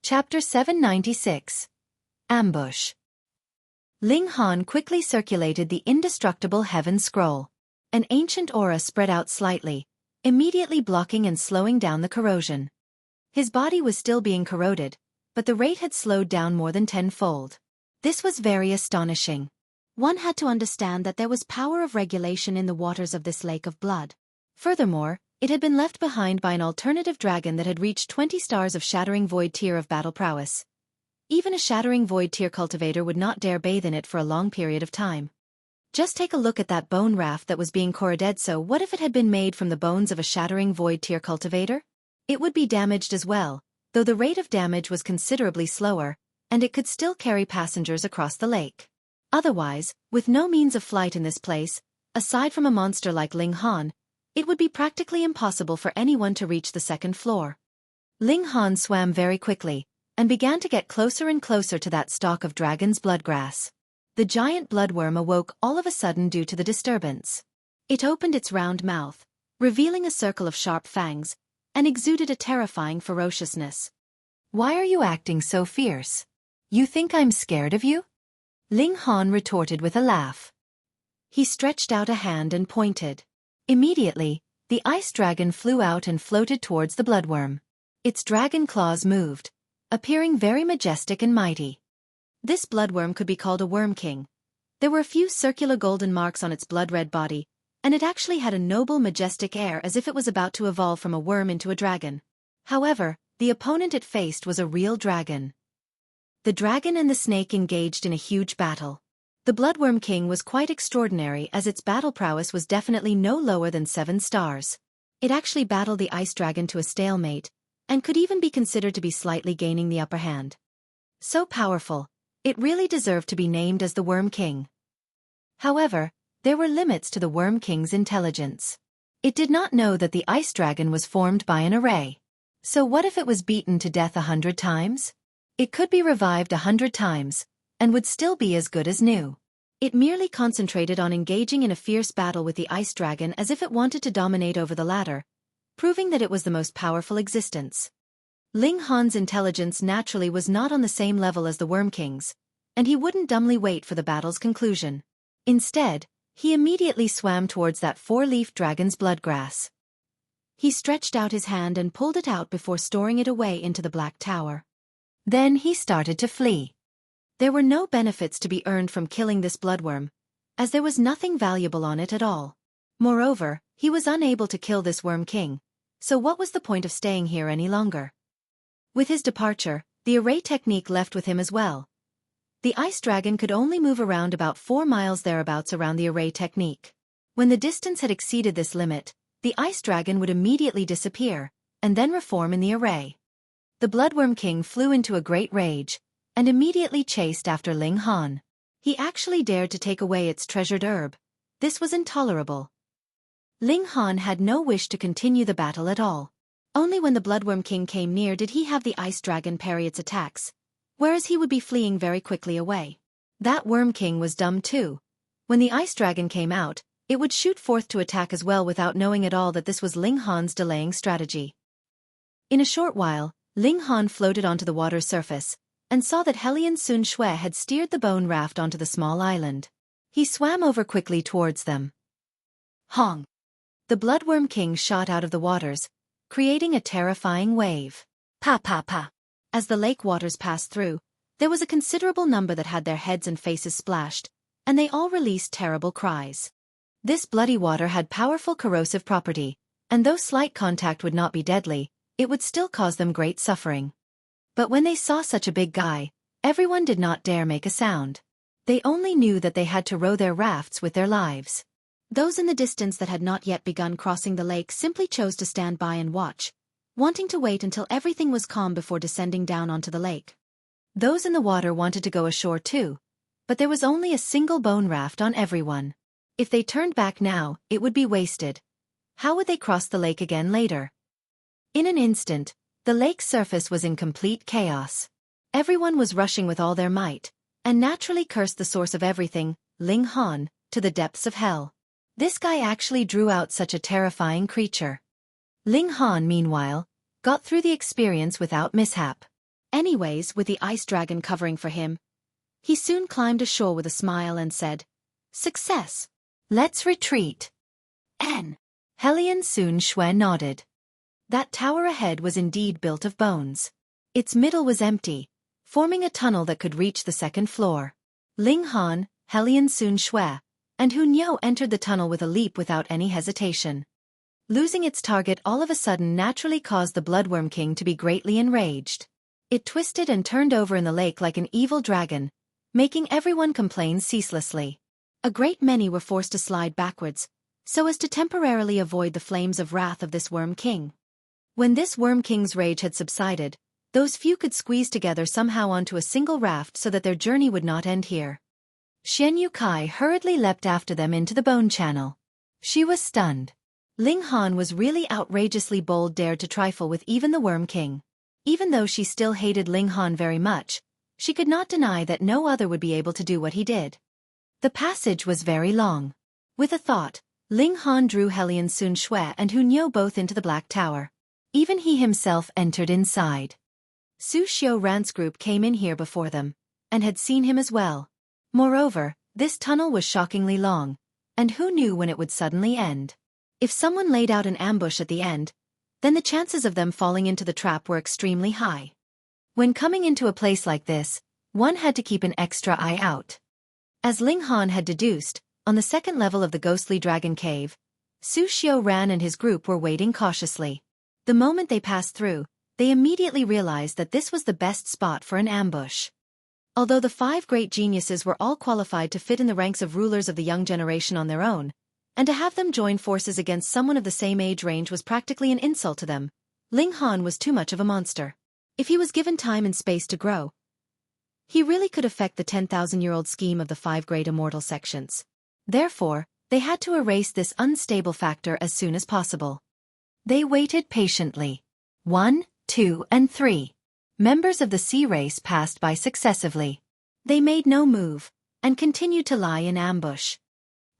Chapter 796. Ambush. Ling Han quickly circulated the indestructible Heaven Scroll. An ancient aura spread out slightly, immediately blocking and slowing down the corrosion. His body was still being corroded, but the rate had slowed down more than tenfold. This was very astonishing. One had to understand that there was power of regulation in the waters of this lake of blood. Furthermore, it had been left behind by an alternative dragon that had reached 20 stars of Shattering Void tier of battle prowess. Even a Shattering Void tier cultivator would not dare bathe in it for a long period of time. Just take a look at that bone raft that was being corroded. So what if it had been made from the bones of a Shattering Void tier cultivator? It would be damaged as well, though the rate of damage was considerably slower, and it could still carry passengers across the lake. Otherwise, with no means of flight in this place, aside from a monster like Ling Han, it would be practically impossible for anyone to reach the second floor. Ling Han swam very quickly, and began to get closer and closer to that stalk of dragon's bloodgrass. The giant bloodworm awoke all of a sudden due to the disturbance. It opened its round mouth, revealing a circle of sharp fangs, and exuded a terrifying ferociousness. "Why are you acting so fierce? You think I'm scared of you?" Ling Han retorted with a laugh. He stretched out a hand and pointed. Immediately, the ice dragon flew out and floated towards the bloodworm. Its dragon claws moved, appearing very majestic and mighty. This bloodworm could be called a worm king. There were a few circular golden marks on its blood-red body, and it actually had a noble, majestic air as if it was about to evolve from a worm into a dragon. However, the opponent it faced was a real dragon. The dragon and the snake engaged in a huge battle. The Bloodworm King was quite extraordinary as its battle prowess was definitely no lower than 7 stars. It actually battled the ice dragon to a stalemate, and could even be considered to be slightly gaining the upper hand. So powerful, it really deserved to be named as the Worm King. However, there were limits to the Worm King's intelligence. It did not know that the ice dragon was formed by an array. So what if it was beaten to death 100 times? It could be revived 100 times, and would still be as good as new. It merely concentrated on engaging in a fierce battle with the ice dragon as if it wanted to dominate over the latter, proving that it was the most powerful existence. Ling Han's intelligence naturally was not on the same level as the Worm King's, and he wouldn't dumbly wait for the battle's conclusion. Instead, he immediately swam towards that 4-leaf dragon's bloodgrass. He stretched out his hand and pulled it out before storing it away into the black tower. Then he started to flee. There were no benefits to be earned from killing this bloodworm, as there was nothing valuable on it at all. Moreover, he was unable to kill this Worm King, so what was the point of staying here any longer? With his departure, the array technique left with him as well. The ice dragon could only move around about 4 miles thereabouts around the array technique. When the distance had exceeded this limit, the ice dragon would immediately disappear, and then reform in the array. The Bloodworm King flew into a great rage, and immediately chased after Ling Han. He actually dared to take away its treasured herb. This was intolerable. Ling Han had no wish to continue the battle at all. Only when the Bloodworm King came near did he have the ice dragon parry its attacks, whereas he would be fleeing very quickly away. That Worm King was dumb too. When the ice dragon came out, it would shoot forth to attack as well without knowing at all that this was Ling Han's delaying strategy. In a short while, Ling Han floated onto the water's surface, and saw that Helion Sun Shui had steered the bone raft onto the small island. He swam over quickly towards them. Hong! The Bloodworm King shot out of the waters, creating a terrifying wave. Pa pa pa! As the lake waters passed through, there was a considerable number that had their heads and faces splashed, and they all released terrible cries. This bloody water had powerful corrosive property, and though slight contact would not be deadly, it would still cause them great suffering. But when they saw such a big guy, everyone did not dare make a sound. They only knew that they had to row their rafts with their lives. Those in the distance that had not yet begun crossing the lake simply chose to stand by and watch, wanting to wait until everything was calm before descending down onto the lake. Those in the water wanted to go ashore too, but there was only a single bone raft on everyone. If they turned back now, it would be wasted. How would they cross the lake again later? In an instant, the lake's surface was in complete chaos. Everyone was rushing with all their might, and naturally cursed the source of everything, Ling Han, to the depths of hell. This guy actually drew out such a terrifying creature. Ling Han, meanwhile, got through the experience without mishap. Anyways, with the ice dragon covering for him, he soon climbed ashore with a smile and said, "Success. Let's retreat." N. Helian Sun Shui nodded. That tower ahead was indeed built of bones. Its middle was empty, forming a tunnel that could reach the second floor. Ling Han, Helian Sun Shui, and Hu Niu entered the tunnel with a leap without any hesitation. Losing its target all of a sudden naturally caused the Bloodworm King to be greatly enraged. It twisted and turned over in the lake like an evil dragon, making everyone complain ceaselessly. A great many were forced to slide backwards, so as to temporarily avoid the flames of wrath of this Worm King. When this Worm King's rage had subsided, those few could squeeze together somehow onto a single raft so that their journey would not end here. Xian Yukai hurriedly leapt after them into the bone channel. She was stunned. Ling Han was really outrageously bold, dared to trifle with even the Worm King. Even though she still hated Ling Han very much, she could not deny that no other would be able to do what he did. The passage was very long. With a thought, Ling Han drew Helian Sun Shui and Hu Niu both into the Black Tower. Even he himself entered inside. Su Xiaoran's group came in here before them, and had seen him as well. Moreover, this tunnel was shockingly long, and who knew when it would suddenly end? If someone laid out an ambush at the end, then the chances of them falling into the trap were extremely high. When coming into a place like this, one had to keep an extra eye out. As Ling Han had deduced, on the second level of the ghostly dragon cave, Su Xiaoran and his group were waiting cautiously. The moment they passed through, they immediately realized that this was the best spot for an ambush. Although the 5 great geniuses were all qualified to fit in the ranks of rulers of the young generation on their own, and to have them join forces against someone of the same age range was practically an insult to them, Ling Han was too much of a monster. If he was given time and space to grow, he really could affect the 10,000-year-old scheme of the 5 great immortal sections. Therefore, they had to erase this unstable factor as soon as possible. They waited patiently. 1, 2, and 3. Members of the sea race passed by successively. They made no move, and continued to lie in ambush.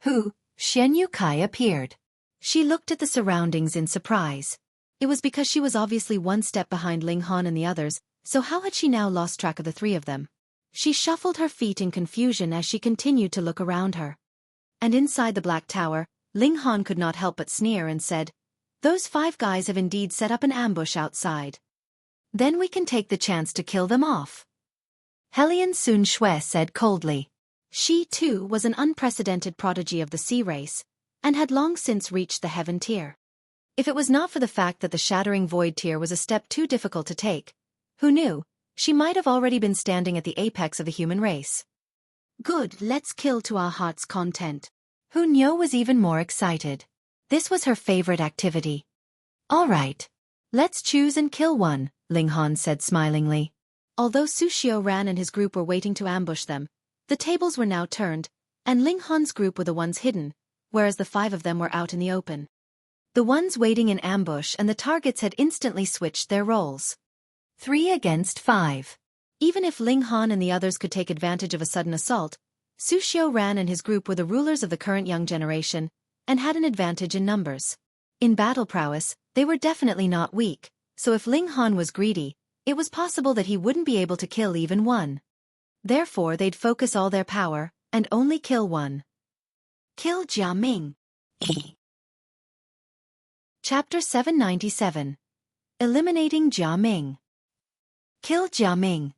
Xian Yukai appeared. She looked at the surroundings in surprise. It was because she was obviously one step behind Ling Han and the others, so how had she now lost track of the 3 of them? She shuffled her feet in confusion as she continued to look around her. And inside the Black Tower, Ling Han could not help but sneer and said, "Those 5 guys have indeed set up an ambush outside. Then we can take the chance to kill them off." Helian Sun Shui said coldly. She, too, was an unprecedented prodigy of the sea race, and had long since reached the heaven tier. If it was not for the fact that the shattering void tier was a step too difficult to take, who knew, she might have already been standing at the apex of the human race. Good, let's kill to our heart's content. Hu Niu was even more excited. This was her favorite activity. All right. Let's choose and kill one, Ling Han said smilingly. Although Su Xiaoran and his group were waiting to ambush them, the tables were now turned, and Ling Han's group were the ones hidden, whereas the 5 of them were out in the open. The ones waiting in ambush and the targets had instantly switched their roles. 3 against 5. Even if Ling Han and the others could take advantage of a sudden assault, Su Xiaoran and his group were the rulers of the current young generation, and had an advantage in numbers. In battle prowess, they were definitely not weak, so if Ling Han was greedy, it was possible that he wouldn't be able to kill even one. Therefore they'd focus all their power, and only kill one. Kill Jia Ming. Chapter 797. Eliminating Jia Ming. Kill Jia Ming.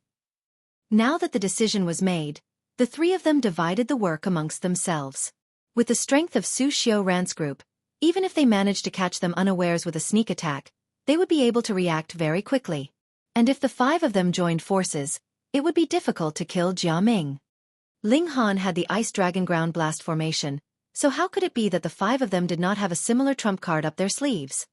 Now that the decision was made, the 3 of them divided the work amongst themselves. With the strength of Su Xiaoran's group, even if they managed to catch them unawares with a sneak attack, they would be able to react very quickly. And if the 5 of them joined forces, it would be difficult to kill Jia Ming. Ling Han had the Ice Dragon Ground Blast formation, so how could it be that the 5 of them did not have a similar trump card up their sleeves?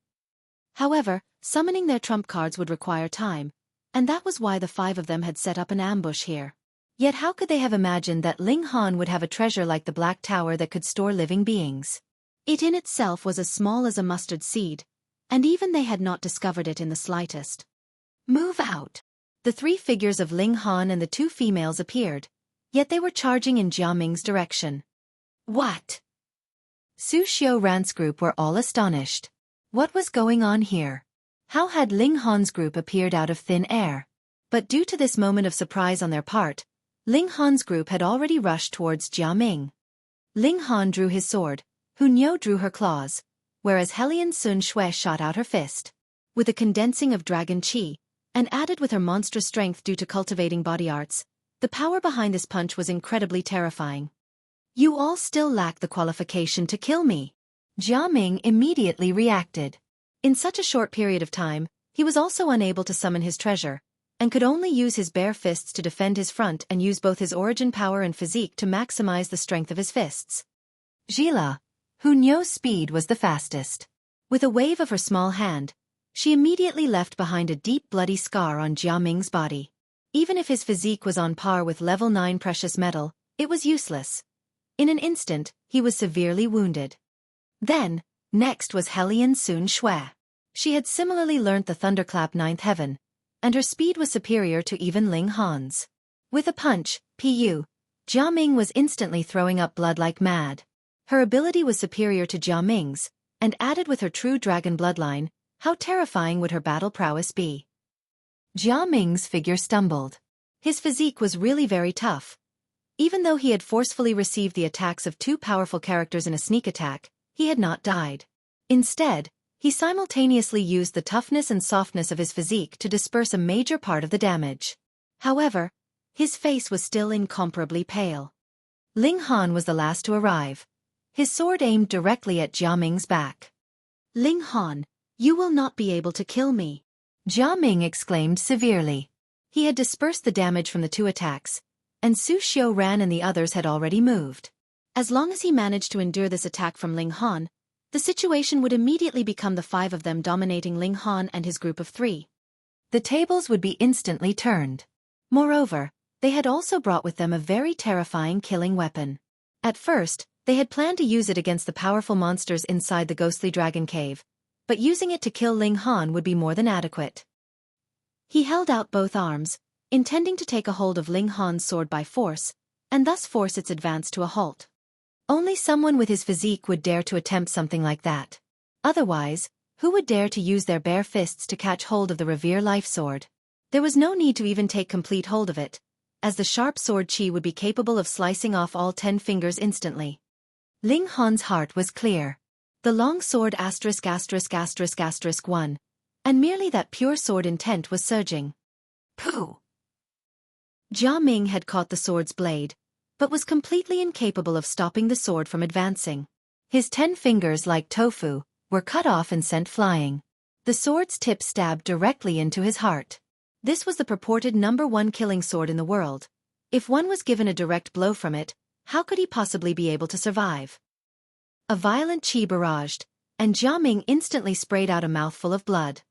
However, summoning their trump cards would require time, and that was why the 5 of them had set up an ambush here. Yet how could they have imagined that Ling Han would have a treasure like the Black Tower that could store living beings? It in itself was as small as a mustard seed, and even they had not discovered it in the slightest. Move out! The 3 figures of Ling Han and the 2 females appeared, yet they were charging in Jia Ming's direction. What? Su Xiaoran's group were all astonished. What was going on here? How had Ling Han's group appeared out of thin air? But due to this moment of surprise on their part, Ling Han's group had already rushed towards Jia Ming. Ling Han drew his sword, Hu Niu drew her claws, whereas Helian Sun Shui shot out her fist. With a condensing of dragon qi, and added with her monstrous strength due to cultivating body arts, the power behind this punch was incredibly terrifying. You all still lack the qualification to kill me. Jia Ming immediately reacted. In such a short period of time, he was also unable to summon his treasure, and could only use his bare fists to defend his front and use both his origin power and physique to maximize the strength of his fists. Gila, Hu Niu's speed was the fastest. With a wave of her small hand, she immediately left behind a deep bloody scar on Jia Ming's body. Even if his physique was on par with level 9 precious metal, it was useless. In an instant, he was severely wounded. Then, next was Helian Sun Shui. She had similarly learnt the Thunderclap 9th Heaven, and her speed was superior to even Ling Han's. With a punch, Jia Ming was instantly throwing up blood like mad. Her ability was superior to Jia Ming's, and added with her true dragon bloodline, how terrifying would her battle prowess be? Jia Ming's figure stumbled. His physique was really very tough. Even though he had forcefully received the attacks of two powerful characters in a sneak attack, he had not died. Instead, he simultaneously used the toughness and softness of his physique to disperse a major part of the damage. However, his face was still incomparably pale. Ling Han was the last to arrive, his sword aimed directly at Jia Ming's back. Ling Han, you will not be able to kill me, Jia Ming exclaimed severely. He had dispersed the damage from the two attacks, and Su Xiaofan and the others had already moved. As long as he managed to endure this attack from Ling Han, the situation would immediately become the five of them dominating Ling Han and his group of three. The tables would be instantly turned. Moreover, they had also brought with them a very terrifying killing weapon. At first, they had planned to use it against the powerful monsters inside the ghostly dragon cave, but using it to kill Ling Han would be more than adequate. He held out both arms, intending to take a hold of Ling Han's sword by force, and thus force its advance to a halt. Only someone with his physique would dare to attempt something like that. Otherwise, who would dare to use their bare fists to catch hold of the Revere Life Sword? There was no need to even take complete hold of it, as the sharp sword chi would be capable of slicing off all 10 fingers instantly. Ling Han's heart was clear. The long sword ***********, won, and merely that pure sword intent was surging. Pooh! Jia Ming had caught the sword's blade, but was completely incapable of stopping the sword from advancing. His 10 fingers, like tofu, were cut off and sent flying. The sword's tip stabbed directly into his heart. This was the purported #1 killing sword in the world. If one was given a direct blow from it, how could he possibly be able to survive? A violent qi barraged, and Jia Ming instantly sprayed out a mouthful of blood.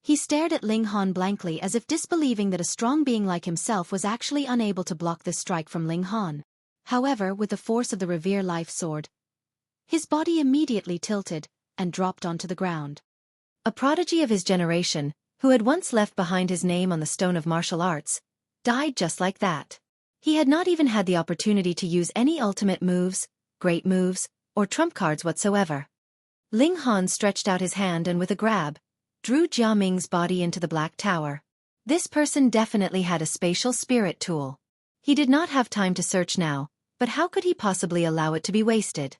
He stared at Ling Han blankly as if disbelieving that a strong being like himself was actually unable to block this strike from Ling Han. However, with the force of the Revere Life Sword, his body immediately tilted and dropped onto the ground. A prodigy of his generation, who had once left behind his name on the stone of martial arts, died just like that. He had not even had the opportunity to use any ultimate moves, great moves, or trump cards whatsoever. Ling Han stretched out his hand and with a grab, drew Jia Ming's body into the Black Tower. This person definitely had a spatial spirit tool. He did not have time to search now, but how could he possibly allow it to be wasted?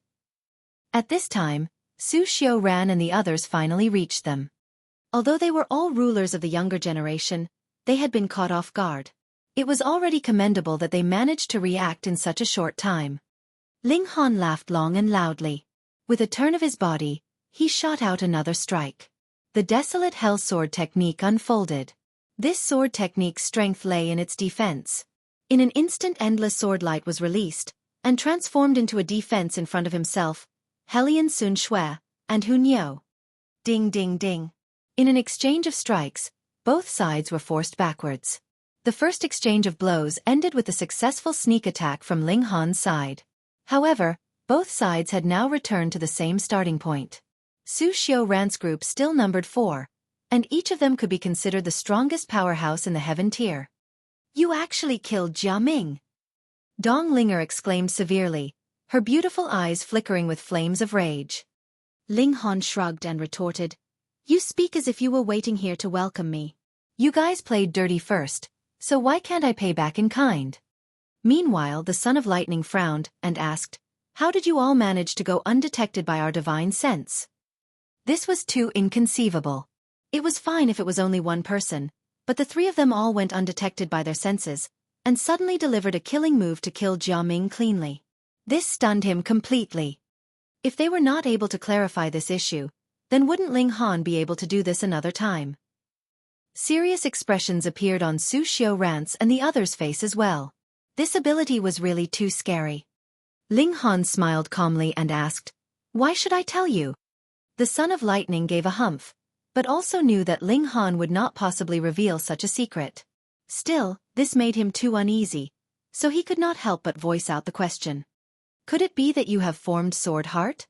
At this time, Su Xiaofan and the others finally reached them. Although they were all rulers of the younger generation, they had been caught off guard. It was already commendable that they managed to react in such a short time. Ling Han laughed long and loudly. With a turn of his body, he shot out another strike. The Desolate Hell Sword technique unfolded. This sword technique's strength lay in its defense. In an instant, endless sword light was released, and transformed into a defense in front of himself, Helian Sun Shui, and Hu Niu. Ding ding ding. In an exchange of strikes, both sides were forced backwards. The first exchange of blows ended with a successful sneak attack from Ling Han's side. However, both sides had now returned to the same starting point. Su Xiaofan's group still numbered 4, and each of them could be considered the strongest powerhouse in the heaven tier. You actually killed Jia Ming! Dong Linger exclaimed severely, her beautiful eyes flickering with flames of rage. Ling Han shrugged and retorted, You speak as if you were waiting here to welcome me. You guys played dirty first, so why can't I pay back in kind? Meanwhile, the Son of Lightning frowned and asked, how did you all manage to go undetected by our divine sense? This was too inconceivable. It was fine if it was only one person, but the three of them all went undetected by their senses, and suddenly delivered a killing move to kill Jia Ming cleanly. This stunned him completely. If they were not able to clarify this issue, then wouldn't Ling Han be able to do this another time? Serious expressions appeared on Su Xiaoran's and the others' face as well. This ability was really too scary. Ling Han smiled calmly and asked, why should I tell you? The Son of Lightning gave a humph, but also knew that Ling Han would not possibly reveal such a secret. Still, this made him too uneasy, so he could not help but voice out the question. Could it be that you have formed Sword Heart?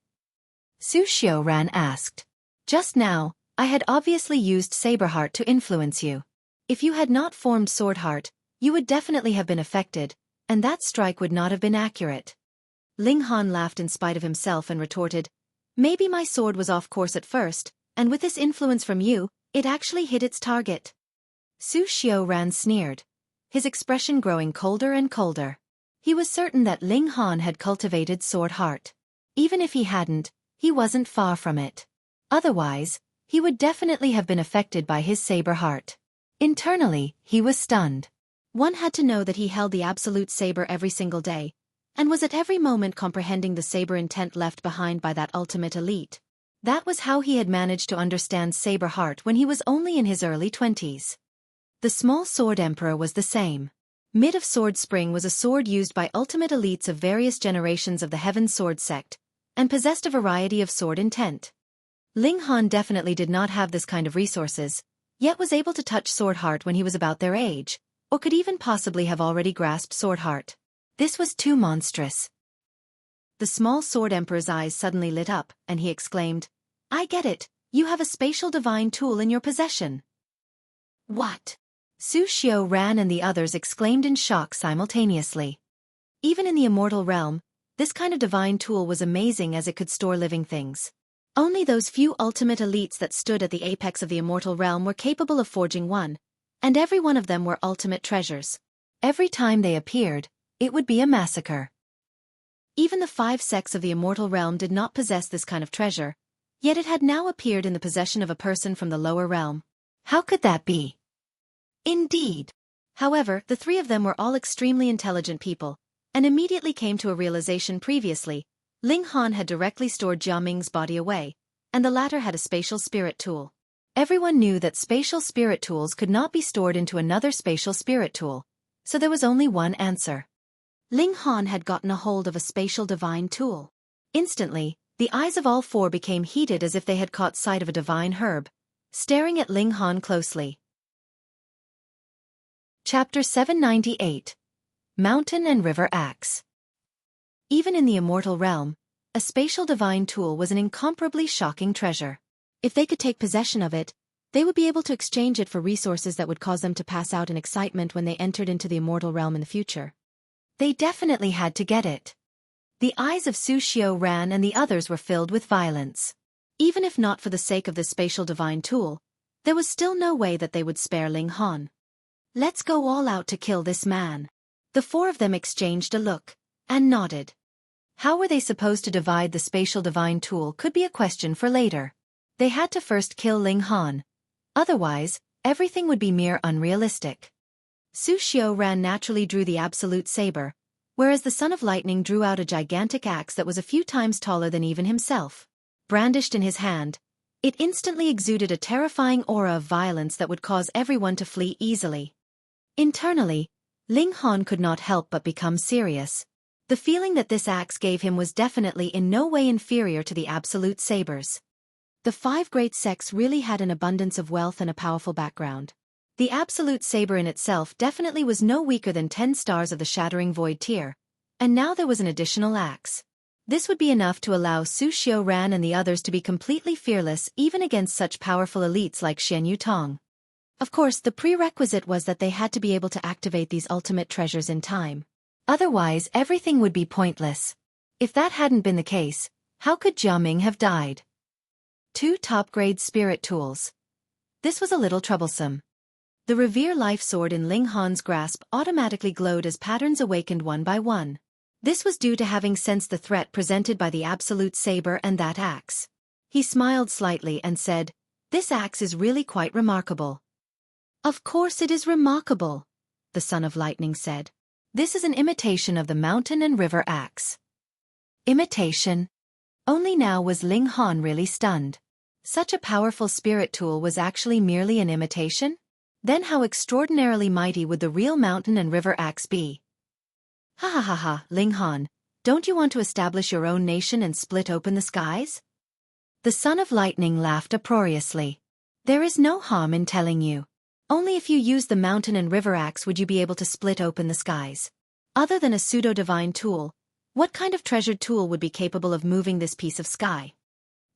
Su Xiaoran asked. Just now, I had obviously used Saber Heart to influence you. If you had not formed Sword Heart, you would definitely have been affected, and that strike would not have been accurate. Ling Han laughed in spite of himself and retorted, maybe my sword was off course at first, and with this influence from you, it actually hit its target. Su Xiaoran sneered, his expression growing colder and colder. He was certain that Ling Han had cultivated Sword Heart. Even if he hadn't, he wasn't far from it. Otherwise, he would definitely have been affected by his Saber Heart. Internally, he was stunned. One had to know that he held the absolute saber every single day, and was at every moment comprehending the saber intent left behind by that ultimate elite. That was how he had managed to understand Saber Heart when he was only in his early 20s. The Small Sword Emperor was the same. Mid of Sword Spring was a sword used by ultimate elites of various generations of the Heaven Sword sect, and possessed a variety of sword intent. Ling Han definitely did not have this kind of resources, yet was able to touch Sword Heart when he was about their age, or could even possibly have already grasped Sword Heart. This was too monstrous. The Small Sword Emperor's eyes suddenly lit up, and he exclaimed, I get it, you have a spatial divine tool in your possession. What? Su Xiaoran and the others exclaimed in shock simultaneously. Even in the immortal realm, this kind of divine tool was amazing as it could store living things. Only those few ultimate elites that stood at the apex of the immortal realm were capable of forging one, and every one of them were ultimate treasures. Every time they appeared, it would be a massacre. Even the 5 sects of the immortal realm did not possess this kind of treasure, yet it had now appeared in the possession of a person from the lower realm. How could that be? Indeed. However, the 3 of them were all extremely intelligent people, and immediately came to a realization previously. Ling Han had directly stored Jia Ming's body away, and the latter had a spatial spirit tool. Everyone knew that spatial spirit tools could not be stored into another spatial spirit tool, so there was only one answer. Ling Han had gotten a hold of a spatial divine tool. Instantly, the eyes of all 4 became heated as if they had caught sight of a divine herb, staring at Ling Han closely. Chapter 798. Mountain and River Axe. Even in the immortal realm, a spatial divine tool was an incomparably shocking treasure. If they could take possession of it, they would be able to exchange it for resources that would cause them to pass out in excitement when they entered into the immortal realm in the future. They definitely had to get it. The eyes of Su Xiaoran and the others were filled with violence. Even if not for the sake of this spatial divine tool, there was still no way that they would spare Ling Han. Let's go all out to kill this man. The 4 of them exchanged a look, and nodded. How were they supposed to divide the spatial divine tool could be a question for later. They had to first kill Ling Han. Otherwise, everything would be mere unrealistic. Su Xiaoran naturally drew the absolute saber, whereas the Son of Lightning drew out a gigantic axe that was a few times taller than even himself. Brandished in his hand, it instantly exuded a terrifying aura of violence that would cause everyone to flee easily. Internally, Ling Han could not help but become serious. The feeling that this axe gave him was definitely in no way inferior to the absolute sabers. The 5 great sects really had an abundance of wealth and a powerful background. The absolute saber in itself definitely was no weaker than 10 stars of the Shattering Void tier, and now there was an additional axe. This would be enough to allow Su Xiaoran and the others to be completely fearless even against such powerful elites like Xian Yutong. Of course, the prerequisite was that they had to be able to activate these ultimate treasures in time. Otherwise, everything would be pointless. If that hadn't been the case, how could Jia Ming have died? 2 top-grade spirit tools. This was a little troublesome. The Revere Life Sword in Ling Han's grasp automatically glowed as patterns awakened one by one. This was due to having sensed the threat presented by the Absolute Saber and that axe. He smiled slightly and said, "This axe is really quite remarkable." "Of course it is remarkable," the Son of Lightning said. "This is an imitation of the mountain and river axe." Imitation? Only now was Ling Han really stunned. Such a powerful spirit tool was actually merely an imitation? Then how extraordinarily mighty would the real mountain and river axe be? "Ha ha ha ha, Ling Han, don't you want to establish your own nation and split open the skies?" The Son of Lightning laughed uproariously. "There is no harm in telling you. Only if you use the mountain and river axe would you be able to split open the skies. Other than a pseudo-divine tool, what kind of treasured tool would be capable of moving this piece of sky?"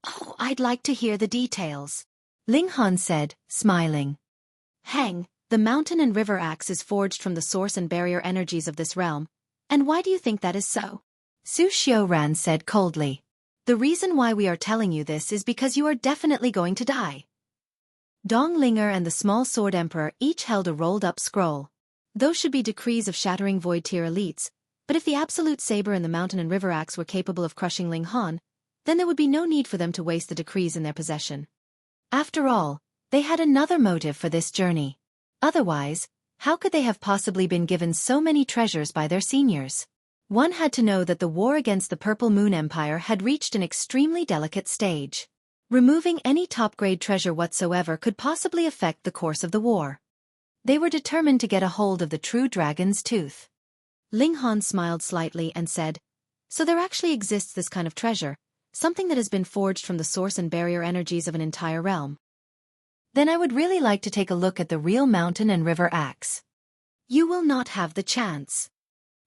"Oh, I'd like to hear the details," Ling Han said, smiling. "Hang, the mountain and river axe is forged from the source and barrier energies of this realm. And why do you think that is so?" Su Xiaofan said coldly. "The reason why we are telling you this is because you are definitely going to die." Dong Linger and the Small Sword Emperor each held a rolled-up scroll. Those should be decrees of shattering void tier elites, but if the Absolute Saber and the mountain and river axe were capable of crushing Ling Han, then there would be no need for them to waste the decrees in their possession. After all, they had another motive for this journey. Otherwise, how could they have possibly been given so many treasures by their seniors? One had to know that the war against the Purple Moon Empire had reached an extremely delicate stage. Removing any top-grade treasure whatsoever could possibly affect the course of the war. They were determined to get a hold of the true dragon's tooth. Ling Han smiled slightly and said, "So there actually exists this kind of treasure, something that has been forged from the source and barrier energies of an entire realm. Then I would really like to take a look at the real mountain and river axe." "You will not have the chance."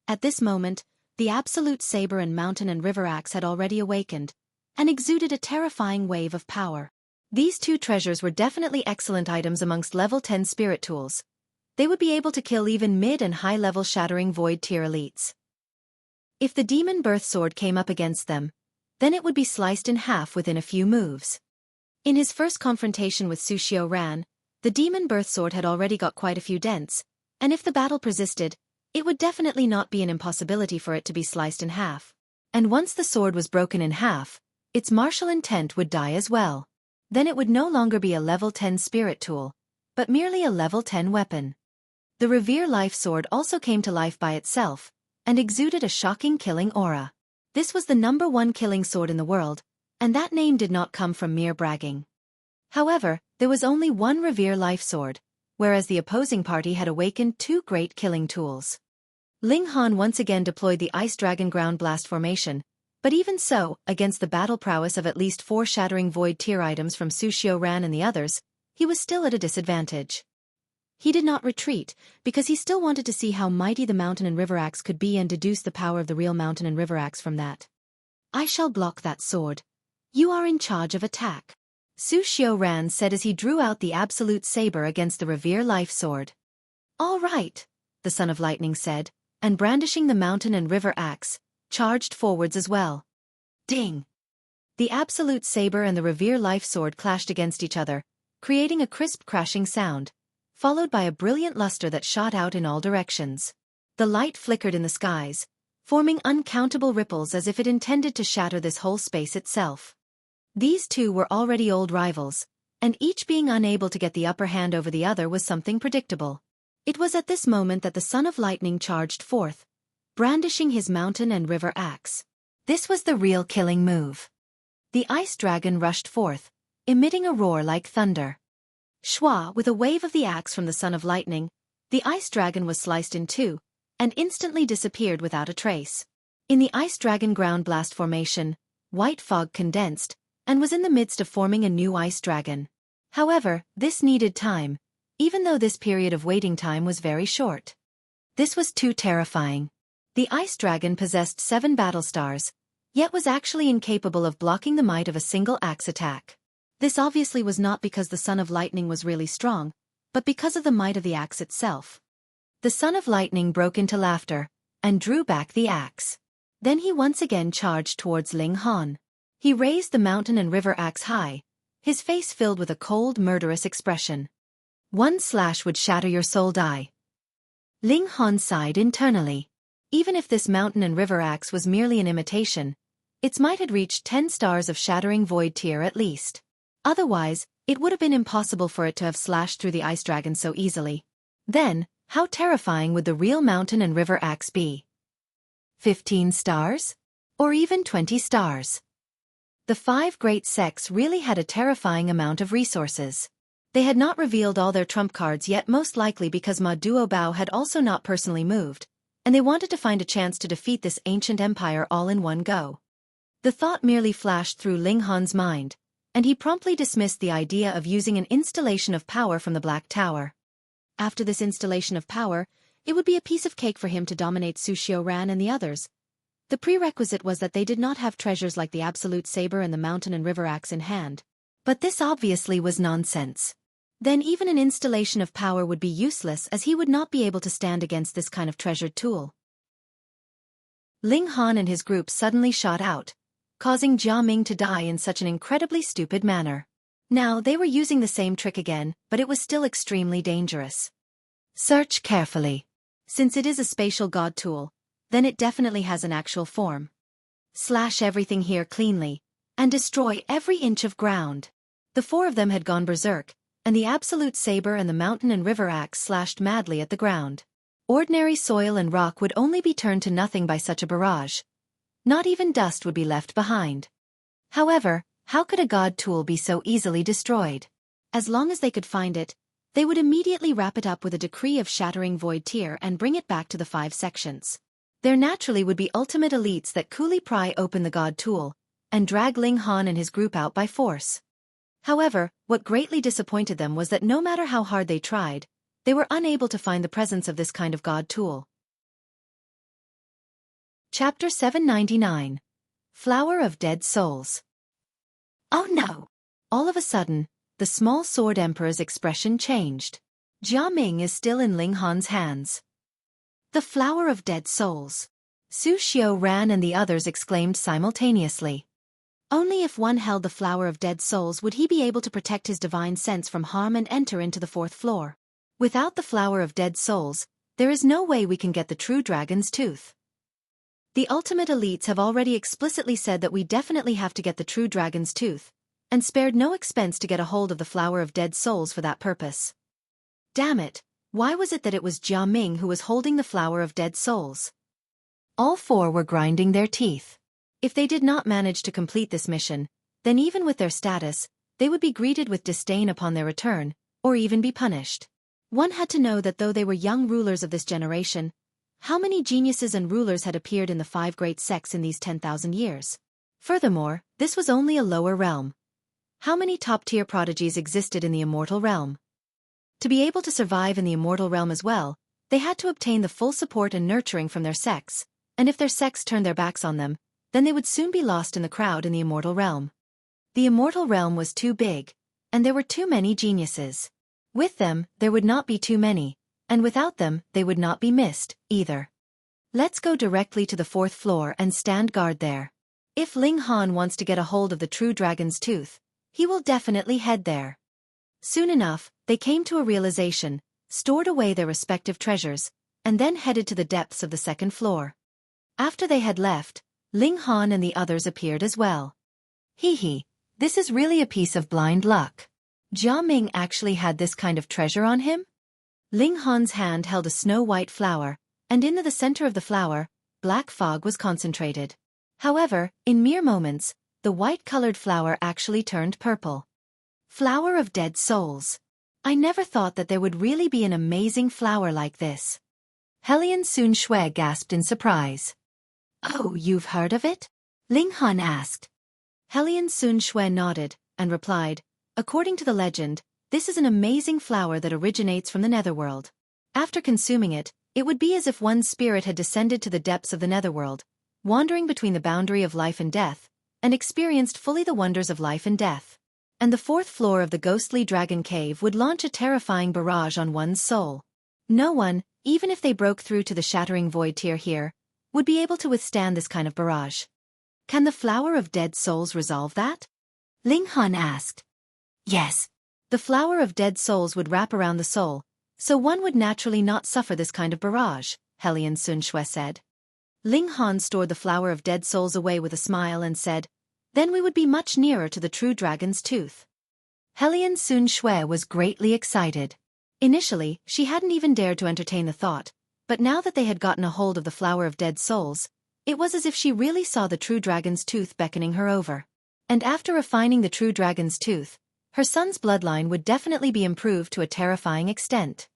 At this moment, the Absolute Saber and mountain and river axe had already awakened, and exuded a terrifying wave of power. These two treasures were definitely excellent items amongst level 10 spirit tools. They would be able to kill even mid and high-level shattering void tier elites. If the Demon Birth Sword came up against them, then it would be sliced in half within a few moves. In his first confrontation with Su Xiaofan, the Demon Birth Sword had already got quite a few dents, and if the battle persisted, it would definitely not be an impossibility for it to be sliced in half. And once the sword was broken in half, its martial intent would die as well. Then it would no longer be a level 10 spirit tool, but merely a level 10 weapon. The Revere Life Sword also came to life by itself, and exuded a shocking killing aura. This was the #1 killing sword in the world, and that name did not come from mere bragging. However, there was only one Revere Life Sword, whereas the opposing party had awakened two great killing tools. Ling Han once again deployed the Ice Dragon Ground Blast formation, but even so, against the battle prowess of at least 4 shattering void tier items from Su Xiaofan and the others, he was still at a disadvantage. He did not retreat, because he still wanted to see how mighty the mountain and river axe could be and deduce the power of the real mountain and river axe from that. "I shall block that sword. You are in charge of attack," Su Xiaofan said as he drew out the Absolute Saber against the Revere Life Sword. "All right," the Son of Lightning said, and brandishing the mountain and river axe, charged forwards as well. Ding! The Absolute Saber and the Revere Life Sword clashed against each other, creating a crisp crashing sound, followed by a brilliant luster that shot out in all directions. The light flickered in the skies, forming uncountable ripples as if it intended to shatter this whole space itself. These two were already old rivals, and each being unable to get the upper hand over the other was something predictable. It was at this moment that the Son of Lightning charged forth, brandishing his mountain and river axe. This was the real killing move. The Ice Dragon rushed forth, emitting a roar like thunder. Schwa, with a wave of the axe from the Son of Lightning, the Ice Dragon was sliced in two, and instantly disappeared without a trace. In the Ice Dragon Ground Blast formation, white fog condensed, and was in the midst of forming a new Ice Dragon. However, this needed time, even though this period of waiting time was very short. This was too terrifying. The Ice Dragon possessed 7 battle stars, yet was actually incapable of blocking the might of a single axe attack. This obviously was not because the Son of Lightning was really strong, but because of the might of the axe itself. The Son of Lightning broke into laughter, and drew back the axe. Then he once again charged towards Ling Han. He raised the mountain and river axe high, his face filled with a cold, murderous expression. One slash would shatter your soul die. Ling Han sighed internally. Even if this mountain and river axe was merely an imitation, its might had reached 10 stars of shattering void tier at least. Otherwise, it would have been impossible for it to have slashed through the ice dragon so easily. Then, how terrifying would the real mountain and river axe be? 15 stars? Or even 20 stars? The 5 great sects really had a terrifying amount of resources. They had not revealed all their trump cards yet, most likely because Ma Duobao had also not personally moved, and they wanted to find a chance to defeat this ancient empire all in one go. The thought merely flashed through Ling Han's mind, and he promptly dismissed the idea of using an installation of power from the Black Tower. After this installation of power, it would be a piece of cake for him to dominate Su Xiaofan and the others. The prerequisite was that they did not have treasures like the Absolute Saber and the Mountain and River Axe in hand. But this obviously was nonsense. Then even an installation of power would be useless, as he would not be able to stand against this kind of treasured tool. Ling Han and his group suddenly shot out, causing Jia Ming to die in such an incredibly stupid manner. Now they were using the same trick again, but it was still extremely dangerous. Search carefully. Since it is a spatial god tool, then it definitely has an actual form. Slash everything here cleanly, and destroy every inch of ground. The 4 of them had gone berserk, and the Absolute Saber and the Mountain and River Axe slashed madly at the ground. Ordinary soil and rock would only be turned to nothing by such a barrage. Not even dust would be left behind. However, how could a god tool be so easily destroyed? As long as they could find it, they would immediately wrap it up with a decree of shattering void tier and bring it back to the 5 sections. There naturally would be ultimate elites that coolly pry open the god tool, and drag Ling Han and his group out by force. However, what greatly disappointed them was that no matter how hard they tried, they were unable to find the presence of this kind of god tool. Chapter 799. Flower of Dead Souls. Oh no! All of a sudden, the small sword emperor's expression changed. Jia Ming is still in Ling Han's hands. The Flower of Dead Souls. Su Xiaofan and the others exclaimed simultaneously. Only if one held the Flower of Dead Souls would he be able to protect his divine sense from harm and enter into the 4th floor. Without the Flower of Dead Souls, there is no way we can get the true dragon's tooth. The ultimate elites have already explicitly said that we definitely have to get the true dragon's tooth, and spared no expense to get a hold of the Flower of Dead Souls for that purpose. Damn it, why was it that it was Jia Ming who was holding the Flower of Dead Souls? All 4 were grinding their teeth. If they did not manage to complete this mission, then even with their status, they would be greeted with disdain upon their return, or even be punished. One had to know that though they were young rulers of this generation, how many geniuses and rulers had appeared in the 5 great sects in these 10,000 years? Furthermore, this was only a lower realm. How many top-tier prodigies existed in the immortal realm? To be able to survive in the immortal realm as well, they had to obtain the full support and nurturing from their sects, and if their sects turned their backs on them, then they would soon be lost in the crowd in the immortal realm. The immortal realm was too big, and there were too many geniuses. With them, there would not be too many, and without them, they would not be missed, either. Let's go directly to the 4th floor and stand guard there. If Ling Han wants to get a hold of the true dragon's tooth, he will definitely head there. Soon enough, they came to a realization, stored away their respective treasures, and then headed to the depths of the 2nd floor. After they had left, Ling Han and the others appeared as well. Hee, this is really a piece of blind luck. Jia Ming actually had this kind of treasure on him? Ling Han's hand held a snow-white flower, and in the center of the flower, black fog was concentrated. However, in mere moments, the white-colored flower actually turned purple. Flower of Dead Souls. I never thought that there would really be an amazing flower like this. Helian Sun Shui gasped in surprise. Oh, you've heard of it? Ling Han asked. Helian Sun Shui nodded, and replied, according to the legend, this is an amazing flower that originates from the netherworld. After consuming it, it would be as if one's spirit had descended to the depths of the netherworld, wandering between the boundary of life and death, and experienced fully the wonders of life and death. And the 4th floor of the ghostly dragon cave would launch a terrifying barrage on one's soul. No one, even if they broke through to the shattering void tier here, would be able to withstand this kind of barrage. Can the Flower of Dead Souls resolve that? Ling Han asked. Yes. The flower of dead souls would wrap around the soul, so one would naturally not suffer this kind of barrage, Helian Sun Shui said. Ling Han stored the flower of dead souls away with a smile and said, then we would be much nearer to the true dragon's tooth. Helian Sun Shui was greatly excited. Initially, she hadn't even dared to entertain the thought, but now that they had gotten a hold of the flower of dead souls, it was as if she really saw the true dragon's tooth beckoning her over. And after refining the true dragon's tooth, her son's bloodline would definitely be improved to a terrifying extent.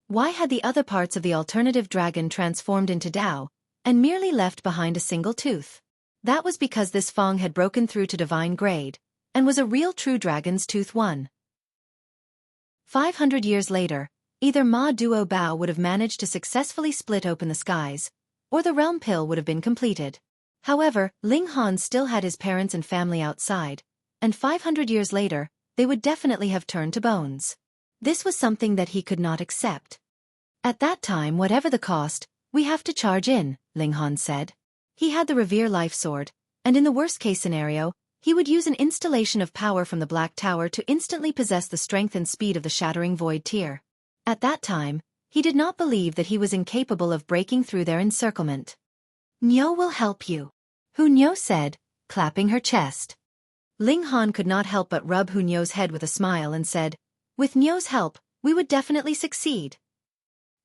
Why had the other parts of the alternative dragon transformed into Dao, and merely left behind a single tooth? That was because this Fong had broken through to divine grade, and was a real true dragon's tooth one. 500 years later, either Ma Duo Bao would have managed to successfully split open the skies, or the realm pill would have been completed. However, Ling Han still had his parents and family outside, and 500 years later, they would definitely have turned to bones. This was something that he could not accept. At that time, whatever the cost, we have to charge in, Ling Han said. He had the Revere life sword, and in the worst-case scenario, he would use an installation of power from the Black Tower to instantly possess the strength and speed of the Shattering Void tier. At that time, he did not believe that he was incapable of breaking through their encirclement. Niu will help you, Hu Niu said, clapping her chest. Ling Han could not help but rub Hu Niu's head with a smile and said, with Niu's help, we would definitely succeed.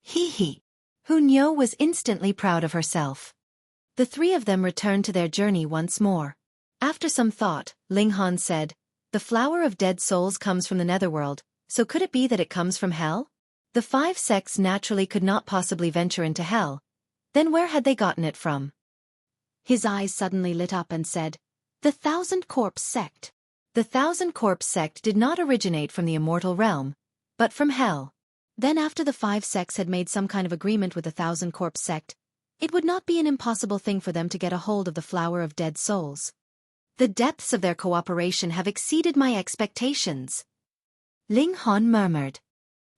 Hee hee. Hu Niu was instantly proud of herself. The three of them returned to their journey once more. After some thought, Ling Han said, the flower of dead souls comes from the netherworld, so could it be that it comes from hell? The 5 sects naturally could not possibly venture into hell. Then where had they gotten it from? His eyes suddenly lit up and said, the Thousand Corpse sect. The Thousand Corpse sect did not originate from the immortal realm, but from hell. Then after the 5 sects had made some kind of agreement with the Thousand Corpse sect, it would not be an impossible thing for them to get a hold of the flower of dead souls. The depths of their cooperation have exceeded my expectations. Ling Han murmured.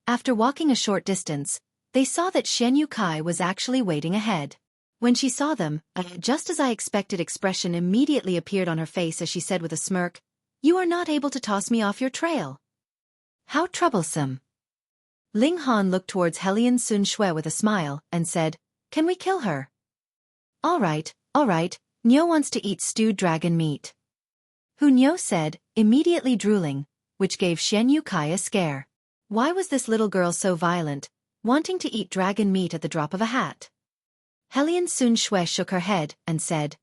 After walking a short distance, they saw that Shen Yukai was actually waiting ahead. When she saw them, a just as I expected expression immediately appeared on her face as she said with a smirk, you are not able to toss me off your trail. How troublesome. Ling Han looked towards Helian Sun Shui with a smile and said, can we kill her? All right, Niu wants to eat stewed dragon meat. Hu Niu said, immediately drooling, which gave Shen Yukai a scare. Why was this little girl so violent, wanting to eat dragon meat at the drop of a hat? Helian Sun Shui shook her head and said,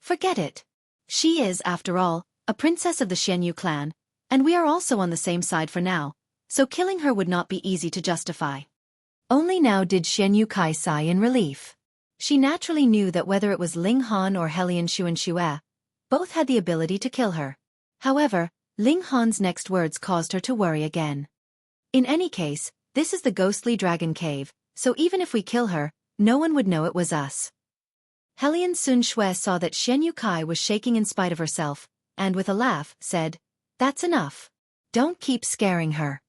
forget it. She is, after all, a princess of the Shen Yu clan, and we are also on the same side for now, so killing her would not be easy to justify. Only now did Shen Yukai sigh in relief. She naturally knew that whether it was Ling Han or Helian Xuan Xue, both had the ability to kill her. However, Ling Han's next words caused her to worry again. In any case, this is the ghostly dragon cave, so even if we kill her, no one would know it was us. Helian Sun Shui saw that Shen Yukai was shaking in spite of herself, and with a laugh, said, that's enough. Don't keep scaring her.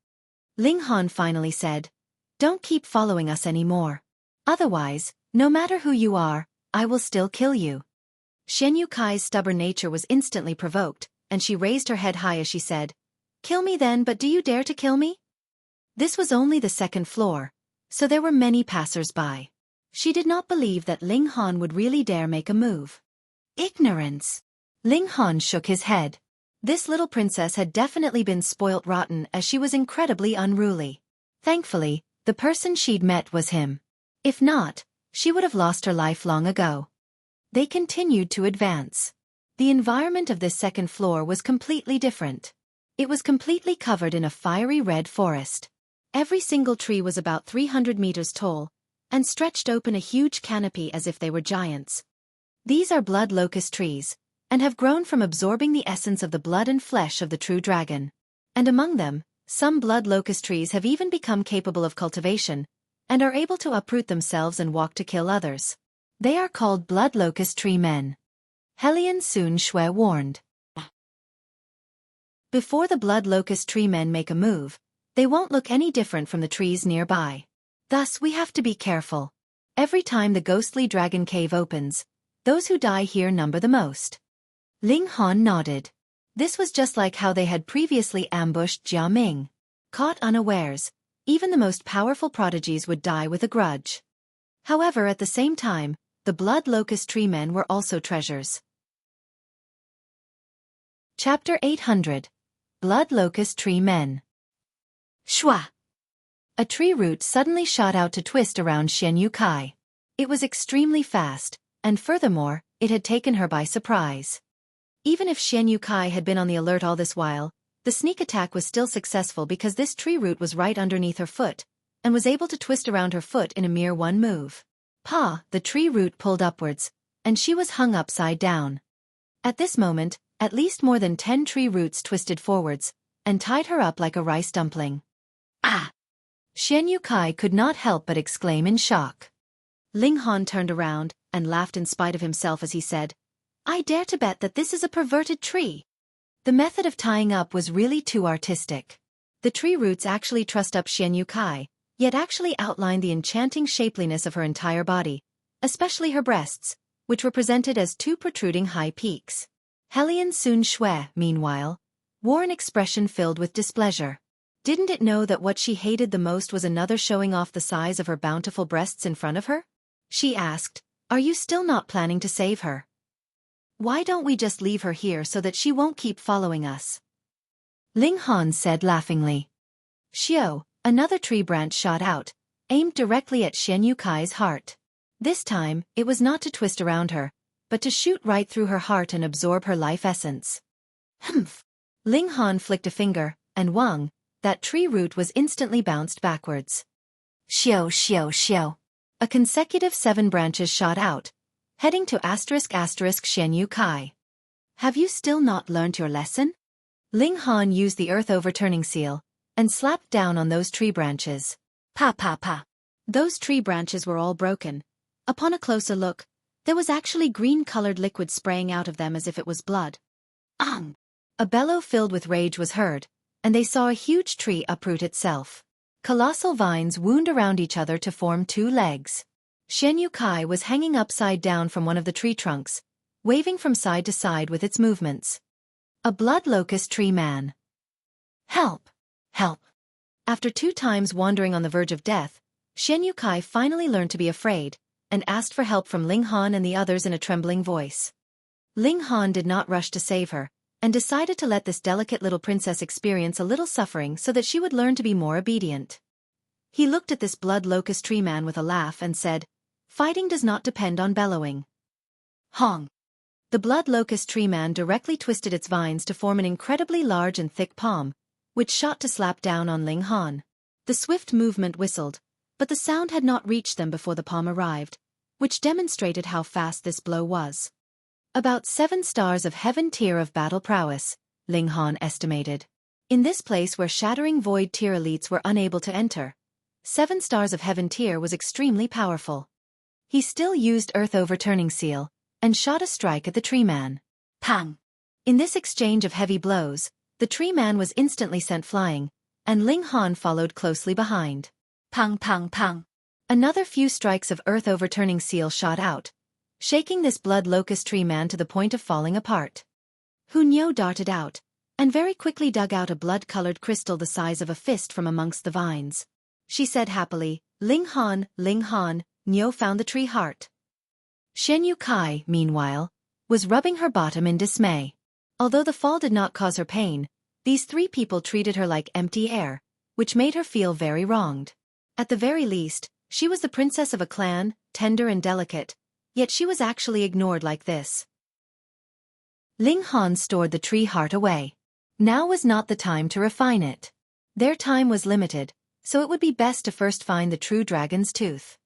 Ling Han finally said, don't keep following us anymore. Otherwise, no matter who you are, I will still kill you. Shen Yukai's stubborn nature was instantly provoked, and she raised her head high as she said, kill me then, but do you dare to kill me? This was only the 2nd floor, so there were many passers-by. She did not believe that Ling Han would really dare make a move. Ignorance. Ling Han shook his head. This little princess had definitely been spoilt rotten as she was incredibly unruly. Thankfully, the person she'd met was him. If not, she would have lost her life long ago. They continued to advance. The environment of this 2nd floor was completely different. It was completely covered in a fiery red forest. Every single tree was about 300 meters tall, and stretched open a huge canopy as if they were giants. These are blood locust trees, and have grown from absorbing the essence of the blood and flesh of the true dragon. And among them, some blood locust trees have even become capable of cultivation, and are able to uproot themselves and walk to kill others. They are called blood locust tree men. Helian Sun Shui warned. Before the blood locust tree men make a move, they won't look any different from the trees nearby. Thus we have to be careful. Every time the ghostly dragon cave opens, those who die here number the most. Ling Han nodded. This was just like how they had previously ambushed Jia Ming. Caught unawares, even the most powerful prodigies would die with a grudge. However, at the same time, the blood locust tree men were also treasures. Chapter 800. Blood Locust Tree Men. Shwa! A tree root suddenly shot out to twist around Xian Yukai. It was extremely fast, and furthermore, it had taken her by surprise. Even if Xian Yukai had been on the alert all this while, the sneak attack was still successful because this tree root was right underneath her foot, and was able to twist around her foot in a mere one move. The tree root pulled upwards, and she was hung upside down. At this moment, at least more than 10 tree roots twisted forwards, and tied her up like a rice dumpling. Ah! Xian Yukai could not help but exclaim in shock. Ling Han turned around, and laughed in spite of himself as he said, "I dare to bet that this is a perverted tree." The method of tying up was really too artistic. The tree roots actually trussed up Xian Yukai, yet actually outlined the enchanting shapeliness of her entire body, especially her breasts, which were presented as two protruding high peaks. Helian Sun Shui, meanwhile, wore an expression filled with displeasure. Didn't it know that what she hated the most was another showing off the size of her bountiful breasts in front of her? She asked, "Are you still not planning to save her? Why don't we just leave her here so that she won't keep following us?" Ling Han said laughingly. Xiao, another tree branch shot out, aimed directly at Xian Yukai's heart. This time, it was not to twist around her, but to shoot right through her heart and absorb her life essence. Humph! Ling Han flicked a finger, and Wang, that tree root was instantly bounced backwards. Xiao xiao xiao. A consecutive 7 branches shot out, heading to **** Xian Yukai. Have you still not learnt your lesson? Ling Han used the earth overturning seal, and slapped down on those tree branches. Pa pa pa. Those tree branches were all broken. Upon a closer look, there was actually green-colored liquid spraying out of them as if it was blood. A bellow filled with rage was heard, and they saw a huge tree uproot itself. Colossal vines wound around each other to form 2 legs. Xian Yukai was hanging upside down from one of the tree trunks, waving from side to side with its movements. A blood locust tree man. Help! Help! After 2 times wandering on the verge of death, Xian Yukai finally learned to be afraid, and asked for help from Ling Han and the others in a trembling voice. Ling Han did not rush to save her, and decided to let this delicate little princess experience a little suffering so that she would learn to be more obedient. He looked at this blood locust tree man with a laugh and said, "Fighting does not depend on bellowing." Hong! The blood locust tree man directly twisted its vines to form an incredibly large and thick palm, which shot to slap down on Ling Han. The swift movement whistled, but the sound had not reached them before the palm arrived, which demonstrated how fast this blow was. About 7 stars of heaven tier of battle prowess, Ling Han estimated. In this place where shattering void tier elites were unable to enter, 7 stars of heaven tier was extremely powerful. He still used earth overturning seal, and shot a strike at the tree man. Pang! In this exchange of heavy blows, the tree man was instantly sent flying, and Ling Han followed closely behind. Pang pang pang! Another few strikes of earth overturning seal shot out, shaking this blood locust tree man to the point of falling apart. Hunyo darted out, and very quickly dug out a blood-colored crystal the size of a fist from amongst the vines. She said happily, Ling Han, Nyo found the tree heart." Xian Yukai, meanwhile, was rubbing her bottom in dismay. Although the fall did not cause her pain, these 3 people treated her like empty air, which made her feel very wronged. At the very least, she was the princess of a clan, tender and delicate, yet she was actually ignored like this. Ling Han stored the tree heart away. Now was not the time to refine it. Their time was limited, so it would be best to first find the true dragon's tooth.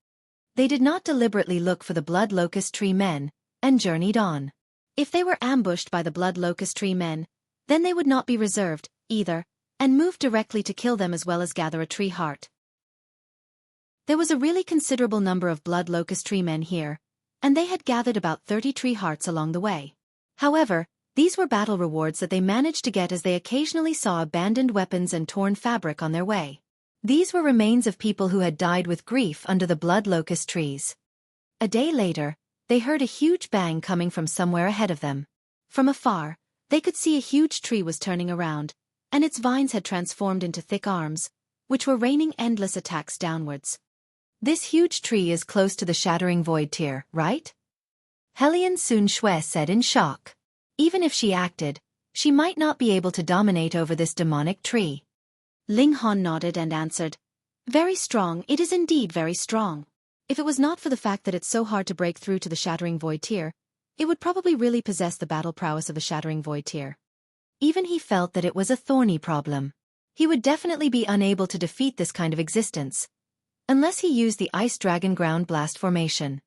They did not deliberately look for the blood locust tree men, and journeyed on. If they were ambushed by the blood locust tree men, then they would not be reserved, either, and moved directly to kill them as well as gather a tree heart. There was a really considerable number of blood locust tree men here, and they had gathered about 30 tree hearts along the way. However, these were battle rewards that they managed to get as they occasionally saw abandoned weapons and torn fabric on their way. These were remains of people who had died with grief under the blood locust trees. A day later, they heard a huge bang coming from somewhere ahead of them. From afar, they could see a huge tree was turning around, and its vines had transformed into thick arms, which were raining endless attacks downwards. This huge tree is close to the shattering void tier, right? Helian Sun Shui said in shock. Even if she acted, she might not be able to dominate over this demonic tree. Ling Han nodded and answered, "Very strong, it is indeed very strong. If it was not for the fact that it's so hard to break through to the shattering void tier, it would probably really possess the battle prowess of a shattering void tier." Even he felt that it was a thorny problem. He would definitely be unable to defeat this kind of existence, unless he used the Ice Dragon Ground Blast formation.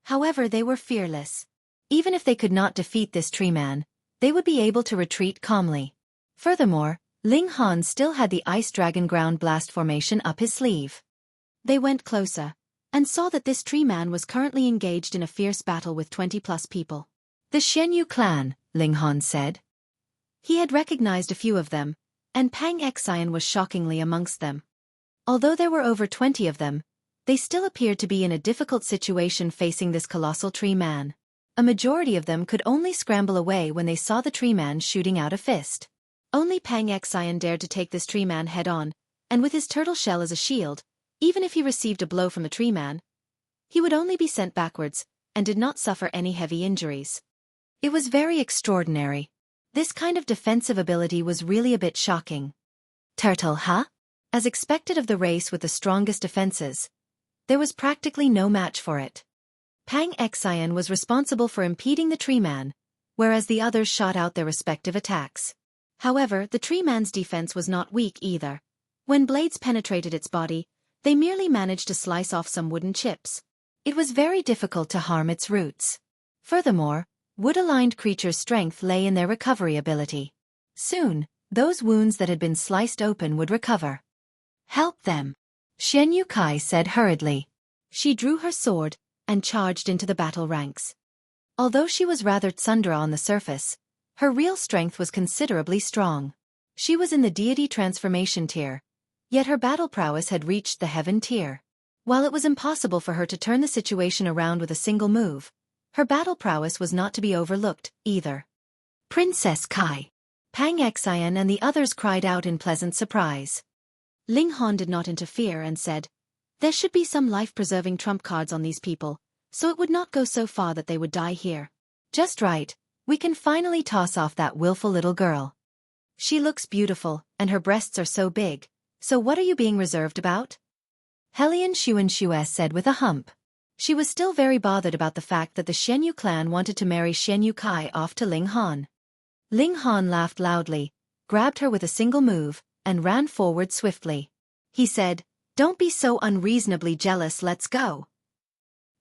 However, they were fearless. Even if they could not defeat this tree man, they would be able to retreat calmly. Furthermore, Ling Han still had the Ice Dragon Ground Blast formation up his sleeve. They went closer, and saw that this tree man was currently engaged in a fierce battle with 20+ people. "The Xianyu clan," Ling Han said. He had recognized a few of them, and Pang Xian was shockingly amongst them. Although there were over 20 of them, they still appeared to be in a difficult situation facing this colossal tree man. A majority of them could only scramble away when they saw the tree man shooting out a fist. Only Pang Xian dared to take this tree man head-on, and with his turtle shell as a shield, even if he received a blow from the tree man, he would only be sent backwards, and did not suffer any heavy injuries. It was very extraordinary. This kind of defensive ability was really a bit shocking. Turtle, huh? As expected of the race with the strongest defenses, there was practically no match for it. Pang Xian was responsible for impeding the tree man, whereas the others shot out their respective attacks. However, the tree man's defense was not weak either. When blades penetrated its body, they merely managed to slice off some wooden chips. It was very difficult to harm its roots. Furthermore, wood-aligned creatures' strength lay in their recovery ability. Soon, those wounds that had been sliced open would recover. "Help them," Xianyu Kai said hurriedly. She drew her sword and charged into the battle ranks. Although she was rather tsundere on the surface, her real strength was considerably strong. She was in the deity transformation tier, yet her battle prowess had reached the heaven tier. While it was impossible for her to turn the situation around with a single move, her battle prowess was not to be overlooked, either. "Princess Kai!" Pang Xian and the others cried out in pleasant surprise. Ling Han did not interfere and said, "There should be some life-preserving trump cards on these people, so it would not go so far that they would die here. Just right, we can finally toss off that willful little girl. She looks beautiful, and her breasts are so big, so what are you being reserved about?" Helian Xuan said with a hump. She was still very bothered about the fact that the Xianyu clan wanted to marry Xianyu Kai off to Ling Han. Ling Han laughed loudly, grabbed her with a single move, and ran forward swiftly. He said, "Don't be so unreasonably jealous, let's go."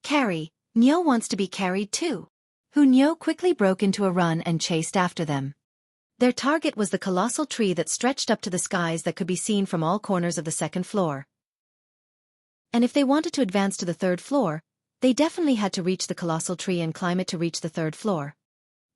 "Carry, Nyo wants to be carried too." Nyo quickly broke into a run and chased after them. Their target was the colossal tree that stretched up to the skies that could be seen from all corners of the second floor. And if they wanted to advance to the third floor, they definitely had to reach the colossal tree and climb it to reach the third floor.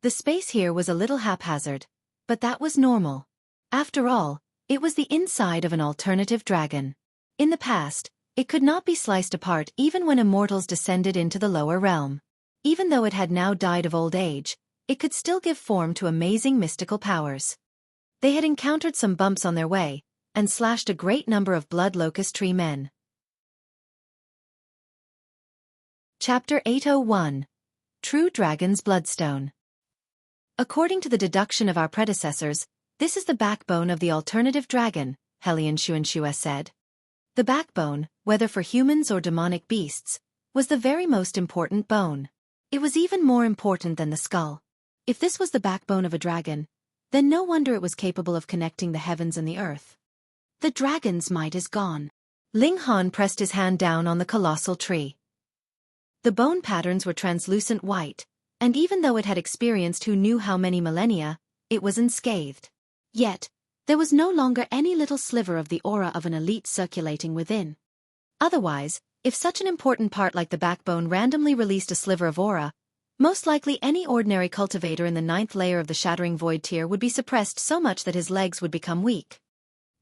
The space here was a little haphazard, but that was normal. After all, it was the inside of an alternative dragon. In the past, it could not be sliced apart even when immortals descended into the lower realm. Even though it had now died of old age, it could still give form to amazing mystical powers. They had encountered some bumps on their way, and slashed a great number of blood locust tree men. Chapter 801. True Dragon's Bloodstone. According to the deduction of our predecessors, this is the backbone of the alternative dragon, Helian Xuan said. The backbone, whether for humans or demonic beasts, was the very most important bone. It was even more important than the skull. If this was the backbone of a dragon, then no wonder it was capable of connecting the heavens and the earth. The dragon's might is gone. Ling Han pressed his hand down on the colossal tree. The bone patterns were translucent white, and even though it had experienced who knew how many millennia, it was unscathed. Yet, there was no longer any little sliver of the aura of an elite circulating within. Otherwise, if such an important part like the backbone randomly released a sliver of aura, most likely any ordinary cultivator in the 9th layer of the Shattering Void tier would be suppressed so much that his legs would become weak.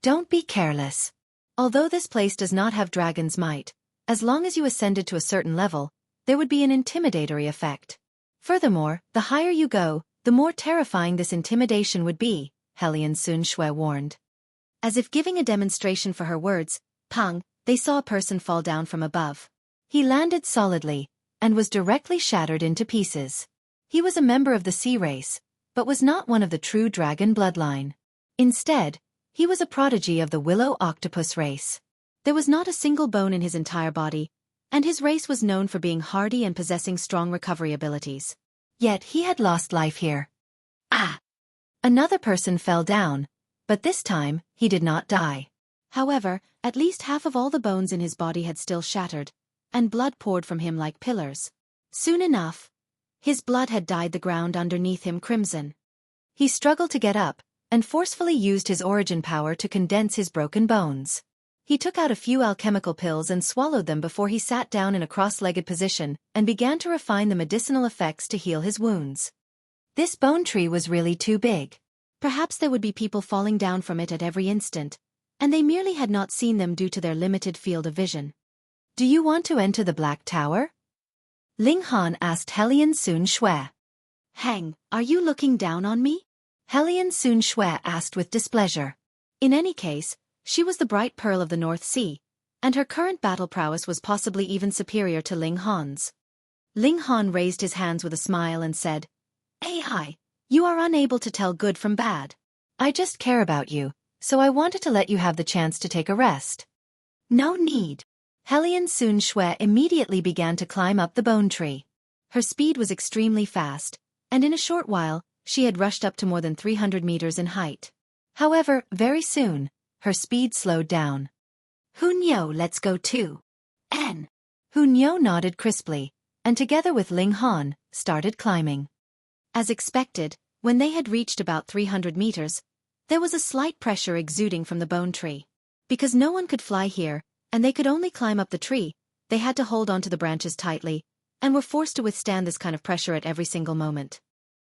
Don't be careless. Although this place does not have dragon's might, as long as you ascended to a certain level, there would be an intimidatory effect. Furthermore, the higher you go, the more terrifying this intimidation would be, Helian Sun Shui warned. As if giving a demonstration for her words, pang, they saw a person fall down from above. He landed solidly, and was directly shattered into pieces. He was a member of the sea race, but was not one of the true dragon bloodline. Instead, he was a prodigy of the willow octopus race. There was not a single bone in his entire body, and his race was known for being hardy and possessing strong recovery abilities. Yet he had lost life here. Ah! Another person fell down, but this time, he did not die. However, at least half of all the bones in his body had still shattered, and blood poured from him like pillars. Soon enough, his blood had dyed the ground underneath him crimson. He struggled to get up, and forcefully used his origin power to condense his broken bones. He took out a few alchemical pills and swallowed them before he sat down in a cross-legged position and began to refine the medicinal effects to heal his wounds. This bone tree was really too big. Perhaps there would be people falling down from it at every instant, and they merely had not seen them due to their limited field of vision. Do you want to enter the Black Tower? Ling Han asked Helian Sun Shui. Hang, are you looking down on me? Helian Sun Shui asked with displeasure. In any case, she was the bright pearl of the North Sea, and her current battle prowess was possibly even superior to Ling Han's. Ling Han raised his hands with a smile and said, "Ai, you are unable to tell good from bad. I just care about you, so I wanted to let you have the chance to take a rest." No need. Helian Sun Shui immediately began to climb up the bone tree. Her speed was extremely fast, and in a short while, she had rushed up to more than 300 meters in height. However, very soon, her speed slowed down. "Hunyo, let's go too." N. Hunyo nodded crisply, and together with Ling Han, started climbing. As expected, when they had reached about 300 meters, there was a slight pressure exuding from the bone tree. Because no one could fly here, and they could only climb up the tree, they had to hold onto the branches tightly, and were forced to withstand this kind of pressure at every single moment.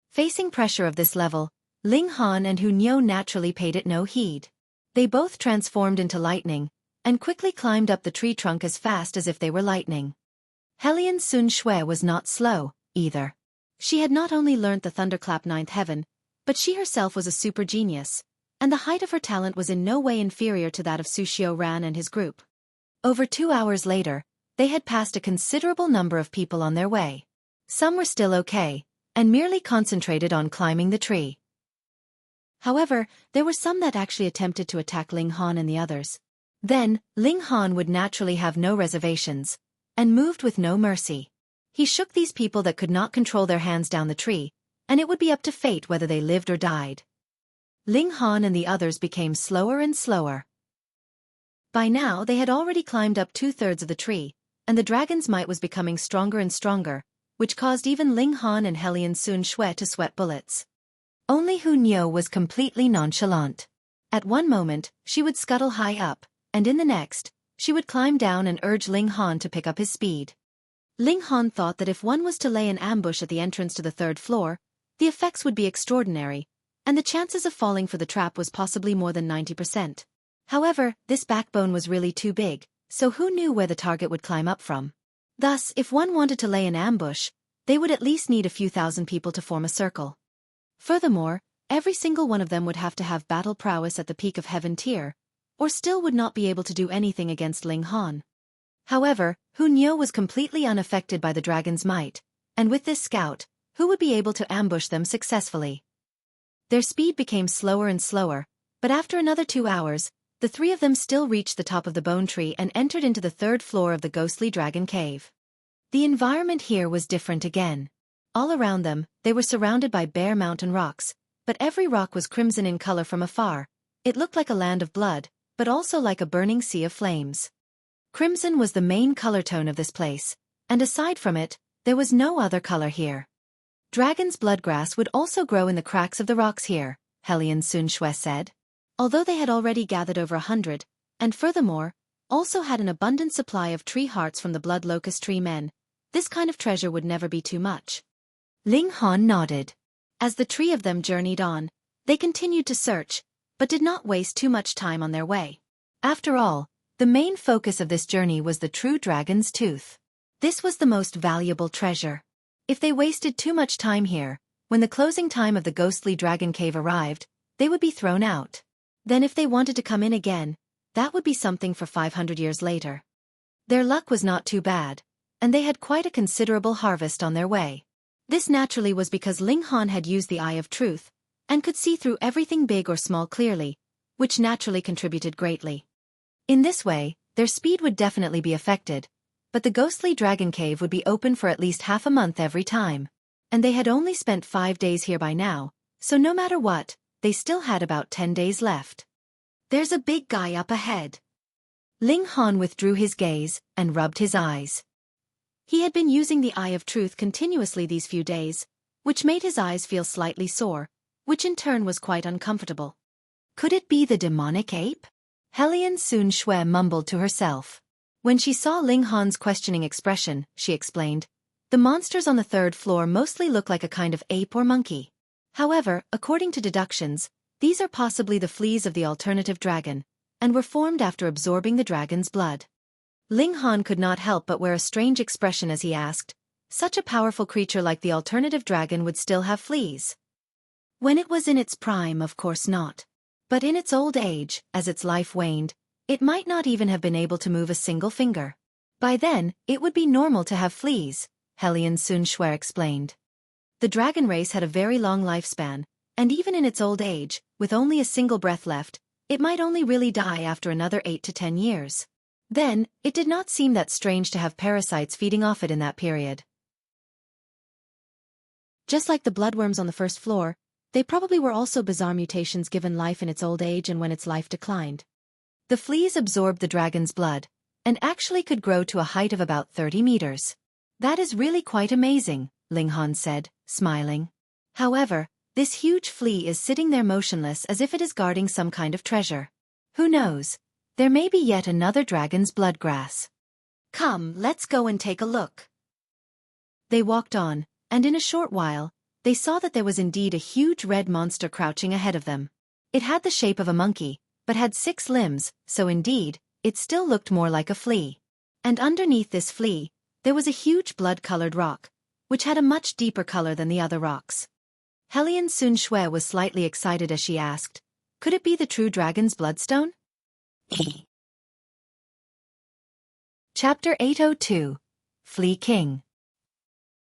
Facing pressure of this level, Ling Han and Hunyo naturally paid it no heed. They both transformed into lightning, and quickly climbed up the tree trunk as fast as if they were lightning. Helian Sun Shui was not slow, either. She had not only learnt the thunderclap ninth heaven, but she herself was a super genius, and the height of her talent was in no way inferior to that of Su Xiaofan and his group. Over 2 hours later, they had passed a considerable number of people on their way. Some were still okay, and merely concentrated on climbing the tree. However, there were some that actually attempted to attack Ling Han and the others. Then, Ling Han would naturally have no reservations, and moved with no mercy. He shook these people that could not control their hands down the tree, and it would be up to fate whether they lived or died. Ling Han and the others became slower and slower. By now they had already climbed up 2/3 of the tree, and the dragon's might was becoming stronger and stronger, which caused even Ling Han and Helian Sun Shui to sweat bullets. Only Hunyo was completely nonchalant. At one moment, she would scuttle high up, and in the next, she would climb down and urge Ling Han to pick up his speed. Ling Han thought that if one was to lay an ambush at the entrance to the 3rd floor, the effects would be extraordinary, and the chances of falling for the trap was possibly more than 90%. However, this backbone was really too big, so who knew where the target would climb up from? Thus, if one wanted to lay an ambush, they would at least need a few thousand people to form a circle. Furthermore, every single one of them would have to have battle prowess at the peak of heaven tier, or still would not be able to do anything against Ling Han. However, Hunyo was completely unaffected by the dragon's might, and with this scout, who would be able to ambush them successfully? Their speed became slower and slower, but after another 2 hours, the 3 of them still reached the top of the bone tree and entered into the 3rd floor of the ghostly dragon cave. The environment here was different again. All around them, they were surrounded by bare mountain rocks, but every rock was crimson in color from afar. It looked like a land of blood, but also like a burning sea of flames. Crimson was the main color tone of this place, and aside from it, there was no other color here. Dragon's bloodgrass would also grow in the cracks of the rocks here, Helian Sun Shui said. Although they had already gathered over 100, and furthermore, also had an abundant supply of tree hearts from the blood locust tree men, this kind of treasure would never be too much. Ling Han nodded. As the 3 of them journeyed on, they continued to search, but did not waste too much time on their way. After all, the main focus of this journey was the true dragon's tooth. This was the most valuable treasure. If they wasted too much time here, when the closing time of the ghostly dragon cave arrived, they would be thrown out. Then if they wanted to come in again, that would be something for 500 years later. Their luck was not too bad, and they had quite a considerable harvest on their way. This naturally was because Ling Han had used the Eye of Truth, and could see through everything big or small clearly, which naturally contributed greatly. In this way, their speed would definitely be affected, but the ghostly dragon cave would be open for at least half a month every time. And they had only spent 5 days here by now, so no matter what, they still had about 10 days left. There's a big guy up ahead. Ling Han withdrew his gaze and rubbed his eyes. He had been using the Eye of Truth continuously these few days, which made his eyes feel slightly sore, which in turn was quite uncomfortable. Could it be the demonic ape? Helian Sun Shui mumbled to herself. When she saw Ling Han's questioning expression, she explained, "The monsters on the 3rd floor mostly look like a kind of ape or monkey. However, according to deductions, these are possibly the fleas of the alternative dragon, and were formed after absorbing the dragon's blood." Ling Han could not help but wear a strange expression as he asked, "Such a powerful creature like the alternative dragon would still have fleas?" "When it was in its prime, of course not. But in its old age, as its life waned, it might not even have been able to move a single finger. By then, it would be normal to have fleas," Helian Sun Shui explained. The dragon race had a very long lifespan, and even in its old age, with only a single breath left, it might only really die after another 8 to 10 years. Then, it did not seem that strange to have parasites feeding off it in that period. Just like the bloodworms on the 1st floor, they probably were also bizarre mutations given life in its old age and when its life declined. The fleas absorbed the dragon's blood, and actually could grow to a height of about 30 meters. "That is really quite amazing," Ling Han said, smiling. "However, this huge flea is sitting there motionless as if it is guarding some kind of treasure. Who knows? There may be yet another dragon's blood grass. Come, let's go and take a look." They walked on, and in a short while, they saw that there was indeed a huge red monster crouching ahead of them. It had the shape of a monkey, but had 6 limbs, so indeed, it still looked more like a flea. And underneath this flea, there was a huge blood-colored rock, which had a much deeper color than the other rocks. Helian Sun Shui was slightly excited as she asked, "Could it be the true dragon's bloodstone?" Chapter 802. Flea King.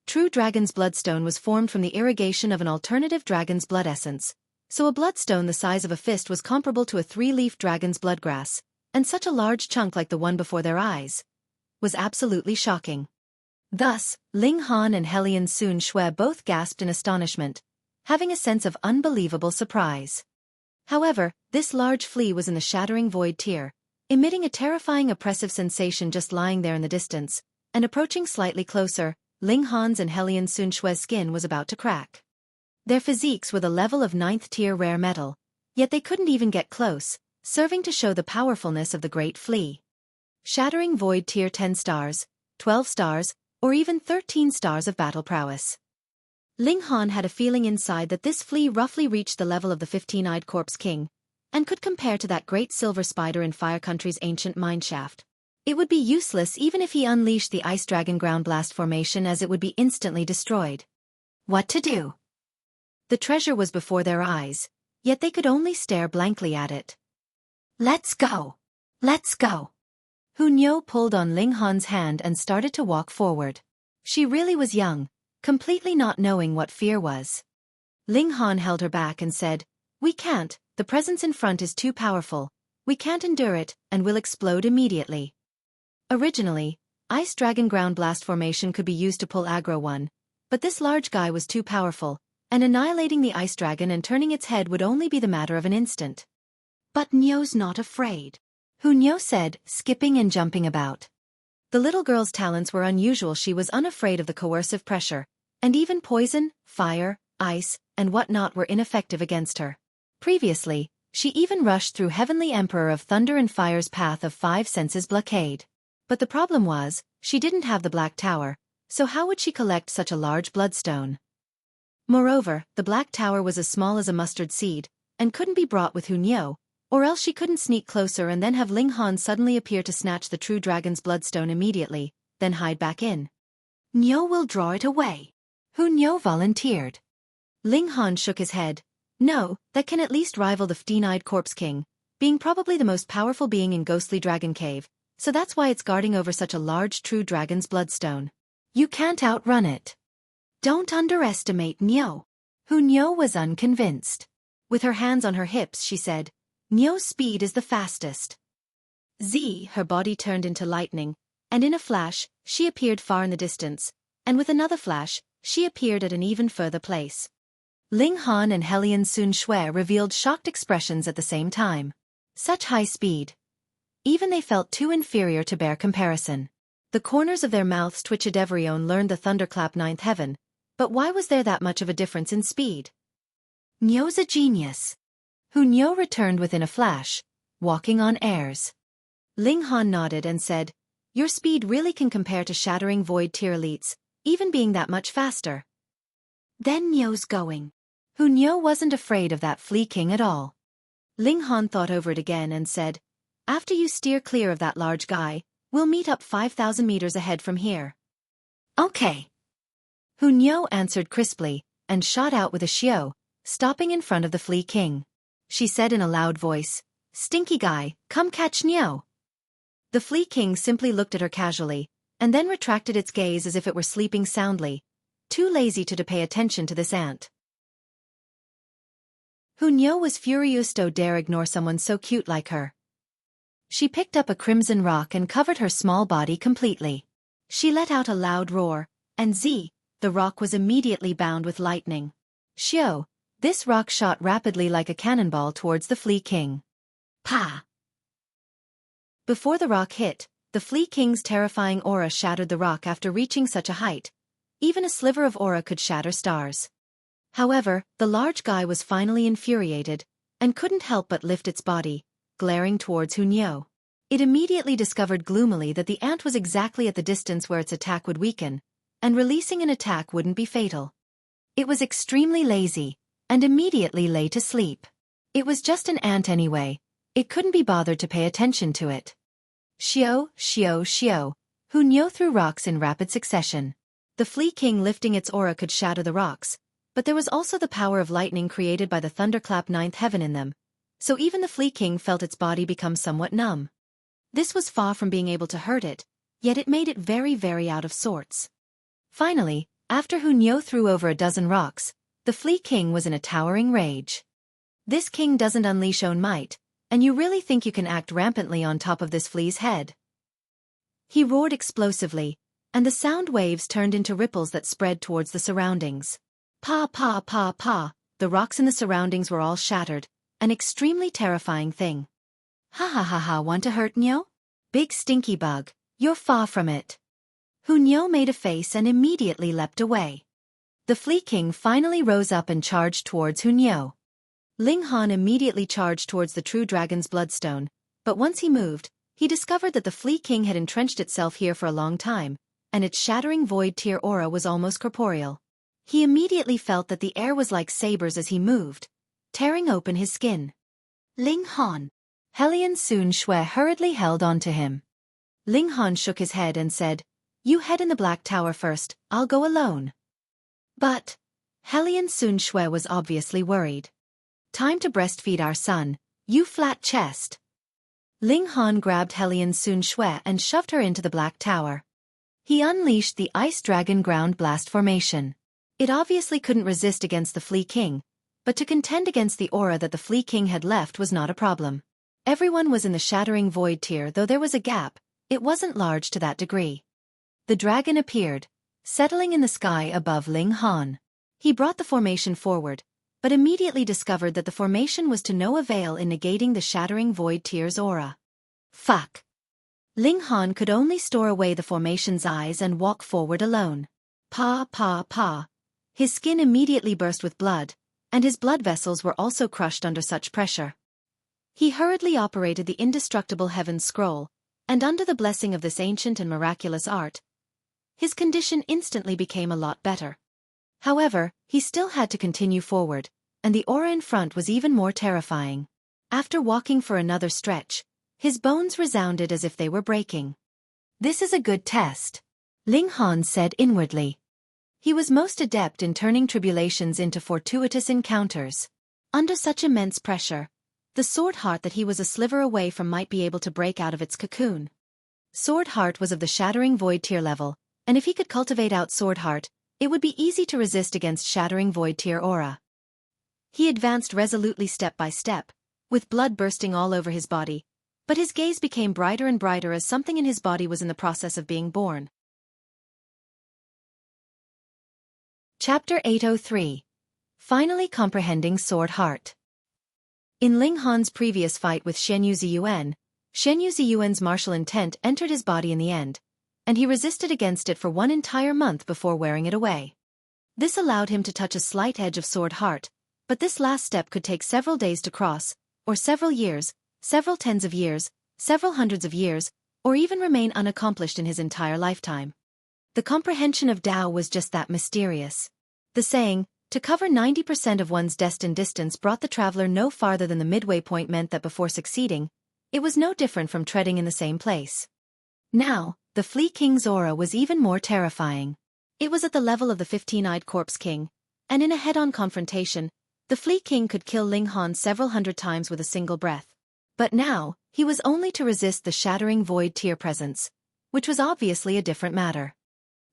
True dragon's bloodstone was formed from the irrigation of an alternative dragon's blood essence, so a bloodstone the size of a fist was comparable to a 3-leaf dragon's bloodgrass, and such a large chunk like the one before their eyes was absolutely shocking. Thus, Ling Han and Helian Sun Shui both gasped in astonishment, having a sense of unbelievable surprise. However, this large flea was in the shattering void tier, emitting a terrifying oppressive sensation just lying there in the distance, and approaching slightly closer, Ling Han's and Helian Sun Shui's skin was about to crack. Their physiques were the level of 9th-tier rare metal, yet they couldn't even get close, serving to show the powerfulness of the great flea. Shattering void tier 10 stars, 12 stars, or even 13 stars of battle prowess. Ling Han had a feeling inside that this flea roughly reached the level of the 15-eyed corpse king, and could compare to that great silver spider in Fire Country's ancient mineshaft. It would be useless even if he unleashed the Ice Dragon Ground Blast formation, as it would be instantly destroyed. What to do? The treasure was before their eyes, yet they could only stare blankly at it. "Let's go! Let's go!" Hunyou pulled on Ling Han's hand and started to walk forward. She really was young, completely not knowing what fear was. Ling Han held her back and said, "We can't, the presence in front is too powerful, we can't endure it, and will explode immediately." Originally, Ice Dragon Ground Blast formation could be used to pull aggro one, but this large guy was too powerful, and annihilating the Ice Dragon and turning its head would only be the matter of an instant. "But Nyo's not afraid," Hunyou said, skipping and jumping about. The little girl's talents were unusual. She was unafraid of the coercive pressure, and even poison, fire, ice, and whatnot were ineffective against her. Previously, she even rushed through Heavenly Emperor of Thunder and Fire's path of 5 senses blockade. But the problem was, she didn't have the Black Tower, so how would she collect such a large bloodstone? Moreover, the Black Tower was as small as a mustard seed, and couldn't be brought with Hunyou, or else she couldn't sneak closer and then have Ling Han suddenly appear to snatch the true dragon's bloodstone immediately, then hide back in. "Nyo will draw it away," Hunyou volunteered. Ling Han shook his head, No, that can at least rival the 15-eyed Corpse King, being probably the most powerful being in Ghostly Dragon Cave, so that's why it's guarding over such a large true dragon's bloodstone. You can't outrun it. Don't underestimate Niu. Niu was unconvinced. With her hands on her hips, she said, Niu's speed is the fastest. Her body turned into lightning, and in a flash, she appeared far in the distance, and with another flash, she appeared at an even further place. Ling Han and Helian Sun Shui revealed shocked expressions at the same time. Such high speed. Even they felt too inferior to bear comparison. The corners of their mouths twitched. Everyone learned the thunderclap ninth heaven, but why was there that much of a difference in speed? Niu's a genius. Niu returned within a flash, walking on airs. Ling Han nodded and said, your speed really can compare to shattering void tier elites, even being that much faster. Then Niu's going. Niu wasn't afraid of that Flea King at all. Ling Han thought over it again and said, after you steer clear of that large guy, we'll meet up 5,000 meters ahead from here. Okay. Niu answered crisply, and shot out with a xiao, stopping in front of the Flea King. She said in a loud voice, stinky guy, come catch Niu. The Flea King simply looked at her casually, and then retracted its gaze as if it were sleeping soundly, too lazy to pay attention to this ant. Niu was furious to dare ignore someone so cute like her. She picked up a crimson rock and covered her small body completely. She let out a loud roar, and the rock was immediately bound with lightning. Xiao, this rock shot rapidly like a cannonball towards the Flea King. Pa! Before the rock hit, the Flea King's terrifying aura shattered the rock after reaching such a height. Even a sliver of aura could shatter stars. However, the large guy was finally infuriated, and couldn't help but lift its body, glaring towards Niu. It immediately discovered gloomily that the ant was exactly at the distance where its attack would weaken, and releasing an attack wouldn't be fatal. It was extremely lazy, and immediately lay to sleep. It was just an ant anyway, it couldn't be bothered to pay attention to it. Xiao, Xiao, Xiao. Niu threw rocks in rapid succession. The Flea King lifting its aura could shatter the rocks, but there was also the power of lightning created by the thunderclap ninth heaven in them, so even the Flea King felt its body become somewhat numb. This was far from being able to hurt it, yet it made it very, very out of sorts. Finally, after Niu threw over a dozen rocks, the Flea King was in a towering rage. This king doesn't unleash own might, and you really think you can act rampantly on top of this flea's head? He roared explosively, and the sound waves turned into ripples that spread towards the surroundings. Pa pa pa pa, the rocks in the surroundings were all shattered, an extremely terrifying thing. Ha ha ha ha, want to hurt Niu? Big stinky bug, you're far from it. Niu made a face and immediately leapt away. The Flea King finally rose up and charged towards Niu. Ling Han immediately charged towards the true dragon's bloodstone, but once he moved, he discovered that the Flea King had entrenched itself here for a long time, and its shattering void tier aura was almost corporeal. He immediately felt that the air was like sabers as he moved, tearing open his skin. Ling Han. Helian Sun Shui hurriedly held on to him. Ling Han shook his head and said, you head in the Black Tower first, I'll go alone. But Helian Sun Shui was obviously worried. Time to breastfeed our son, you flat chest. Ling Han grabbed Helian Sun Shui and shoved her into the Black Tower. He unleashed the Ice Dragon Ground Blast formation. It obviously couldn't resist against the Flea King, but to contend against the aura that the Flea King had left was not a problem. Everyone was in the shattering void tier, though there was a gap, it wasn't large to that degree. The dragon appeared, settling in the sky above Ling Han. He brought the formation forward, but immediately discovered that the formation was to no avail in negating the shattering void tier's aura. Fuck. Ling Han could only store away the formation's eyes and walk forward alone. Pa pa pa. His skin immediately burst with blood, and his blood vessels were also crushed under such pressure. He hurriedly operated the indestructible heaven scroll, and under the blessing of this ancient and miraculous art, his condition instantly became a lot better. However, he still had to continue forward, and the aura in front was even more terrifying. After walking for another stretch, his bones resounded as if they were breaking. This is a good test, Ling Han said inwardly. He was most adept in turning tribulations into fortuitous encounters. Under such immense pressure, the sword heart that he was a sliver away from might be able to break out of its cocoon. Sword heart was of the shattering void tier level, and if he could cultivate out sword heart, it would be easy to resist against shattering void tier aura. He advanced resolutely step by step, with blood bursting all over his body, but his gaze became brighter and brighter as something in his body was in the process of being born. Chapter 803. Finally comprehending sword heart. In Ling Han's previous fight with Shenyu Ziyuan's martial intent entered his body in the end, and he resisted against it for one entire month before wearing it away. This allowed him to touch a slight edge of sword heart, but this last step could take several days to cross, or several years, several tens of years, several hundreds of years, or even remain unaccomplished in his entire lifetime. The comprehension of Tao was just that mysterious. The saying, to cover 90% of one's destined distance, brought the traveler no farther than the midway point meant that before succeeding, it was no different from treading in the same place. Now, the Flea King's aura was even more terrifying. It was at the level of the 15-eyed Corpse King, and in a head-on confrontation, the Flea King could kill Ling Han several hundred times with a single breath. But now, he was only to resist the shattering void tier presence, which was obviously a different matter.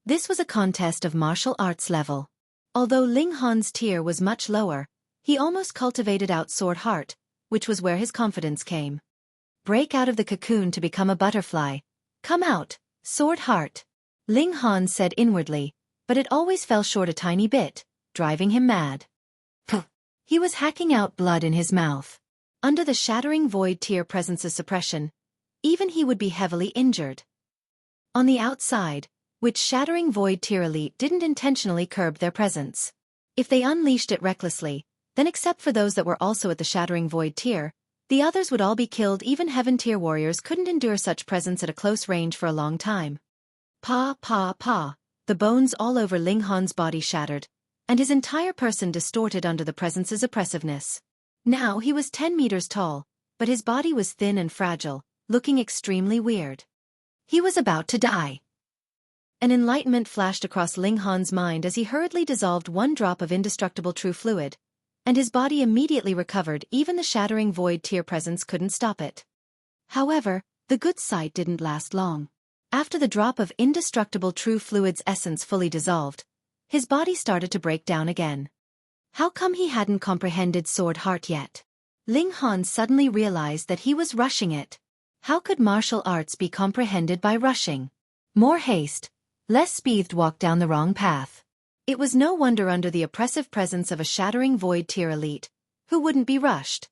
This was a contest of martial arts level. Although Ling Han's tier was much lower, he almost cultivated out sword heart, which was where his confidence came. Break out of the cocoon to become a butterfly. Come out, sword heart. Ling Han said inwardly, but it always fell short a tiny bit, driving him mad. Puh. He was hacking out blood in his mouth. Under the shattering void tier presence's suppression, even he would be heavily injured. On the outside, which shattering void tier elite didn't intentionally curb their presence. If they unleashed it recklessly, then except for those that were also at the shattering void tier, the others would all be killed. Even heaven tier warriors couldn't endure such presence at a close range for a long time. Pa, pa, pa, the bones all over Ling Han's body shattered, and his entire person distorted under the presence's oppressiveness. Now he was 10 meters tall, but his body was thin and fragile, looking extremely weird. He was about to die. An enlightenment flashed across Ling Han's mind as he hurriedly dissolved one drop of indestructible true fluid, and his body immediately recovered. Even the shattering void tier presence couldn't stop it. However, the good sight didn't last long. After the drop of indestructible true fluid's essence fully dissolved, his body started to break down again. How come he hadn't comprehended sword heart yet? Ling Han suddenly realized that he was rushing it. How could martial arts be comprehended by rushing? More haste, less speed, walked down the wrong path. It was no wonder under the oppressive presence of a shattering void tier elite, who wouldn't be rushed.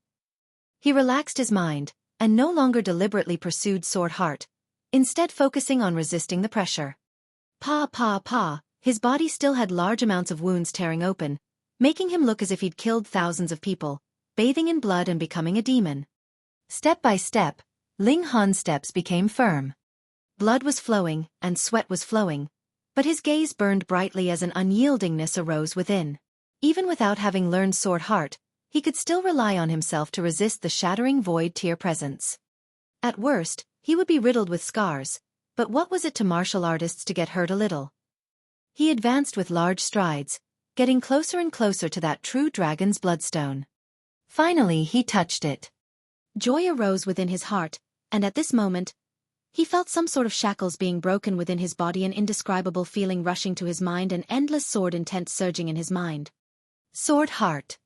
He relaxed his mind, and no longer deliberately pursued sword heart, instead focusing on resisting the pressure. Pa pa pa, his body still had large amounts of wounds tearing open, making him look as if he'd killed thousands of people, bathing in blood and becoming a demon. Step by step, Ling Han's steps became firm. Blood was flowing, and sweat was flowing, but his gaze burned brightly as an unyieldingness arose within. Even without having learned sword heart, he could still rely on himself to resist the shattering void tier presence. At worst, he would be riddled with scars, but what was it to martial artists to get hurt a little? He advanced with large strides, getting closer and closer to that true dragon's bloodstone. Finally he touched it. Joy arose within his heart, and at this moment, he felt some sort of shackles being broken within his body, an indescribable feeling rushing to his mind, an endless sword intent surging in his mind. Sword heart.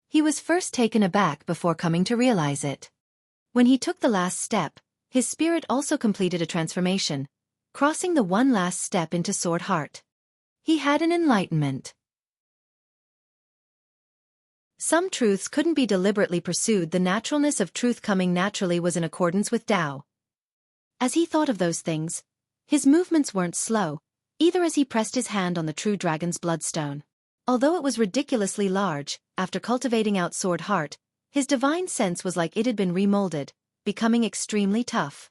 He was first taken aback before coming to realize it. When he took the last step, his spirit also completed a transformation, crossing the one last step into sword heart. He had an enlightenment. Some truths couldn't be deliberately pursued. The naturalness of truth coming naturally was in accordance with Tao. As he thought of those things, his movements weren't slow, either as he pressed his hand on the true dragon's bloodstone. Although it was ridiculously large, after cultivating out sword heart, his divine sense was like it had been remolded, becoming extremely tough.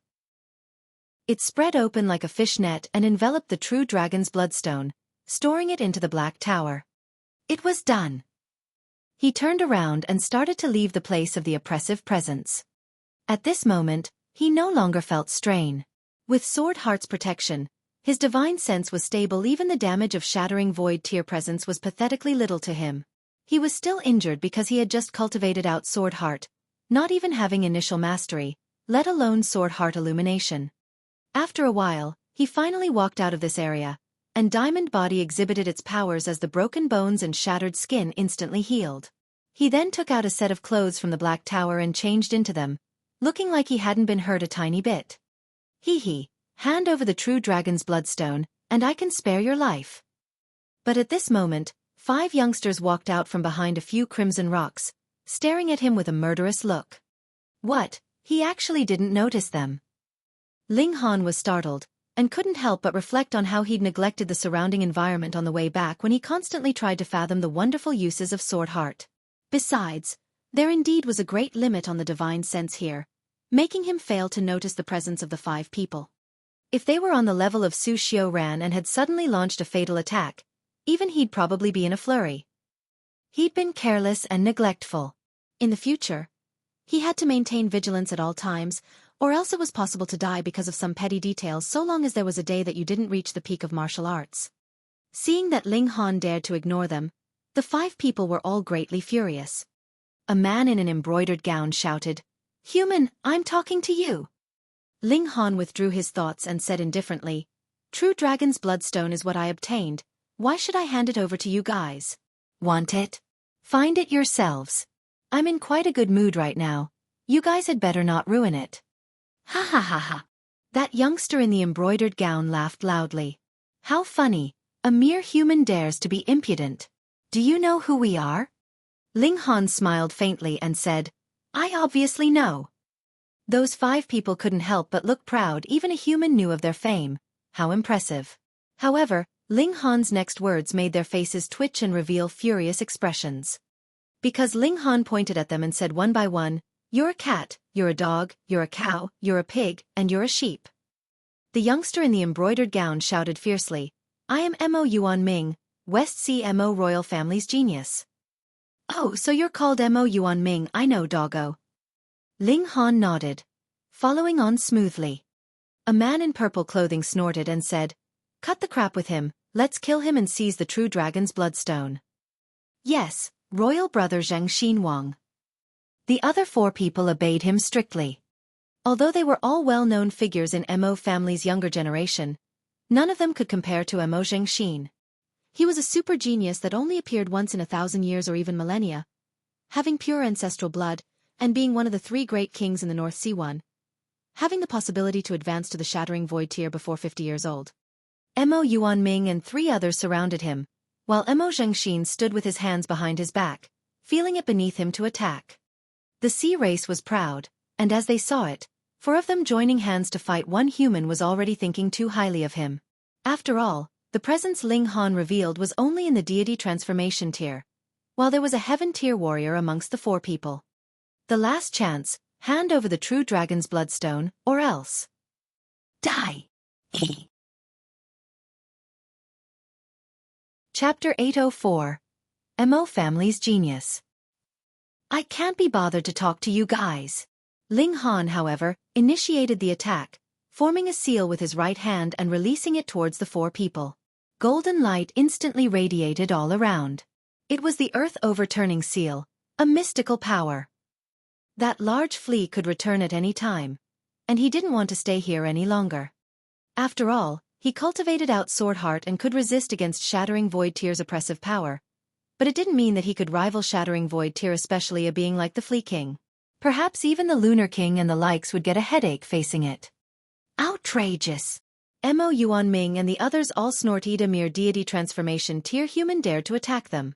It spread open like a fish net and enveloped the true dragon's bloodstone, storing it into the Black Tower. It was done. He turned around and started to leave the place of the oppressive presence. At this moment, he no longer felt strain. With sword heart's protection, his divine sense was stable. Even the damage of shattering void tier presence was pathetically little to him. He was still injured because he had just cultivated out Sword Heart, not even having initial mastery, let alone Sword Heart illumination. After a while, he finally walked out of this area, and Diamond Body exhibited its powers as the broken bones and shattered skin instantly healed. He then took out a set of clothes from the Black Tower and changed into them, looking like he hadn't been hurt a tiny bit. Hee, hand over the true dragon's bloodstone, and I can spare your life. But at this moment, 5 youngsters walked out from behind a few crimson rocks, staring at him with a murderous look. What? He actually didn't notice them. Ling Han was startled, and couldn't help but reflect on how he'd neglected the surrounding environment on the way back when he constantly tried to fathom the wonderful uses of Sword Heart. Besides, there indeed was a great limit on the divine sense here, making him fail to notice the presence of the 5 people. If they were on the level of Su Xiaofan and had suddenly launched a fatal attack, even he'd probably be in a flurry. He'd been careless and neglectful. In the future, he had to maintain vigilance at all times, or else it was possible to die because of some petty details so long as there was a day that you didn't reach the peak of martial arts. Seeing that Ling Han dared to ignore them, the 5 people were all greatly furious. A man in an embroidered gown shouted, "Human, I'm talking to you." Ling Han withdrew his thoughts and said indifferently, "True Dragon's Bloodstone is what I obtained. Why should I hand it over to you guys? Want it? Find it yourselves. I'm in quite a good mood right now. You guys had better not ruin it." Ha ha ha ha. That youngster in the embroidered gown laughed loudly. How funny, a mere human dares to be impudent. Do you know who we are? Ling Han smiled faintly and said, I obviously know. Those 5 people couldn't help but look proud. Even a human knew of their fame. How impressive. However, Ling Han's next words made their faces twitch and reveal furious expressions. Because Ling Han pointed at them and said one by one, "You're a cat, you're a dog, you're a cow, you're a pig, and you're a sheep." The youngster in the embroidered gown shouted fiercely, "I am Mo Yuan Ming, West Sea Mo royal family's genius." "Oh, so you're called Mo Yuan Ming, I know, doggo." Ling Han nodded, following on smoothly. A man in purple clothing snorted and said, "Cut the crap with him, let's kill him and seize the true dragon's bloodstone." "Yes, royal brother Zheng Xinwang." The other 4 people obeyed him strictly. Although they were all well-known figures in Mo family's younger generation, none of them could compare to Mo Zhengxin. He was a super genius that only appeared once in 1,000 years or even millennia, having pure ancestral blood, and being one of the 3 great kings in the North Sea one, having the possibility to advance to the Shattering Void tier before 50 years old. Mo Yuan Ming and 3 others surrounded him, while Mo Zhengxin stood with his hands behind his back, feeling it beneath him to attack. The sea race was proud, and as they saw it, 4 of them joining hands to fight one human was already thinking too highly of him. After all, the presence Ling Han revealed was only in the deity transformation tier, while there was a heaven tier warrior amongst the 4 people. The last chance, hand over the true dragon's bloodstone, or else die. Chapter 804. Mo Family's Genius. I can't be bothered to talk to you guys. Ling Han, however, initiated the attack, forming a seal with his right hand and releasing it towards the 4 people. Golden light instantly radiated all around. It was the earth overturning seal, a mystical power. That large flea could return at any time, and he didn't want to stay here any longer. After all, he cultivated out Sword Heart and could resist against Shattering Void tier's oppressive power. But it didn't mean that he could rival Shattering Void tier, especially a being like the Flea King. Perhaps even the Lunar King and the likes would get a headache facing it. Outrageous! Mo Yuan Ming and the others all snorted. A mere deity transformation tier human dared to attack them.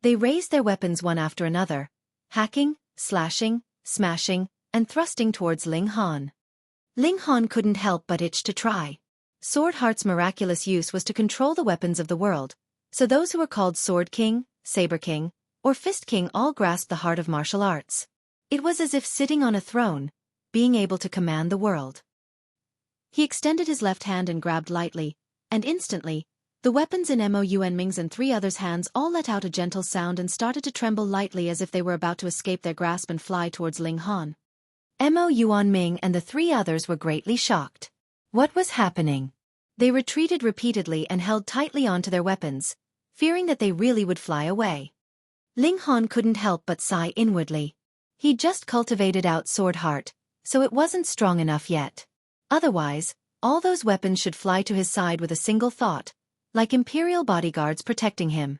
They raised their weapons one after another, hacking, slashing, smashing, and thrusting towards Ling Han. Ling Han couldn't help but itch to try. Sword Heart's miraculous use was to control the weapons of the world, so those who were called Sword King, Saber King, or Fist King all grasped the heart of martial arts. It was as if sitting on a throne, being able to command the world. He extended his left hand and grabbed lightly, and instantly, the weapons in Mo Yuan Ming's and 3 others' hands all let out a gentle sound and started to tremble lightly as if they were about to escape their grasp and fly towards Ling Han. Mo Yuan Ming and the 3 others were greatly shocked. What was happening? They retreated repeatedly and held tightly onto their weapons, fearing that they really would fly away. Ling Han couldn't help but sigh inwardly. He'd just cultivated out sword heart, so it wasn't strong enough yet. Otherwise, all those weapons should fly to his side with a single thought, like imperial bodyguards protecting him.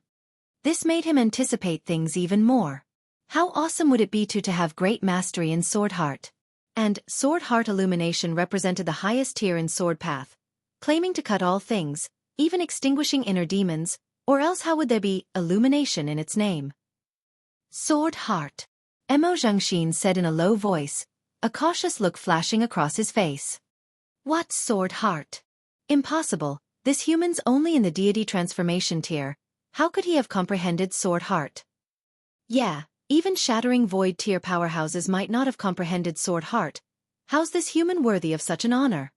This made him anticipate things even more. How awesome would it be to have great mastery in sword heart? And sword heart illumination represented the highest tier in sword path, claiming to cut all things, even extinguishing inner demons, or else how would there be illumination in its name? Sword heart. Mo Zhengxin said in a low voice, a cautious look flashing across his face. What sword heart? Impossible, this human's only in the deity transformation tier. How could he have comprehended sword heart? Yeah, even shattering void tier powerhouses might not have comprehended sword heart. How's this human worthy of such an honor?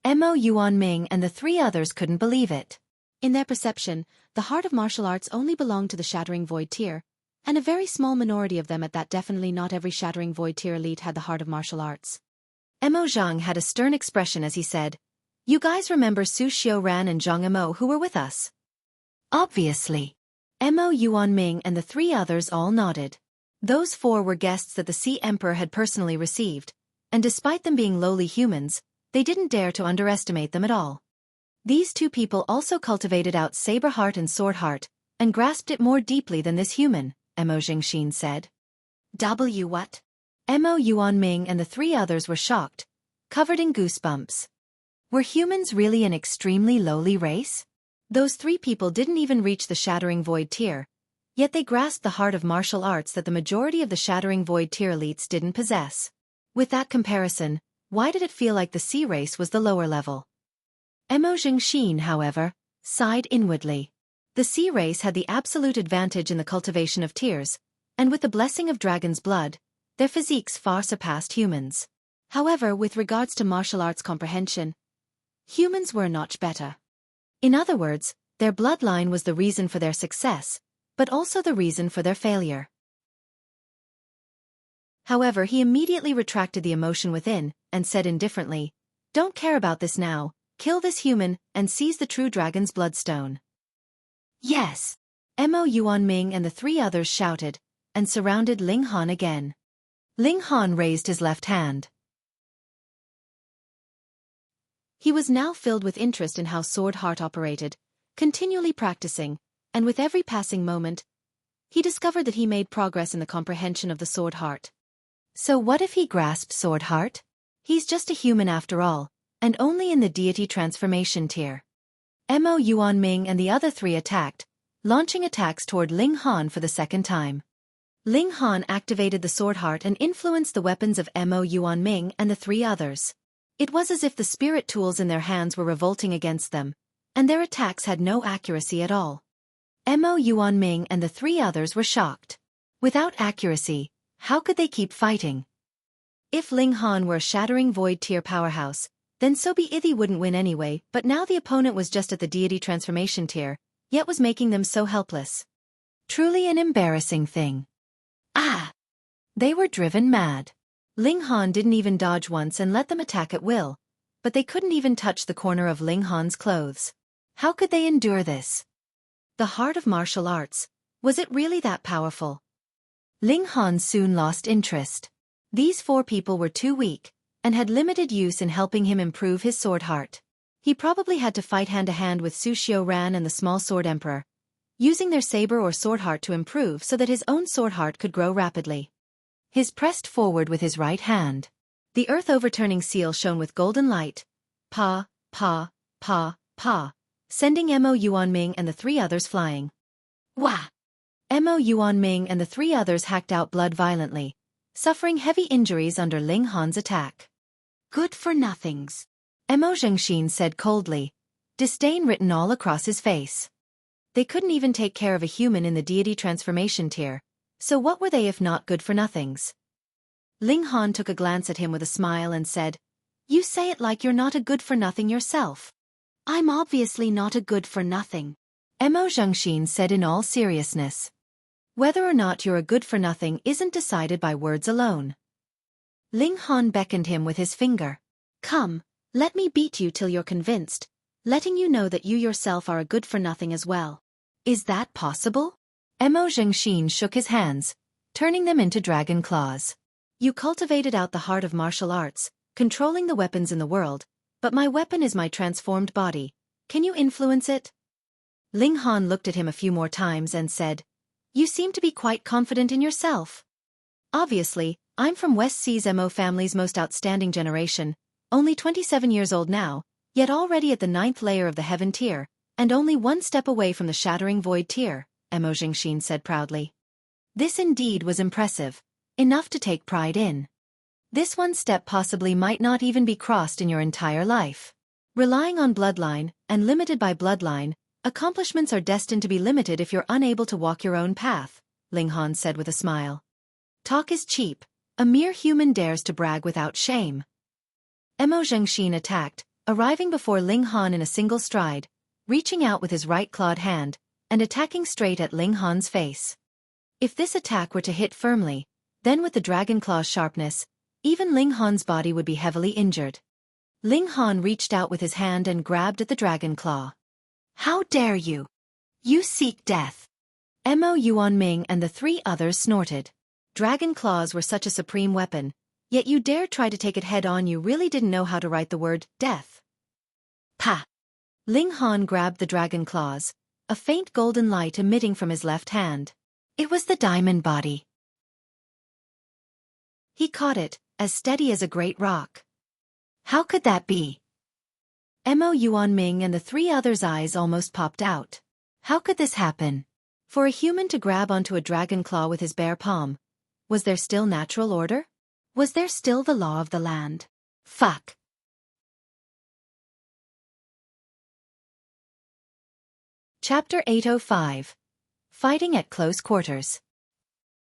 Mo Yuanming and the three others couldn't believe it. In their perception, the heart of martial arts only belonged to the shattering void tier, and a very small minority of them at that. Definitely not every shattering void tier elite had the heart of martial arts. Mo Zhang had a stern expression as he said, "You guys remember Su Xiaofan and Zhang Mo who were with us?" Obviously. Mo Yuanming and the three others all nodded. Those four were guests that the Sea Emperor had personally received, and despite them being lowly humans, they didn't dare to underestimate them at all. These two people also cultivated out saber heart and sword heart, and grasped it more deeply than this human, Mo Zhengxin said. What? Mo Yuanming and the three others were shocked, covered in goosebumps. Were humans really an extremely lowly race? Those three people didn't even reach the shattering void tier, yet they grasped the heart of martial arts that the majority of the shattering void tier elites didn't possess. With that comparison, why did it feel like the sea race was the lower level? Mo Zhengxin, however, sighed inwardly. The sea race had the absolute advantage in the cultivation of tiers, and with the blessing of dragon's blood, their physiques far surpassed humans. However, with regards to martial arts comprehension, humans were a notch better. In other words, their bloodline was the reason for their success, but also the reason for their failure. However, he immediately retracted the emotion within, and said indifferently, "Don't care about this now, kill this human, and seize the true dragon's bloodstone." Yes! Mo Yuanming and the three others shouted, and surrounded Ling Han again. Ling Han raised his left hand. He was now filled with interest in how sword heart operated, continually practicing, and with every passing moment, he discovered that he made progress in the comprehension of the sword heart. So what if he grasped sword heart? He's just a human after all, and only in the deity transformation tier. Mo Yuanming and the other three attacked, launching attacks toward Ling Han for the second time. Ling Han activated the sword heart and influenced the weapons of Mo Yuanming and the three others. It was as if the spirit tools in their hands were revolting against them, and their attacks had no accuracy at all. Mo Yuanming and the three others were shocked. Without accuracy, how could they keep fighting? If Ling Han were a shattering void tier powerhouse, then so be it. He wouldn't win anyway, but now the opponent was just at the deity transformation tier, yet was making them so helpless. Truly an embarrassing thing. Ah! They were driven mad. Ling Han didn't even dodge once and let them attack at will, but they couldn't even touch the corner of Ling Han's clothes. How could they endure this? The heart of martial arts, was it really that powerful? Ling Han soon lost interest. These four people were too weak, and had limited use in helping him improve his sword heart. He probably had to fight hand-to-hand with Su Xiaofan and the small sword emperor, using their saber or sword heart to improve so that his own sword heart could grow rapidly. His pressed forward with his right hand. The earth-overturning seal shone with golden light. Pa, pa, pa, pa, sending Mo Yuanming and the three others flying. Wah! Mo Yuanming and the three others hacked out blood violently, suffering heavy injuries under Ling Han's attack. Good for nothings. Mo Zhengxin said coldly, disdain written all across his face. They couldn't even take care of a human in the deity transformation tier, so what were they if not good for nothings? Ling Han took a glance at him with a smile and said, "You say it like you're not a good for nothing yourself." "I'm obviously not a good for nothing," Mo Zhengxin said in all seriousness. Whether or not you're a good for nothing isn't decided by words alone. Ling Han beckoned him with his finger. "Come, let me beat you till you're convinced, letting you know that you yourself are a good for nothing as well." "Is that possible?" Mo Zhengxin shook his hands, turning them into dragon claws. You cultivated out the heart of martial arts, controlling the weapons in the world, but my weapon is my transformed body. Can you influence it? Ling Han looked at him a few more times and said, You seem to be quite confident in yourself. Obviously, I'm from West Sea's Mo family's most outstanding generation, only 27 years old now, yet already at the 9th layer of the heaven tier, and only one step away from the shattering void tier, Mo Zhengxin said proudly. This indeed was impressive, enough to take pride in. This one step possibly might not even be crossed in your entire life. Relying on bloodline, and limited by bloodline, accomplishments are destined to be limited if you're unable to walk your own path, Ling Han said with a smile. Talk is cheap, a mere human dares to brag without shame. Mo Zhengxin attacked, arriving before Ling Han in a single stride, reaching out with his right clawed hand, and attacking straight at Ling Han's face. If this attack were to hit firmly, then with the dragon claw's sharpness, even Ling Han's body would be heavily injured. Ling Han reached out with his hand and grabbed at the dragon claw. How dare you! You seek death! Mo Yuanming and the 3 others snorted. Dragon claws were such a supreme weapon, yet you dare try to take it head-on. You really didn't know how to write the word death. Pa! Ling Han grabbed the dragon claws, a faint golden light emitting from his left hand. It was the diamond body. He caught it, as steady as a great rock. How could that be? Mo Yuanming and the 3 others' eyes almost popped out. How could this happen? For a human to grab onto a dragon claw with his bare palm, was there still natural order? Was there still the law of the land? Fuck. Chapter 805. Fighting at Close Quarters.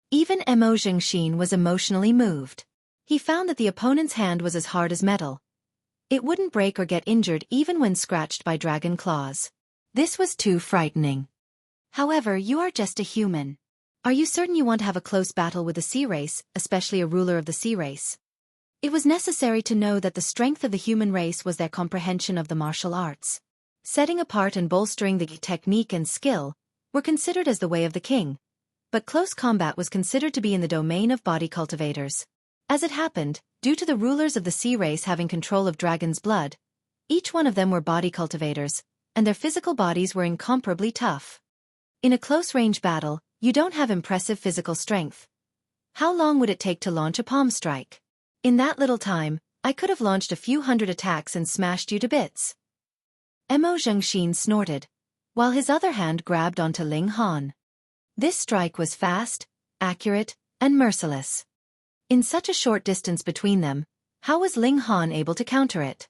Even Mo Zhengxin was emotionally moved. He found that the opponent's hand was as hard as metal. It wouldn't break or get injured even when scratched by dragon claws. This was too frightening. However, you are just a human. Are you certain you want to have a close battle with the sea race, especially a ruler of the sea race? It was necessary to know that the strength of the human race was their comprehension of the martial arts. Setting apart and bolstering the technique and skill were considered as the way of the king, but close combat was considered to be in the domain of body cultivators. As it happened, due to the rulers of the sea race having control of dragon's blood, each one of them were body cultivators, and their physical bodies were incomparably tough. In a close-range battle, you don't have impressive physical strength. How long would it take to launch a palm strike? In that little time, I could have launched a few hundred attacks and smashed you to bits. Mo Zhengxin snorted, while his other hand grabbed onto Ling Han. This strike was fast, accurate, and merciless. In such a short distance between them, how was Ling Han able to counter it?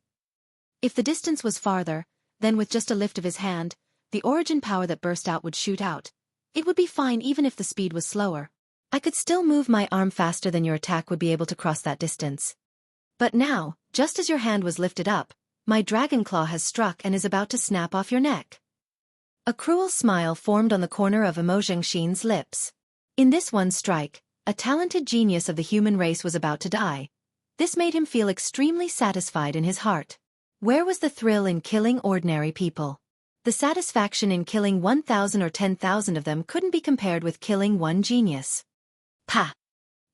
If the distance was farther, then with just a lift of his hand, the origin power that burst out would shoot out. It would be fine even if the speed was slower. I could still move my arm faster than your attack would be able to cross that distance. But now, just as your hand was lifted up, my dragon claw has struck and is about to snap off your neck. A cruel smile formed on the corner of Mo Zhengxin's lips. In this one strike, a talented genius of the human race was about to die. This made him feel extremely satisfied in his heart. Where was the thrill in killing ordinary people? The satisfaction in killing 1,000 or 10,000 of them couldn't be compared with killing one genius. Pa!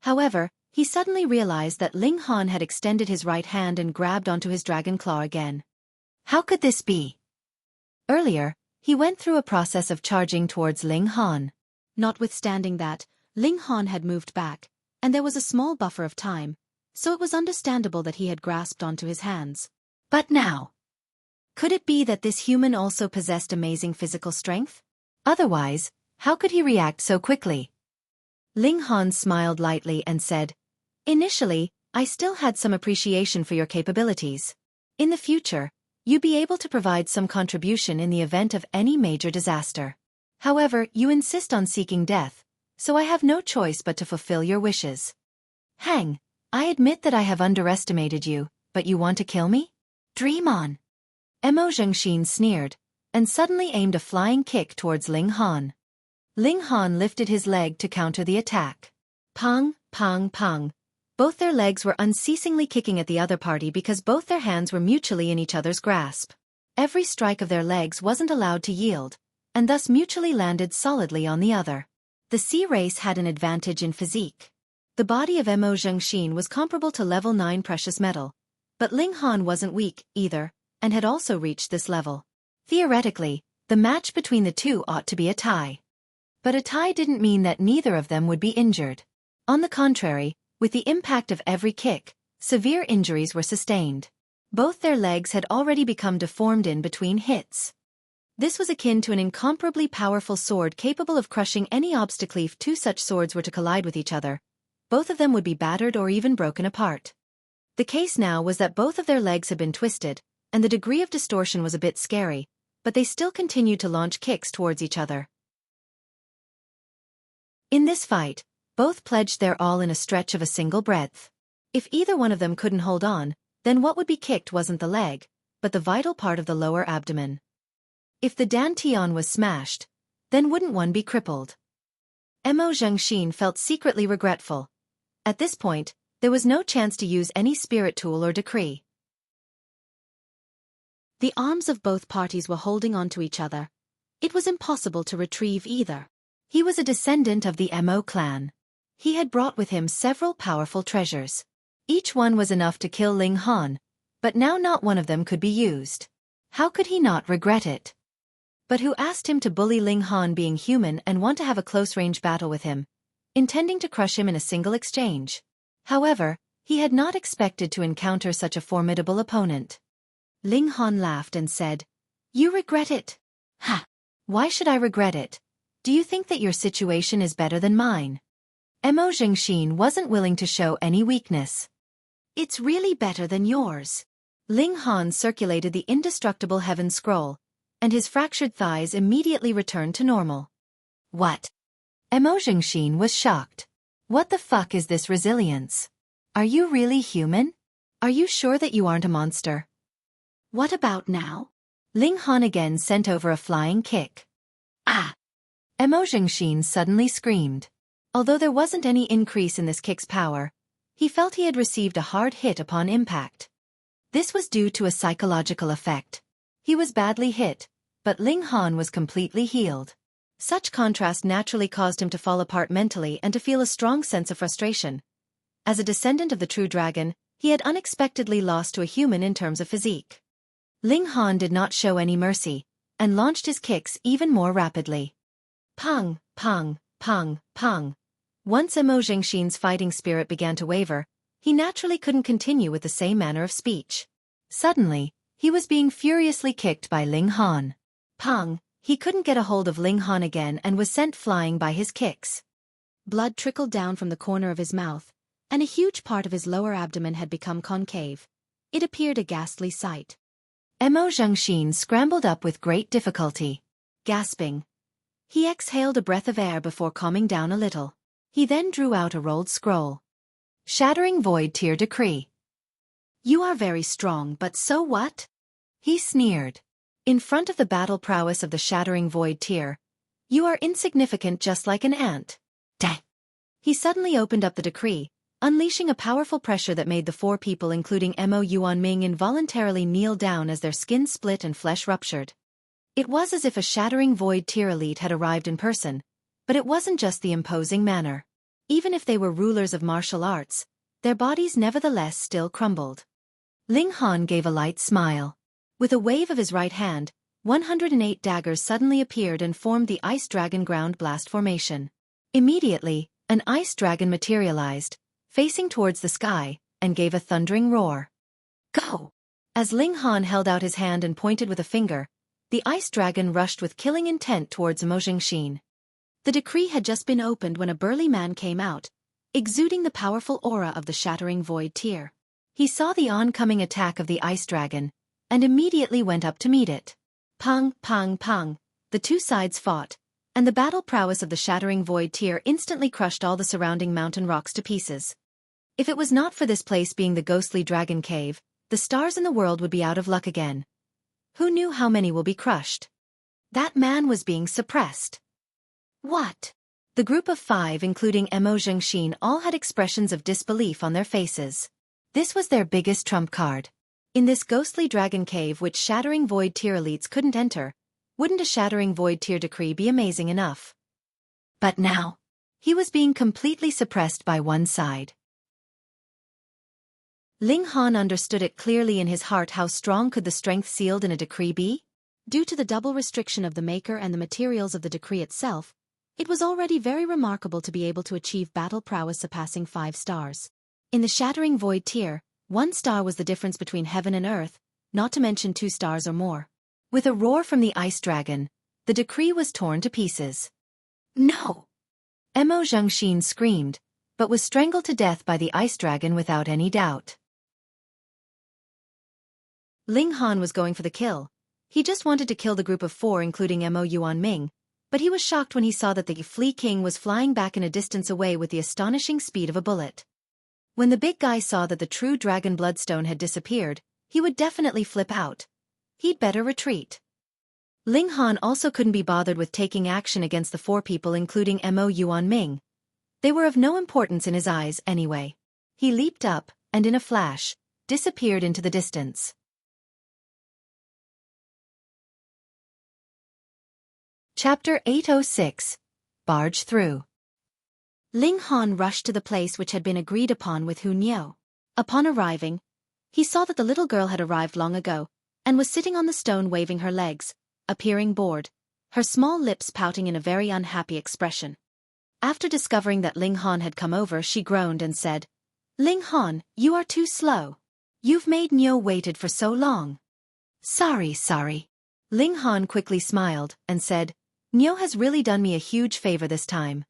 However, he suddenly realized that Ling Han had extended his right hand and grabbed onto his dragon claw again. How could this be? Earlier, he went through a process of charging towards Ling Han. Notwithstanding that, Ling Han had moved back, and there was a small buffer of time, so it was understandable that he had grasped onto his hands. But now, could it be that this human also possessed amazing physical strength? Otherwise, how could he react so quickly? Ling Han smiled lightly and said, Initially, I still had some appreciation for your capabilities. In the future, you'd be able to provide some contribution in the event of any major disaster. However, you insist on seeking death, so I have no choice but to fulfill your wishes. Hang, I admit that I have underestimated you, but you want to kill me? Dream on. Mo Zhengxin sneered, and suddenly aimed a flying kick towards Ling Han. Ling Han lifted his leg to counter the attack. Pong, pong, pong. Both their legs were unceasingly kicking at the other party because both their hands were mutually in each other's grasp. Every strike of their legs wasn't allowed to yield, and thus mutually landed solidly on the other. The sea race had an advantage in physique. The body of Mo Zhengxin was comparable to level 9 precious metal, but Ling Han wasn't weak, either, and had also reached this level. Theoretically, the match between the two ought to be a tie. But a tie didn't mean that neither of them would be injured. On the contrary, with the impact of every kick, severe injuries were sustained. Both their legs had already become deformed in between hits. This was akin to an incomparably powerful sword capable of crushing any obstacle. If two such swords were to collide with each other, both of them would be battered or even broken apart. The case now was that both of their legs had been twisted, and the degree of distortion was a bit scary, but they still continued to launch kicks towards each other. In this fight, both pledged their all in a stretch of a single breath. If either one of them couldn't hold on, then what would be kicked wasn't the leg, but the vital part of the lower abdomen. If the dantian was smashed, then wouldn't one be crippled? Mo Zhengxin felt secretly regretful. At this point, there was no chance to use any spirit tool or decree. The arms of both parties were holding onto each other. It was impossible to retrieve either. He was a descendant of the Mo clan. He had brought with him several powerful treasures. Each one was enough to kill Ling Han, but now not one of them could be used. How could he not regret it? But who asked him to bully Ling Han being human and want to have a close-range battle with him, intending to crush him in a single exchange? However, he had not expected to encounter such a formidable opponent. Ling Han laughed and said, "You regret it? Ha! Why should I regret it? Do you think that your situation is better than mine?" Mo Zhengxin wasn't willing to show any weakness. "It's really better than yours." Ling Han circulated the indestructible heaven scroll, and his fractured thighs immediately returned to normal. What? Mo Zhengxin was shocked. What the fuck is this resilience? Are you really human? Are you sure that you aren't a monster? What about now? Ling Han again sent over a flying kick. Ah! Mo Zhengxin suddenly screamed. Although there wasn't any increase in this kick's power, he felt he had received a hard hit upon impact. This was due to a psychological effect. He was badly hit, but Ling Han was completely healed. Such contrast naturally caused him to fall apart mentally and to feel a strong sense of frustration. As a descendant of the true dragon, he had unexpectedly lost to a human in terms of physique. Ling Han did not show any mercy, and launched his kicks even more rapidly. Pang, pang, pang, pang. Once Mo Zhengxin's fighting spirit began to waver, he naturally couldn't continue with the same manner of speech. Suddenly, he was being furiously kicked by Ling Han. Pang, he couldn't get a hold of Ling Han again and was sent flying by his kicks. Blood trickled down from the corner of his mouth, and a huge part of his lower abdomen had become concave. It appeared a ghastly sight. Mo Zhengxin scrambled up with great difficulty. Gasping, he exhaled a breath of air before calming down a little. He then drew out a rolled scroll. Shattering Void Tier Decree. "You are very strong, but so what?" he sneered. In front of the battle prowess of the Shattering Void Tier, you are insignificant just like an ant. Dang! He suddenly opened up the decree, unleashing a powerful pressure that made the four people including Mo Yuanming involuntarily kneel down as their skin split and flesh ruptured. It was as if a Shattering Void Tier elite had arrived in person, but it wasn't just the imposing manner. Even if they were rulers of martial arts, their bodies nevertheless still crumbled. Ling Han gave a light smile. With a wave of his right hand, 108 daggers suddenly appeared and formed the Ice Dragon Ground Blast formation. Immediately, an ice dragon materialized, facing towards the sky, and gave a thundering roar. Go! As Ling Han held out his hand and pointed with a finger, the ice dragon rushed with killing intent towards Mo Zhengxin. The decree had just been opened when a burly man came out, exuding the powerful aura of the Shattering Void Tier. He saw the oncoming attack of the ice dragon, and immediately went up to meet it. Pang, pang, pang, the two sides fought, and the battle prowess of the Shattering Void Tier instantly crushed all the surrounding mountain rocks to pieces. If it was not for this place being the ghostly dragon cave, the stars in the world would be out of luck again. Who knew how many will be crushed? That man was being suppressed. What? The group of 5 including Mo Zhengxin all had expressions of disbelief on their faces. This was their biggest trump card. In this ghostly dragon cave which Shattering Void Tier elites couldn't enter, Wouldn't a shattering void tier decree be amazing enough? But now, he was being completely suppressed by one side. Ling Han understood it clearly in his heart. How strong could the strength sealed in a decree be? Due to the double restriction of the maker and the materials of the decree itself, it was already very remarkable to be able to achieve battle prowess surpassing 5 stars. In the shattering void tier, 1 star was the difference between heaven and earth, not to mention 2 stars or more. With a roar from the ice dragon, the decree was torn to pieces. No! Mo Zhengxin screamed, but was strangled to death by the ice dragon without any doubt. Ling Han was going for the kill. He just wanted to kill the group of 4 including Mo Yuanming, but he was shocked when he saw that the Flea King was flying back in a distance away with the astonishing speed of a bullet. When the big guy saw that the true dragon bloodstone had disappeared, he would definitely flip out. He'd better retreat. Ling Han also couldn't be bothered with taking action against the 4 people including Mo Yuanming. They were of no importance in his eyes anyway. He leaped up, and in a flash, disappeared into the distance. Chapter 806. Barge Through. Ling Han rushed to the place which had been agreed upon with Hu Niu. Upon arriving, he saw that the little girl had arrived long ago, and was sitting on the stone waving her legs, appearing bored, her small lips pouting in a very unhappy expression. After discovering that Ling Han had come over, she groaned and said, "Ling Han, you are too slow. You've made Niu waited for so long." Sorry. Ling Han quickly smiled and said, "Niu has really done me a huge favor this time."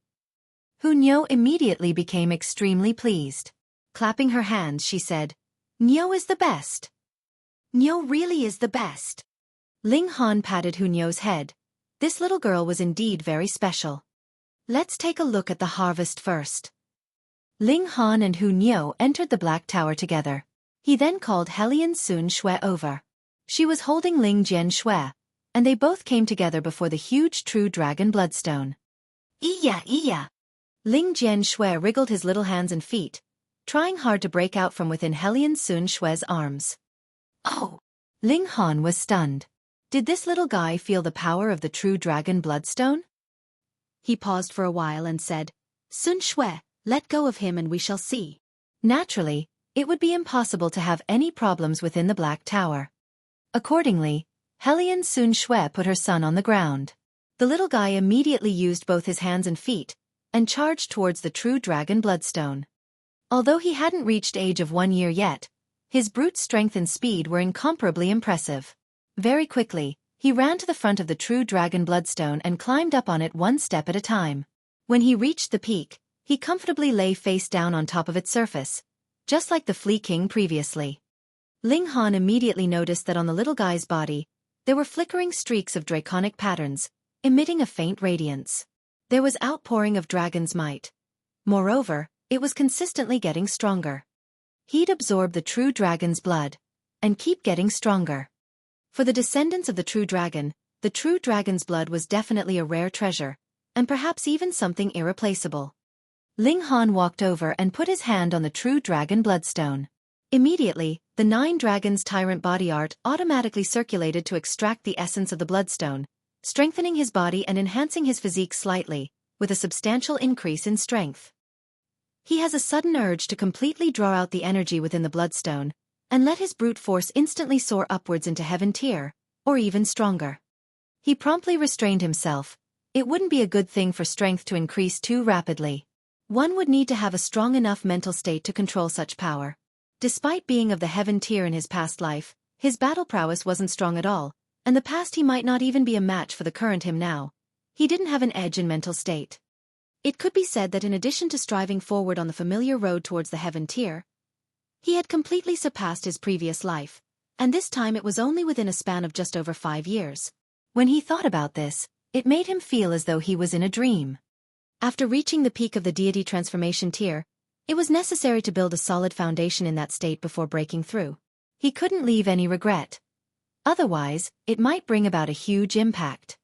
Hu Niu immediately became extremely pleased. Clapping her hands, she said, "Niu is the best. Niu really is the best." Ling Han patted Hu Niu's head. This little girl was indeed very special. Let's take a look at the harvest first. Ling Han and Hu Niu entered the Black Tower together. He then called Helian Sun Shui over. She was holding Ling Jian Shui, and they both came together before the huge true dragon bloodstone. Iya! Ling Jian Shui wriggled his little hands and feet, trying hard to break out from within Helian Sun Shui's arms. Oh! Ling Han was stunned. Did this little guy feel the power of the true dragon bloodstone? He paused for a while and said, "Sun Shui, let go of him and we shall see." Naturally, it would be impossible to have any problems within the Black Tower. Accordingly, Helian Sun Shui put her son on the ground. The little guy immediately used both his hands and feet, and charged towards the true dragon bloodstone. Although he hadn't reached age of 1 year yet, his brute strength and speed were incomparably impressive. Very quickly, he ran to the front of the true dragon bloodstone and climbed up on it 1 step at a time. When he reached the peak, he comfortably lay face down on top of its surface, just like the Flea King previously. Ling Han immediately noticed that on the little guy's body, there were flickering streaks of draconic patterns, emitting a faint radiance. There was outpouring of dragon's might. Moreover, it was consistently getting stronger. He'd absorb the true dragon's blood, and keep getting stronger. For the descendants of the true dragon's blood was definitely a rare treasure, and perhaps even something irreplaceable. Ling Han walked over and put his hand on the true dragon bloodstone. Immediately, the 9 dragons' tyrant body art automatically circulated to extract the essence of the bloodstone, strengthening his body and enhancing his physique slightly, with a substantial increase in strength. He has a sudden urge to completely draw out the energy within the bloodstone, and let his brute force instantly soar upwards into heaven tier, or even stronger. He promptly restrained himself. It wouldn't be a good thing for strength to increase too rapidly. One would need to have a strong enough mental state to control such power. Despite being of the heaven tier in his past life, his battle prowess wasn't strong at all, and the past he might not even be a match for the current him now. He didn't have an edge in mental state. It could be said that in addition to striving forward on the familiar road towards the heaven tier, he had completely surpassed his previous life, and this time it was only within a span of just over 5 years. When he thought about this, it made him feel as though he was in a dream. After reaching the peak of the deity transformation tier, it was necessary to build a solid foundation in that state before breaking through. He couldn't leave any regret. Otherwise, it might bring about a huge impact.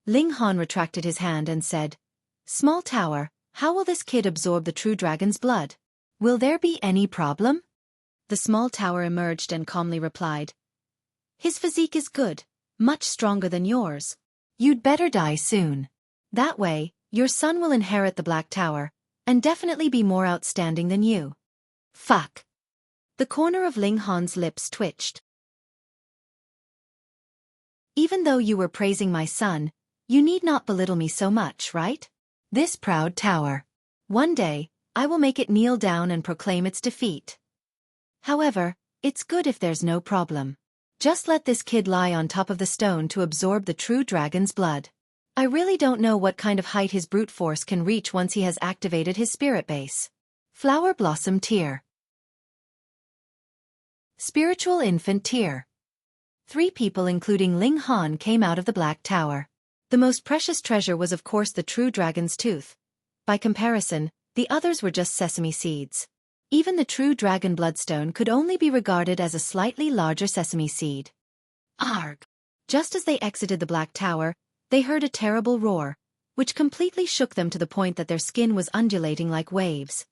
Ling Han retracted his hand and said, "Small tower, how will this kid absorb the true dragon's blood? Will there be any problem?" The small tower emerged and calmly replied, "His physique is good, much stronger than yours. You'd better die soon. That way, your son will inherit the Black Tower, and definitely be more outstanding than you. Fuck. The corner of Ling Han's lips twitched. Even though you were praising my son, you need not belittle me so much, right? This proud tower. One day, I will make it kneel down and proclaim its defeat. However, it's good if there's no problem. Just let this kid lie on top of the stone to absorb the true dragon's blood. I really don't know what kind of height his brute force can reach once he has activated his spirit base. Flower Blossom Tear. Spiritual Infant Tear. 3 people including Ling Han came out of the Black Tower. The most precious treasure was of course the true dragon's tooth. By comparison, the others were just sesame seeds. Even the true dragon bloodstone could only be regarded as a slightly larger sesame seed. Arg! Just as they exited the Black Tower, they heard a terrible roar, which completely shook them to the point that their skin was undulating like waves.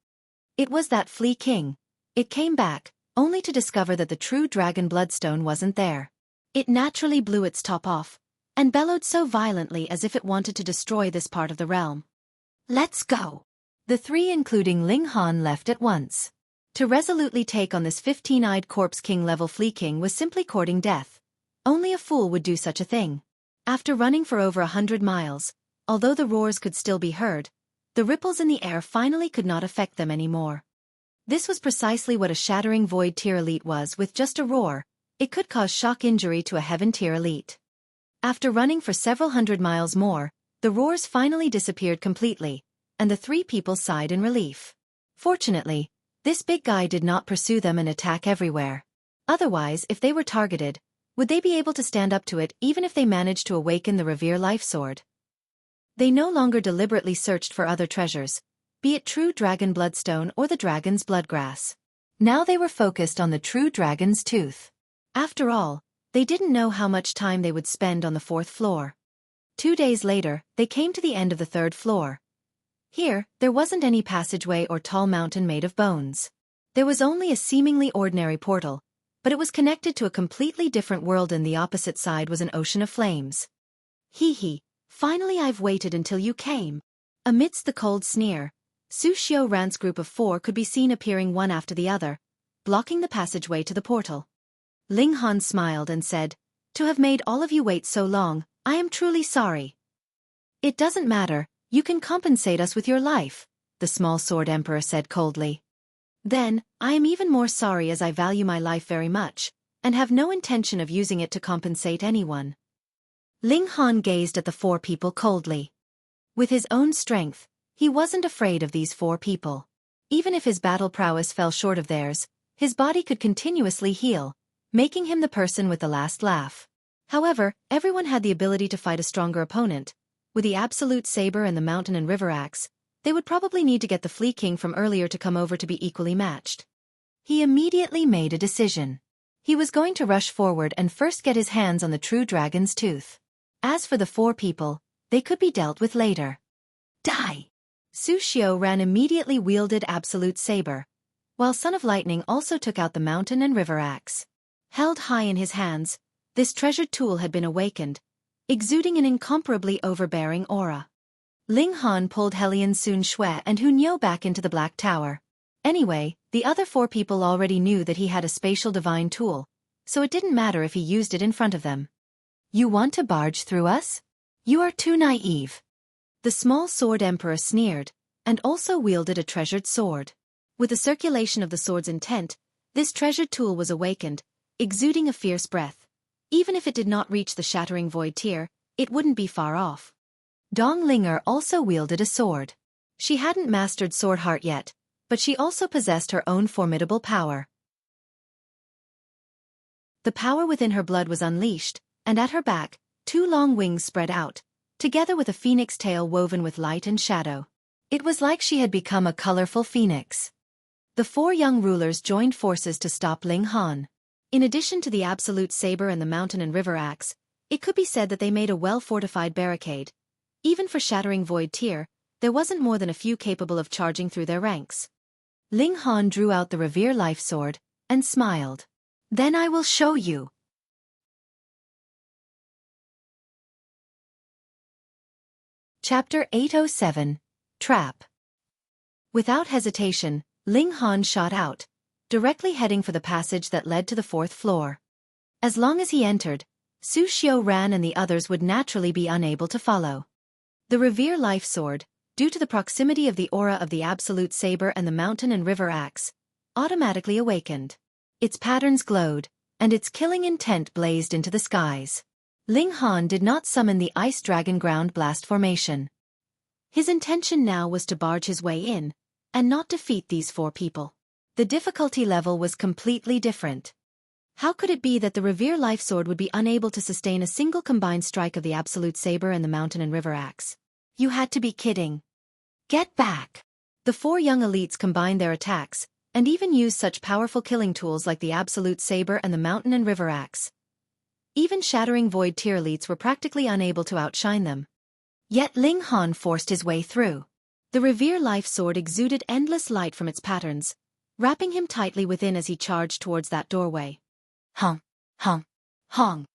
It was that Flea King. It came back, only to discover that the true dragon bloodstone wasn't there. It naturally blew its top off, and bellowed so violently as if it wanted to destroy this part of the realm. Let's go! The 3 including Ling Han left at once. To resolutely take on this 15-eyed corpse king-level Flea King was simply courting death. Only a fool would do such a thing. After running for over 100 miles, although the roars could still be heard, the ripples in the air finally could not affect them anymore. This was precisely what a shattering void tier elite was. With just a roar, it could cause shock injury to a heaven tier elite. After running for several hundred miles more, the roars finally disappeared completely, and the 3 people sighed in relief. Fortunately, this big guy did not pursue them and attack everywhere. Otherwise, if they were targeted, would they be able to stand up to it even if they managed to awaken the Revere Life Sword? They no longer deliberately searched for other treasures, be it true dragon bloodstone or the dragon's bloodgrass. Now they were focused on the true dragon's tooth. After all, they didn't know how much time they would spend on the 4th floor. 2 days later, they came to the end of the 3rd floor. Here, there wasn't any passageway or tall mountain made of bones. There was only a seemingly ordinary portal, but it was connected to a completely different world, and the opposite side was an ocean of flames. Hee hee, finally I've waited until you came. Amidst the cold sneer, Su Xiaoran's group of 4 could be seen appearing one after the other, blocking the passageway to the portal. Ling Han smiled and said, "To have made all of you wait so long, I am truly sorry." "It doesn't matter, you can compensate us with your life," the small sword emperor said coldly. "Then, I am even more sorry as I value my life very much, and have no intention of using it to compensate anyone." Ling Han gazed at the 4 people coldly. With his own strength, he wasn't afraid of these 4 people. Even if his battle prowess fell short of theirs, his body could continuously heal, making him the person with the last laugh. However, everyone had the ability to fight a stronger opponent. With the absolute saber and the mountain and river axe, they would probably need to get the Flea King from earlier to come over to be equally matched. He immediately made a decision. He was going to rush forward and first get his hands on the true dragon's tooth. As for the 4 people, they could be dealt with later. Die! Su Xiaoran immediately wielded absolute saber, while Son of Lightning also took out the mountain and river axe. Held high in his hands, this treasured tool had been awakened, exuding an incomparably overbearing aura. Ling Han pulled Helian Sun Shui and Hu Niu back into the Black Tower. Anyway, the other 4 people already knew that he had a spatial divine tool, so it didn't matter if he used it in front of them. "You want to barge through us? You are too naive." The small sword emperor sneered, and also wielded a treasured sword. With the circulation of the sword's intent, this treasured tool was awakened, exuding a fierce breath. Even if it did not reach the shattering void tier, it wouldn't be far off. Dong Linger also wielded a sword. She hadn't mastered Sword Heart yet, but she also possessed her own formidable power. The power within her blood was unleashed, and at her back, 2 long wings spread out, together with a phoenix tail woven with light and shadow. It was like she had become a colorful phoenix. The 4 young rulers joined forces to stop Ling Han. In addition to the absolute saber and the mountain and river axe, it could be said that they made a well-fortified barricade. Even for shattering void tier, there wasn't more than a few capable of charging through their ranks. Ling Han drew out the Revere Life Sword, and smiled. "Then I will show you." Chapter 807, Trap. Without hesitation, Ling Han shot out, directly heading for the passage that led to the 4th floor. As long as he entered, Su Xiaofan and the others would naturally be unable to follow. The Revere Life Sword, due to the proximity of the aura of the Absolute Saber and the Mountain and River Axe, automatically awakened. Its patterns glowed, and its killing intent blazed into the skies. Ling Han did not summon the Ice Dragon Ground Blast formation. His intention now was to barge his way in, and not defeat these 4 people. The difficulty level was completely different. How could it be that the Revere Life Sword would be unable to sustain a single combined strike of the Absolute Saber and the Mountain and River Axe? You had to be kidding. Get back! The 4 young elites combined their attacks, and even used such powerful killing tools like the Absolute Saber and the Mountain and River Axe. Even shattering Void Tier elites were practically unable to outshine them. Yet Ling Han forced his way through. The Revere Life Sword exuded endless light from its patterns, wrapping him tightly within as he charged towards that doorway. Hong, hong, hong.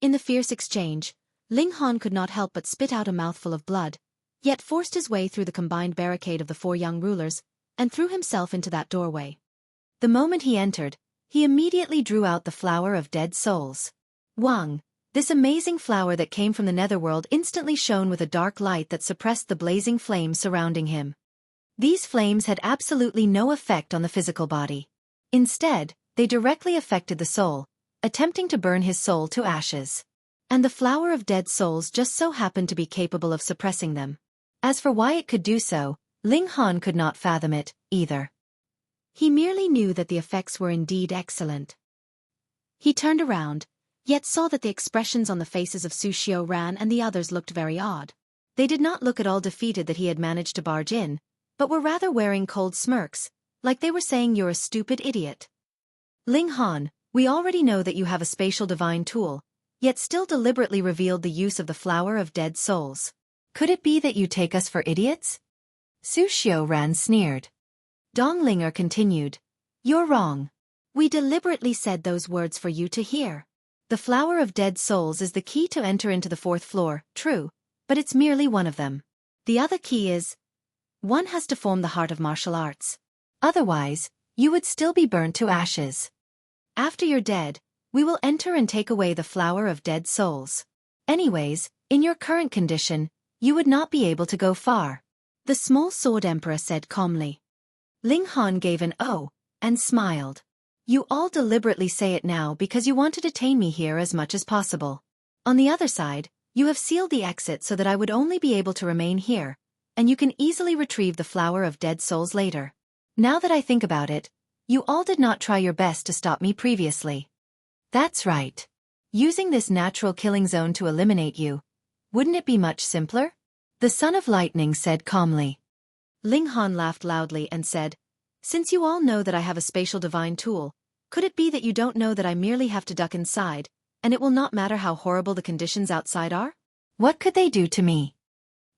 In the fierce exchange, Ling Han could not help but spit out a mouthful of blood, yet forced his way through the combined barricade of the 4 young rulers, and threw himself into that doorway. The moment he entered, he immediately drew out the Flower of Dead Souls. Wang, this amazing flower that came from the netherworld instantly shone with a dark light that suppressed the blazing flames surrounding him. These flames had absolutely no effect on the physical body. Instead, they directly affected the soul, attempting to burn his soul to ashes. And the Flower of Dead Souls just so happened to be capable of suppressing them. As for why it could do so, Ling Han could not fathom it, either. He merely knew that the effects were indeed excellent. He turned around, yet saw that the expressions on the faces of Su Xiaofan and the others looked very odd. They did not look at all defeated that he had managed to barge in, but were rather wearing cold smirks, like they were saying you're a stupid idiot. Ling Han, we already know that you have a spatial divine tool, yet still deliberately revealed the use of the Flower of Dead Souls. Could it be that you take us for idiots? Su Xiaofan sneered. Donglinger continued. You're wrong. We deliberately said those words for you to hear. The Flower of Dead Souls is the key to enter into the 4th floor, true, but it's merely one of them. The other key is, one has to form the heart of martial arts. Otherwise, you would still be burnt to ashes. After you're dead, we will enter and take away the Flower of Dead Souls. Anyways, in your current condition, you would not be able to go far. The small sword emperor said calmly. Ling Han gave an "oh" and smiled. You all deliberately say it now because you want to detain me here as much as possible. On the other side, you have sealed the exit so that I would only be able to remain here, and you can easily retrieve the Flower of Dead Souls later. Now that I think about it, you all did not try your best to stop me previously. That's right. Using this natural killing zone to eliminate you, wouldn't it be much simpler? The Son of Lightning said calmly. Ling Han laughed loudly and said, since you all know that I have a spatial divine tool, could it be that you don't know that I merely have to duck inside, and it will not matter how horrible the conditions outside are? What could they do to me?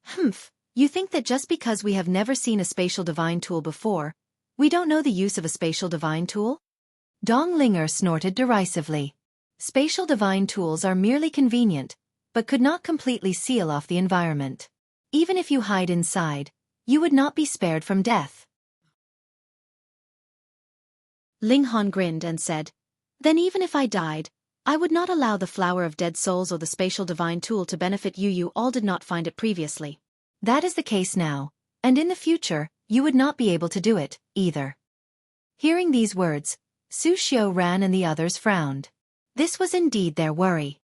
Humph, you think that just because we have never seen a spatial divine tool before, we don't know the use of a spatial divine tool? Donglinger snorted derisively. Spatial divine tools are merely convenient, but could not completely seal off the environment. Even if you hide inside, you would not be spared from death. Ling Han grinned and said, then even if I died, I would not allow the Flower of Dead Souls or the spatial divine tool to benefit you. You all did not find it previously. That is the case now, and in the future, you would not be able to do it, either. Hearing these words, Su Xiaofan and the others frowned. This was indeed their worry.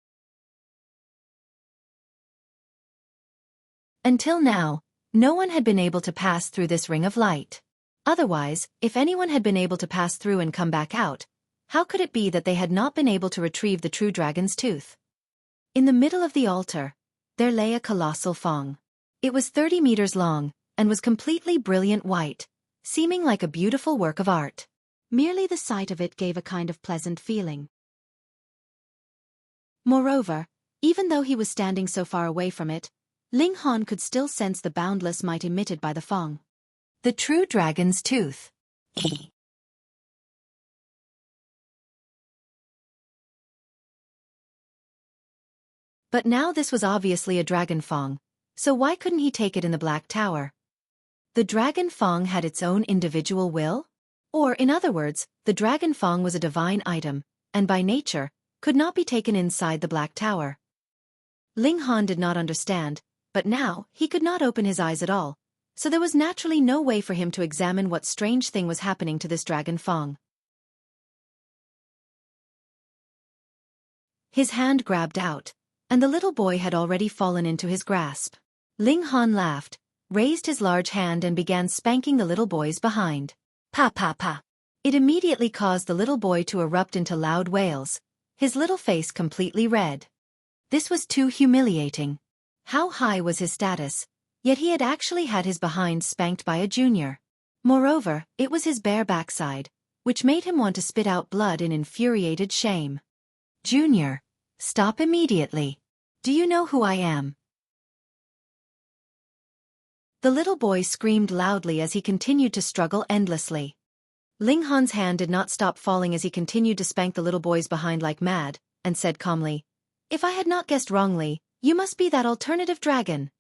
Until now, no one had been able to pass through this ring of light. Otherwise, if anyone had been able to pass through and come back out, how could it be that they had not been able to retrieve the true dragon's tooth? In the middle of the altar, there lay a colossal fong. It was 30 meters long, and was completely brilliant white, seeming like a beautiful work of art. Merely the sight of it gave a kind of pleasant feeling. Moreover, even though he was standing so far away from it, Ling Han could still sense the boundless might emitted by the fong. The true dragon's tooth. But now this was obviously a dragon fong, So why couldn't he take it in the Black Tower? The Dragon Fang had its own individual will? Or, in other words, the Dragon Fang was a divine item, and by nature, could not be taken inside the Black Tower. Ling Han did not understand, but now he could not open his eyes at all, so there was naturally no way for him to examine what strange thing was happening to this Dragon Fang. His hand grabbed out, and the little boy had already fallen into his grasp. Ling Han laughed, raised his large hand and began spanking the little boy's behind. Pa pa pa. It immediately caused the little boy to erupt into loud wails, his little face completely red. This was too humiliating. How high was his status? Yet he had actually had his behind spanked by a junior. Moreover, it was his bare backside, which made him want to spit out blood in infuriated shame. Junior, stop immediately. Do you know who I am? The little boy screamed loudly as he continued to struggle endlessly. Ling Han's hand did not stop falling as he continued to spank the little boy's behind like mad, and said calmly, "If I had not guessed wrongly, you must be that alternative dragon."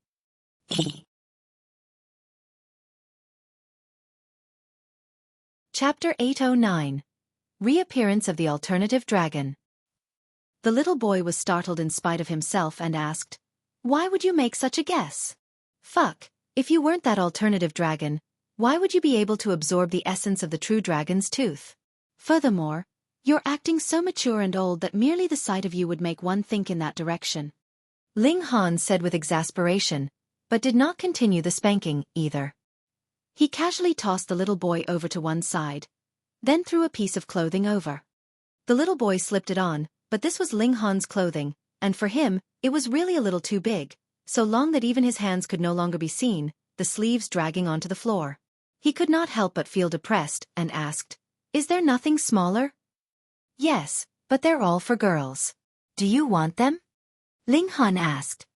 Chapter 809. Reappearance of the Alternative Dragon. The little boy was startled in spite of himself and asked, "Why would you make such a guess? Fuck, if you weren't that alternative dragon, why would you be able to absorb the essence of the true dragon's tooth? Furthermore, you're acting so mature and old that merely the sight of you would make one think in that direction." Ling Han said with exasperation, but did not continue the spanking, either. He casually tossed the little boy over to one side, then threw a piece of clothing over. The little boy slipped it on, but this was Ling Han's clothing, and for him, it was really a little too big, so long that even his hands could no longer be seen, the sleeves dragging onto the floor. He could not help but feel depressed, and asked, "Is there nothing smaller?" "Yes, but they're all for girls. Do you want them?" Ling Han asked.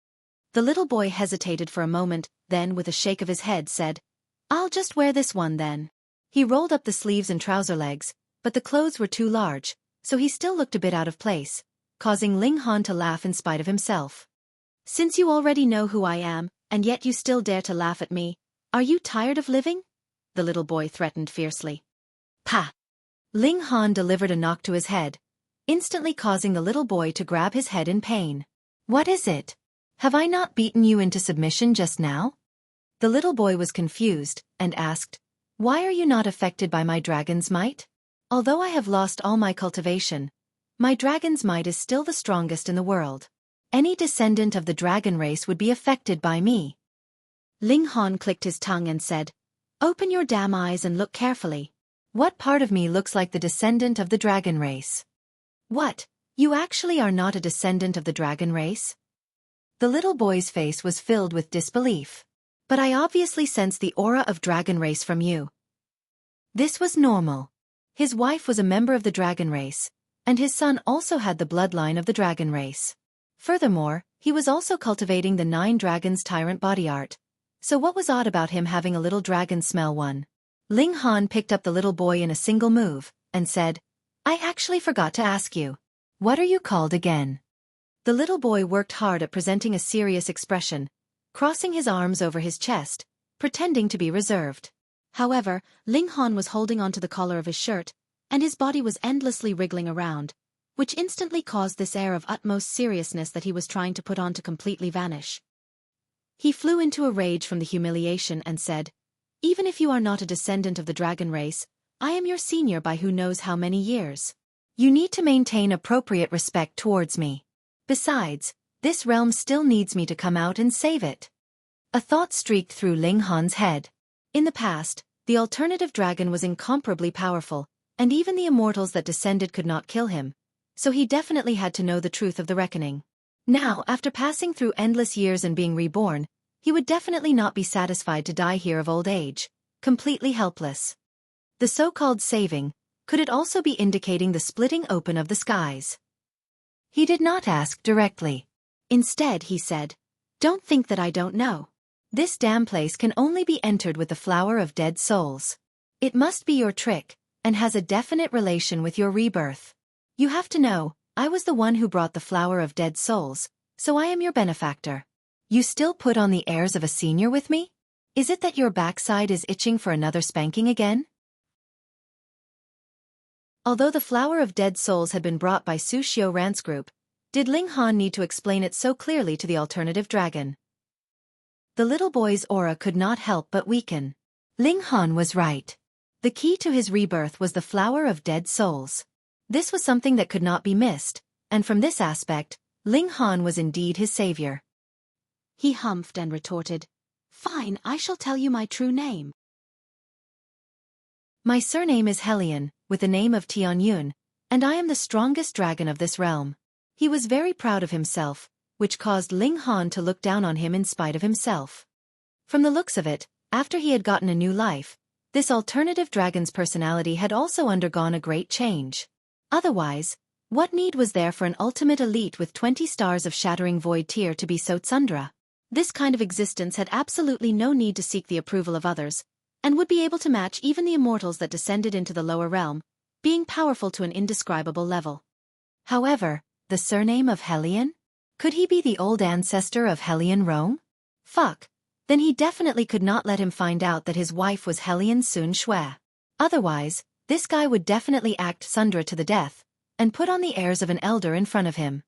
The little boy hesitated for a moment, then with a shake of his head said, "I'll just wear this one then." He rolled up the sleeves and trouser legs, but the clothes were too large, so he still looked a bit out of place, causing Ling Han to laugh in spite of himself. "Since you already know who I am, and yet you still dare to laugh at me, are you tired of living?" the little boy threatened fiercely. "Pa!" Ling Han delivered a knock to his head, instantly causing the little boy to grab his head in pain. "What is it? Have I not beaten you into submission just now?" The little boy was confused, and asked, "Why are you not affected by my dragon's might? Although I have lost all my cultivation, my dragon's might is still the strongest in the world. Any descendant of the dragon race would be affected by me." Ling Han clicked his tongue and said, "Open your damn eyes and look carefully. What part of me looks like the descendant of the dragon race?" "What, you actually are not a descendant of the dragon race?" The little boy's face was filled with disbelief. "But I obviously sense the aura of dragon race from you." This was normal. His wife was a member of the dragon race, and his son also had the bloodline of the dragon race. Furthermore, he was also cultivating the 9 dragons tyrant body art. So what was odd about him having a little dragon smell one? Ling Han picked up the little boy in a single move, and said, "I actually forgot to ask you. What are you called again?" The little boy worked hard at presenting a serious expression, crossing his arms over his chest, pretending to be reserved. However, Ling Han was holding onto the collar of his shirt, and his body was endlessly wriggling around, which instantly caused this air of utmost seriousness that he was trying to put on to completely vanish. He flew into a rage from the humiliation and said, "Even if you are not a descendant of the dragon race, I am your senior by who knows how many years. You need to maintain appropriate respect towards me. Besides, this realm still needs me to come out and save it." A thought streaked through Ling Han's head. In the past, the alternative dragon was incomparably powerful, and even the immortals that descended could not kill him, so he definitely had to know the truth of the reckoning. Now, after passing through endless years and being reborn, he would definitely not be satisfied to die here of old age, completely helpless. The so-called saving, could it also be indicating the splitting open of the skies? He did not ask directly. Instead, he said, "Don't think that I don't know. This damn place can only be entered with the flower of dead souls. It must be your trick, and has a definite relation with your rebirth. You have to know, I was the one who brought the flower of dead souls, so I am your benefactor. You still put on the airs of a senior with me? Is it that your backside is itching for another spanking again? Although the flower of dead souls had been brought by Su Xiaoran's group, did Ling Han need to explain it so clearly to the alternative dragon? The little boy's aura could not help but weaken. Ling Han was right. The key to his rebirth was the flower of dead souls. This was something that could not be missed, and from this aspect, Ling Han was indeed his savior. He humphed and retorted, "Fine, I shall tell you my true name. My surname is Helion, with the name of Tianyun, and I am the strongest dragon of this realm." He was very proud of himself, which caused Ling Han to look down on him in spite of himself. From the looks of it, after he had gotten a new life, this alternative dragon's personality had also undergone a great change. Otherwise, what need was there for an ultimate elite with 20 stars of shattering void tier to be so tsundra? This kind of existence had absolutely no need to seek the approval of others, and would be able to match even the immortals that descended into the lower realm, being powerful to an indescribable level. However, the surname of Helion? Could he be the old ancestor of Helion Rome? Fuck. Then he definitely could not let him find out that his wife was Helion Sun Shui. Otherwise, this guy would definitely act Sundra to the death, and put on the airs of an elder in front of him.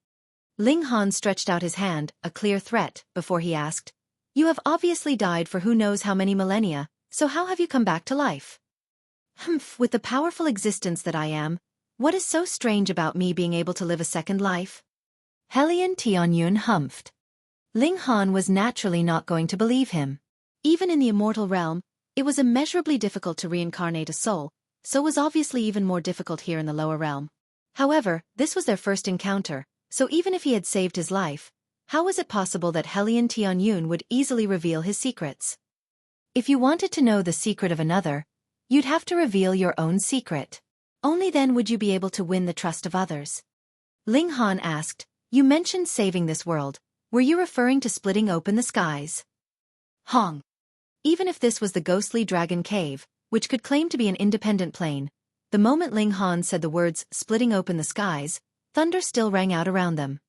Ling Han stretched out his hand, a clear threat, before he asked, "You have obviously died for who knows how many millennia, so how have you come back to life?" "Humph, with the powerful existence that I am, what is so strange about me being able to live a second life?" Helion Tianyun humphed. Ling Han was naturally not going to believe him. Even in the immortal realm, it was immeasurably difficult to reincarnate a soul, so was obviously even more difficult here in the lower realm. However, this was their first encounter, so even if he had saved his life, how was it possible that Helion Tianyun would easily reveal his secrets? If you wanted to know the secret of another, you'd have to reveal your own secret. Only then would you be able to win the trust of others. Ling Han asked, "You mentioned saving this world. Were you referring to splitting open the skies?" Hong. Even if this was the ghostly dragon cave, which could claim to be an independent plane, the moment Ling Han said the words "splitting open the skies," thunder still rang out around them.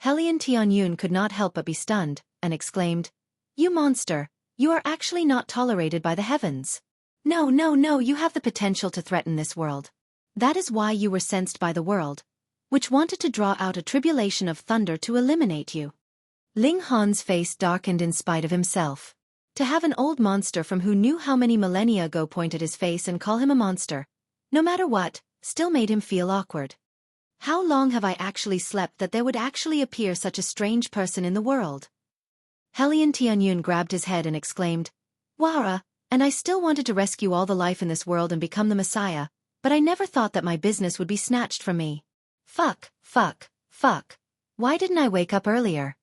Helion Tianyun could not help but be stunned, and exclaimed, "You monster, you are actually not tolerated by the heavens. No, no, no, you have the potential to threaten this world. That is why you were sensed by the world, which wanted to draw out a tribulation of thunder to eliminate you." Ling Han's face darkened in spite of himself. To have an old monster from who knew how many millennia ago point at his face and call him a monster, no matter what, still made him feel awkward. How long have I actually slept that there would actually appear such a strange person in the world? Helion Tianyun grabbed his head and exclaimed, "Wara, and I still wanted to rescue all the life in this world and become the Messiah, but I never thought that my business would be snatched from me. Fuck, fuck, fuck. Why didn't I wake up earlier?"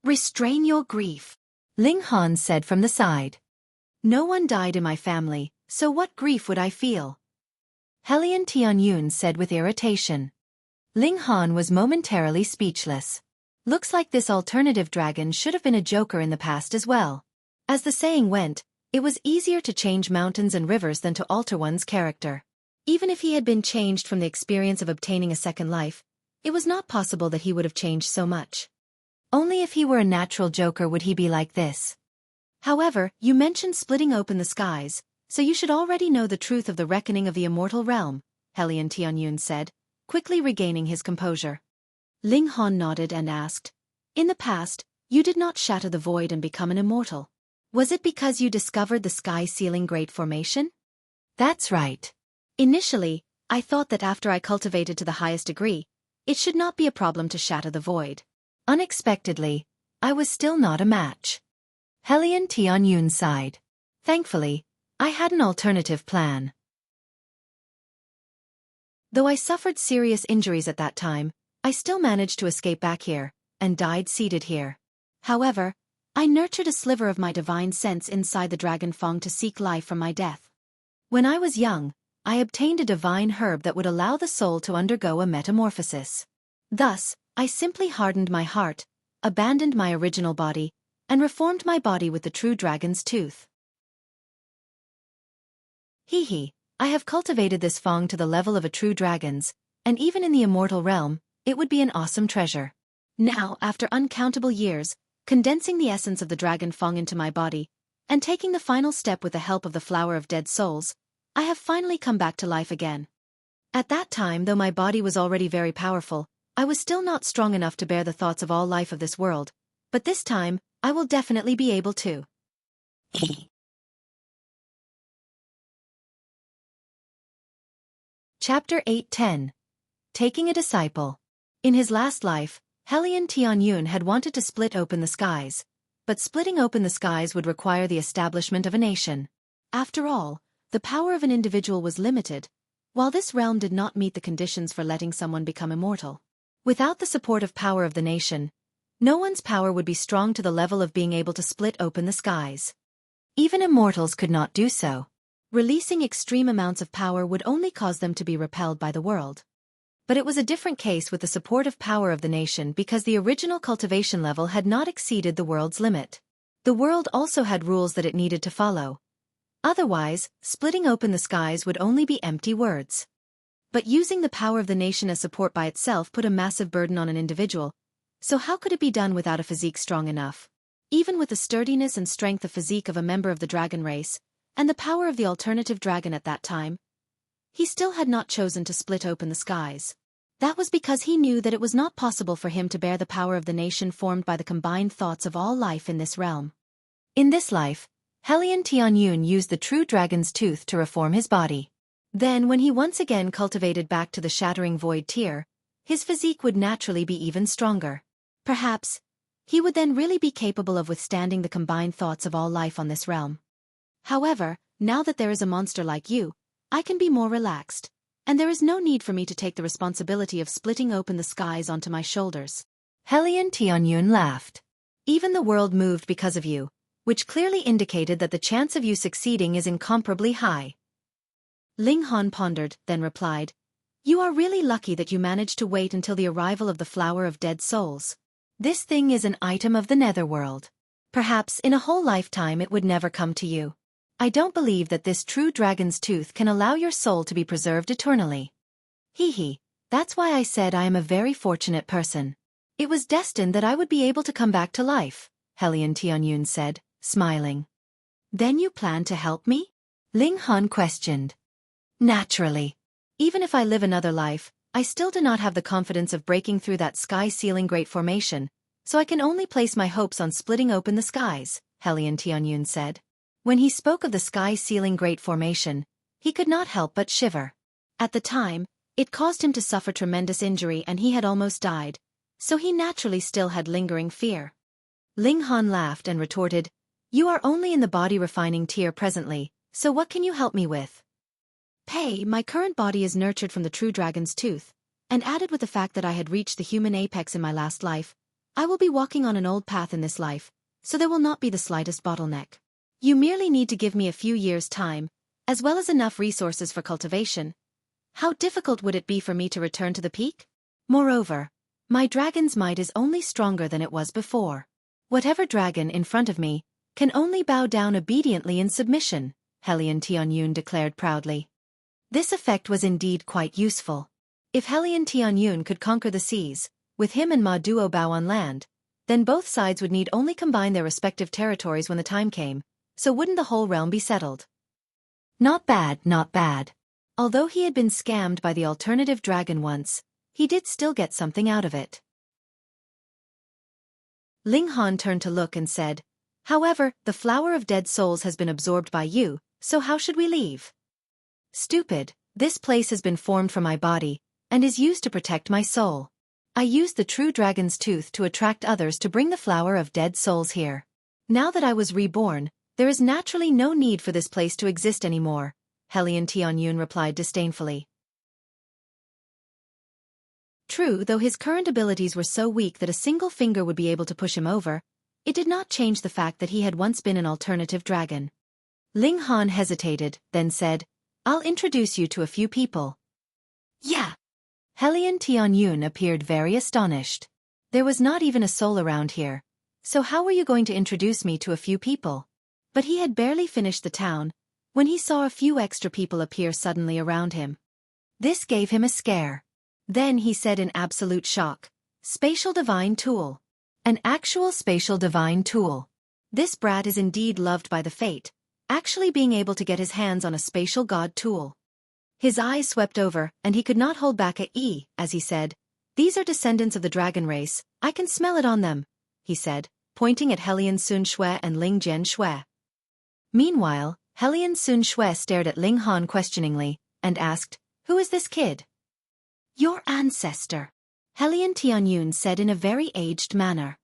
"Restrain your grief," Ling Han said from the side. "No one died in my family, so what grief would I feel?" Helion Tianyun said with irritation. Ling Han was momentarily speechless. Looks like this alternative dragon should have been a joker in the past as well. As the saying went, it was easier to change mountains and rivers than to alter one's character. Even if he had been changed from the experience of obtaining a second life, it was not possible that he would have changed so much. Only if he were a natural joker would he be like this. However, you mentioned splitting open the skies, so you should already know the truth of the reckoning of the immortal realm, Helion Tianyun said, quickly regaining his composure. Ling Han nodded and asked, "In the past, you did not shatter the void and become an immortal. Was it because you discovered the sky-sealing great formation?" "That's right. Initially, I thought that after I cultivated to the highest degree, it should not be a problem to shatter the void. Unexpectedly, I was still not a match." Helion Tianyun sighed. "Thankfully, I had an alternative plan. Though I suffered serious injuries at that time, I still managed to escape back here, and died seated here. However, I nurtured a sliver of my divine sense inside the dragon fang to seek life from my death. When I was young, I obtained a divine herb that would allow the soul to undergo a metamorphosis. Thus, I simply hardened my heart, abandoned my original body, and reformed my body with the true dragon's tooth. Hee. I have cultivated this fang to the level of a true dragon's, and even in the immortal realm, it would be an awesome treasure. Now, after uncountable years, condensing the essence of the dragon Feng into my body, and taking the final step with the help of the flower of dead souls, I have finally come back to life again. At that time, though my body was already very powerful, I was still not strong enough to bear the thoughts of all life of this world, but this time, I will definitely be able to. Chapter 8:10. Taking a Disciple. In his last life, Helian Tianyun had wanted to split open the skies, but splitting open the skies would require the establishment of a nation. After all, the power of an individual was limited, while this realm did not meet the conditions for letting someone become immortal. Without the supportive power of the nation, no one's power would be strong to the level of being able to split open the skies. Even immortals could not do so. Releasing extreme amounts of power would only cause them to be repelled by the world. But it was a different case with the supportive power of the nation because the original cultivation level had not exceeded the world's limit. The world also had rules that it needed to follow. Otherwise, splitting open the skies would only be empty words. But using the power of the nation as support by itself put a massive burden on an individual, so how could it be done without a physique strong enough? Even with the sturdiness and strength of physique of a member of the dragon race, and the power of the alternative dragon at that time, he still had not chosen to split open the skies. That was because he knew that it was not possible for him to bear the power of the nation formed by the combined thoughts of all life in this realm. In this life, Helian Tianyun used the true dragon's tooth to reform his body. Then when he once again cultivated back to the shattering void tier, his physique would naturally be even stronger. Perhaps, he would then really be capable of withstanding the combined thoughts of all life on this realm. However, now that there is a monster like you, I can be more relaxed, and there is no need for me to take the responsibility of splitting open the skies onto my shoulders. Helian Tianyun laughed. Even the world moved because of you, which clearly indicated that the chance of you succeeding is incomparably high. Ling Han pondered, then replied, "You are really lucky that you managed to wait until the arrival of the flower of dead souls. This thing is an item of the netherworld. Perhaps in a whole lifetime it would never come to you. I don't believe that this true dragon's tooth can allow your soul to be preserved eternally. Hee, that's why I said I am a very fortunate person. It was destined that I would be able to come back to life," Helian Tianyun said, smiling. "Then you plan to help me?" Ling Han questioned. "Naturally. Even if I live another life, I still do not have the confidence of breaking through that sky-ceiling great formation, so I can only place my hopes on splitting open the skies," Helian Tianyun said. When he spoke of the sky-ceiling great formation, he could not help but shiver. At the time, it caused him to suffer tremendous injury and he had almost died, so he naturally still had lingering fear. Ling Han laughed and retorted, "You are only in the body refining tier presently, so what can you help me with?" My current body is nurtured from the true dragon's tooth, and added with the fact that I had reached the human apex in my last life, I will be walking on an old path in this life, so there will not be the slightest bottleneck. You merely need to give me a few years' time, as well as enough resources for cultivation. How difficult would it be for me to return to the peak? Moreover, my dragon's might is only stronger than it was before. Whatever dragon in front of me can only bow down obediently in submission," Helian Tianyun declared proudly. This effect was indeed quite useful. If Helian Tianyun could conquer the seas, with him and Ma Duo Bao on land, then both sides would need only combine their respective territories when the time came, so wouldn't the whole realm be settled? Not bad, not bad. Although he had been scammed by the alternative dragon once, he did still get something out of it. Ling Han turned to look and said, "However, the flower of dead souls has been absorbed by you, so how should we leave?" "Stupid, this place has been formed for my body, and is used to protect my soul. I used the true dragon's tooth to attract others to bring the flower of dead souls here. Now that I was reborn, there is naturally no need for this place to exist anymore," Helian Tianyun replied disdainfully. True, though his current abilities were so weak that a single finger would be able to push him over, it did not change the fact that he had once been an alternative dragon. Ling Han hesitated, then said, "I'll introduce you to a few people." "Yeah." Helian Tianyun appeared very astonished. There was not even a soul around here, so how were you going to introduce me to a few people? But he had barely finished the town, when he saw a few extra people appear suddenly around him. This gave him a scare. Then he said in absolute shock, "Spatial divine tool." An actual spatial divine tool. This brat is indeed loved by the fate, actually being able to get his hands on a spatial god tool. His eyes swept over, and he could not hold back as he said, "These are descendants of the dragon race, I can smell it on them," he said, pointing at Helian Sun Shui and Ling Jian Shui. Meanwhile, Helian Sun Shui stared at Ling Han questioningly, and asked, "Who is this kid?" "Your ancestor," Helian Tianyun said in a very aged manner.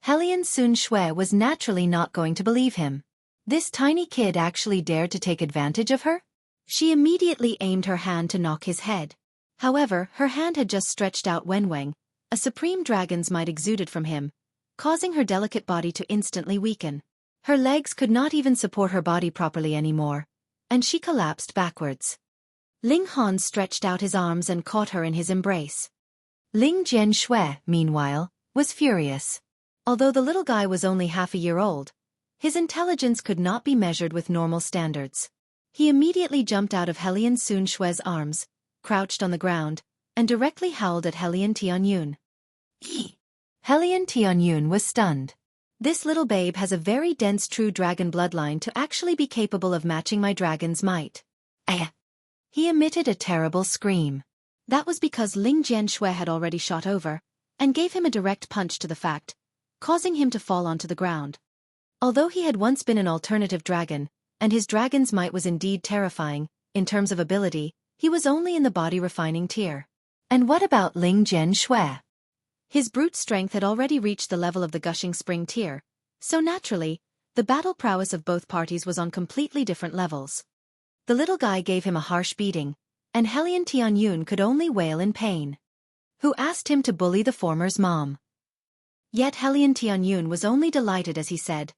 Helian Sun Shui was naturally not going to believe him. This tiny kid actually dared to take advantage of her? She immediately aimed her hand to knock his head. However, her hand had just stretched out when a supreme dragon's might exuded from him, causing her delicate body to instantly weaken. Her legs could not even support her body properly anymore, and she collapsed backwards. Ling Han stretched out his arms and caught her in his embrace. Ling Jian Shui, meanwhile, was furious. Although the little guy was only half a year old, his intelligence could not be measured with normal standards. He immediately jumped out of Helian Sun Shui's arms, crouched on the ground, and directly howled at Helian Tianyun. Helian Tianyun was stunned. This little babe has a very dense true dragon bloodline to actually be capable of matching my dragon's might. He emitted a terrible scream. That was because Ling Jian Shui had already shot over, and gave him a direct punch to the fact, causing him to fall onto the ground. Although he had once been an alternative dragon, and his dragon's might was indeed terrifying, in terms of ability, he was only in the body refining tier. And what about Ling Jian Shui? His brute strength had already reached the level of the gushing spring tier, so naturally, the battle prowess of both parties was on completely different levels. The little guy gave him a harsh beating, and Helian Tianyun could only wail in pain. Who asked him to bully the former's mom? Yet Helian Tianyun was only delighted as he said,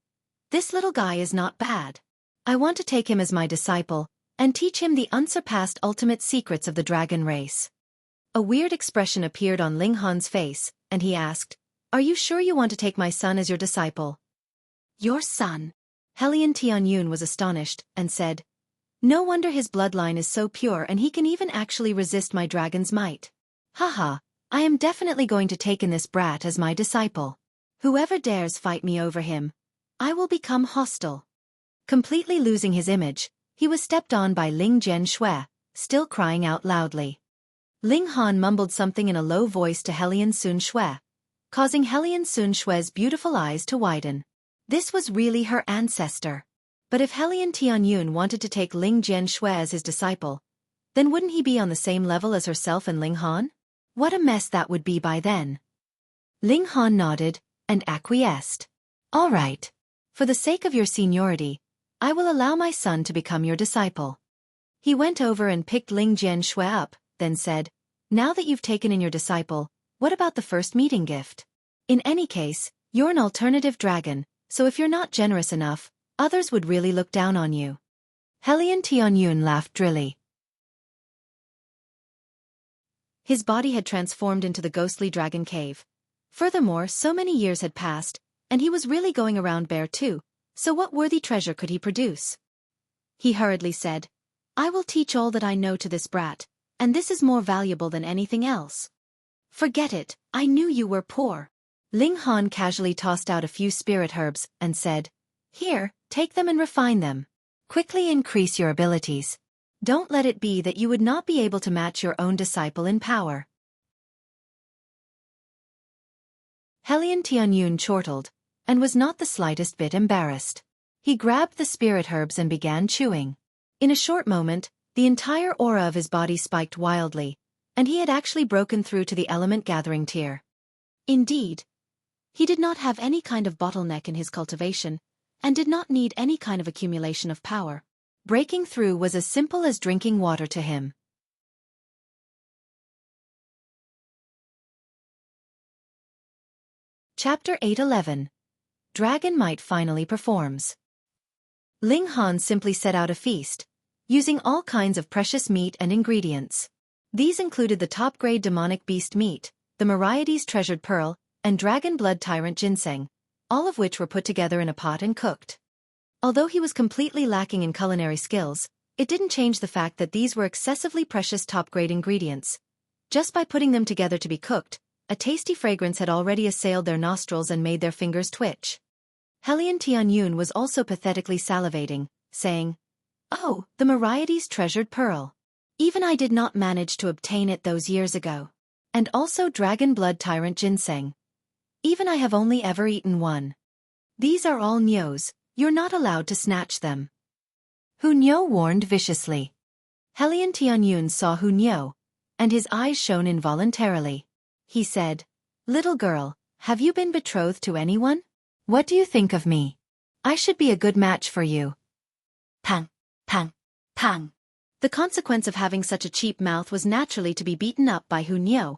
"This little guy is not bad. I want to take him as my disciple, and teach him the unsurpassed ultimate secrets of the dragon race." A weird expression appeared on Ling Han's face, and he asked, "Are you sure you want to take my son as your disciple?" "Your son?" Helian Tianyun was astonished, and said, "No wonder his bloodline is so pure and he can even actually resist my dragon's might. Haha, I am definitely going to take in this brat as my disciple. Whoever dares fight me over him, I will become hostile." Completely losing his image, he was stepped on by Ling Jian Shui, still crying out loudly. Ling Han mumbled something in a low voice to Helian Sun Shui, causing Helian Sun Shui's beautiful eyes to widen. This was really her ancestor. But if Helian Tianyun wanted to take Ling Jian Shui as his disciple, then wouldn't he be on the same level as herself and Ling Han? What a mess that would be by then. Ling Han nodded, and acquiesced. "All right. For the sake of your seniority, I will allow my son to become your disciple." He went over and picked Ling Jian Shui up, then said, "Now that you've taken in your disciple, what about the first meeting gift? In any case, you're an alternative dragon, so if you're not generous enough, others would really look down on you." Helian Tianyun laughed drily. His body had transformed into the ghostly dragon cave. Furthermore, so many years had passed, and he was really going around bare too, so what worthy treasure could he produce? He hurriedly said, "I will teach all that I know to this brat, and this is more valuable than anything else." "Forget it, I knew you were poor." Ling Han casually tossed out a few spirit herbs, and said, "Here, take them and refine them. Quickly increase your abilities. Don't let it be that you would not be able to match your own disciple in power." Helian Tianyun chortled, and was not the slightest bit embarrassed. He grabbed the spirit herbs and began chewing. In a short moment, the entire aura of his body spiked wildly, and he had actually broken through to the element gathering tier. Indeed, he did not have any kind of bottleneck in his cultivation, and did not need any kind of accumulation of power. Breaking through was as simple as drinking water to him. Chapter 811. Dragon Might finally performs. Ling Han simply set out a feast, using all kinds of precious meat and ingredients. These included the top-grade demonic beast meat, the Moriades treasured pearl, and dragon blood tyrant ginseng, all of which were put together in a pot and cooked. Although he was completely lacking in culinary skills, it didn't change the fact that these were excessively precious top-grade ingredients. Just by putting them together to be cooked, a tasty fragrance had already assailed their nostrils and made their fingers twitch. Helian Tianyun was also pathetically salivating, saying, "Oh, the Moriarty's treasured pearl. Even I did not manage to obtain it those years ago. And also dragon blood tyrant ginseng. Even I have only ever eaten one. These are all Niu's, you're not allowed to snatch them." Hu Niu warned viciously. Helian Tianyun saw Hu Niu, and his eyes shone involuntarily. He said, "Little girl, have you been betrothed to anyone? What do you think of me? I should be a good match for you." Pang, pang, pang. The consequence of having such a cheap mouth was naturally to be beaten up by Hu Niu,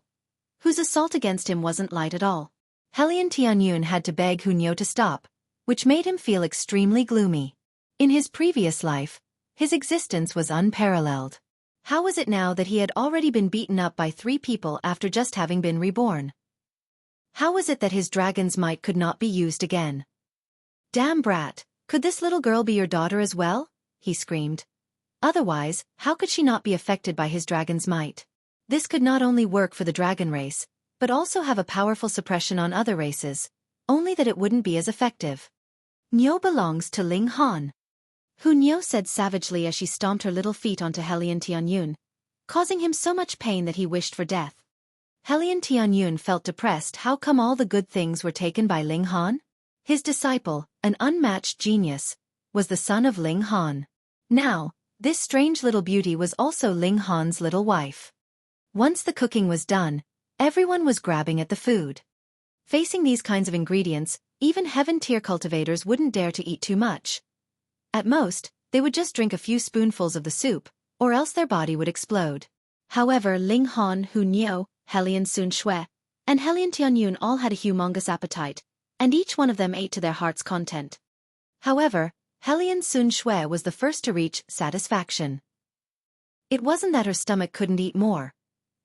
whose assault against him wasn't light at all. Helian Tianyun had to beg Hu Niu to stop, which made him feel extremely gloomy. In his previous life, his existence was unparalleled. How was it now that he had already been beaten up by 3 people after just having been reborn? How was it that his dragon's might could not be used again? "Damn brat, could this little girl be your daughter as well?" he screamed. Otherwise, how could she not be affected by his dragon's might? This could not only work for the dragon race, but also have a powerful suppression on other races, only that it wouldn't be as effective. "Niu belongs to Ling Han," Hu Niu said savagely as she stomped her little feet onto Helian Tianyun, causing him so much pain that he wished for death. Helian Tianyun felt depressed. How come all the good things were taken by Ling Han? His disciple, an unmatched genius, was the son of Ling Han. Now, this strange little beauty was also Ling Han's little wife. Once the cooking was done, everyone was grabbing at the food. Facing these kinds of ingredients, even heaven-tier cultivators wouldn't dare to eat too much. At most, they would just drink a few spoonfuls of the soup, or else their body would explode. However, Ling Han, Hu Niu, Helian Sun Shui, and Helian Tianyun all had a humongous appetite, and each one of them ate to their heart's content. However, Helian Sun Shui was the first to reach satisfaction. It wasn't that her stomach couldn't eat more.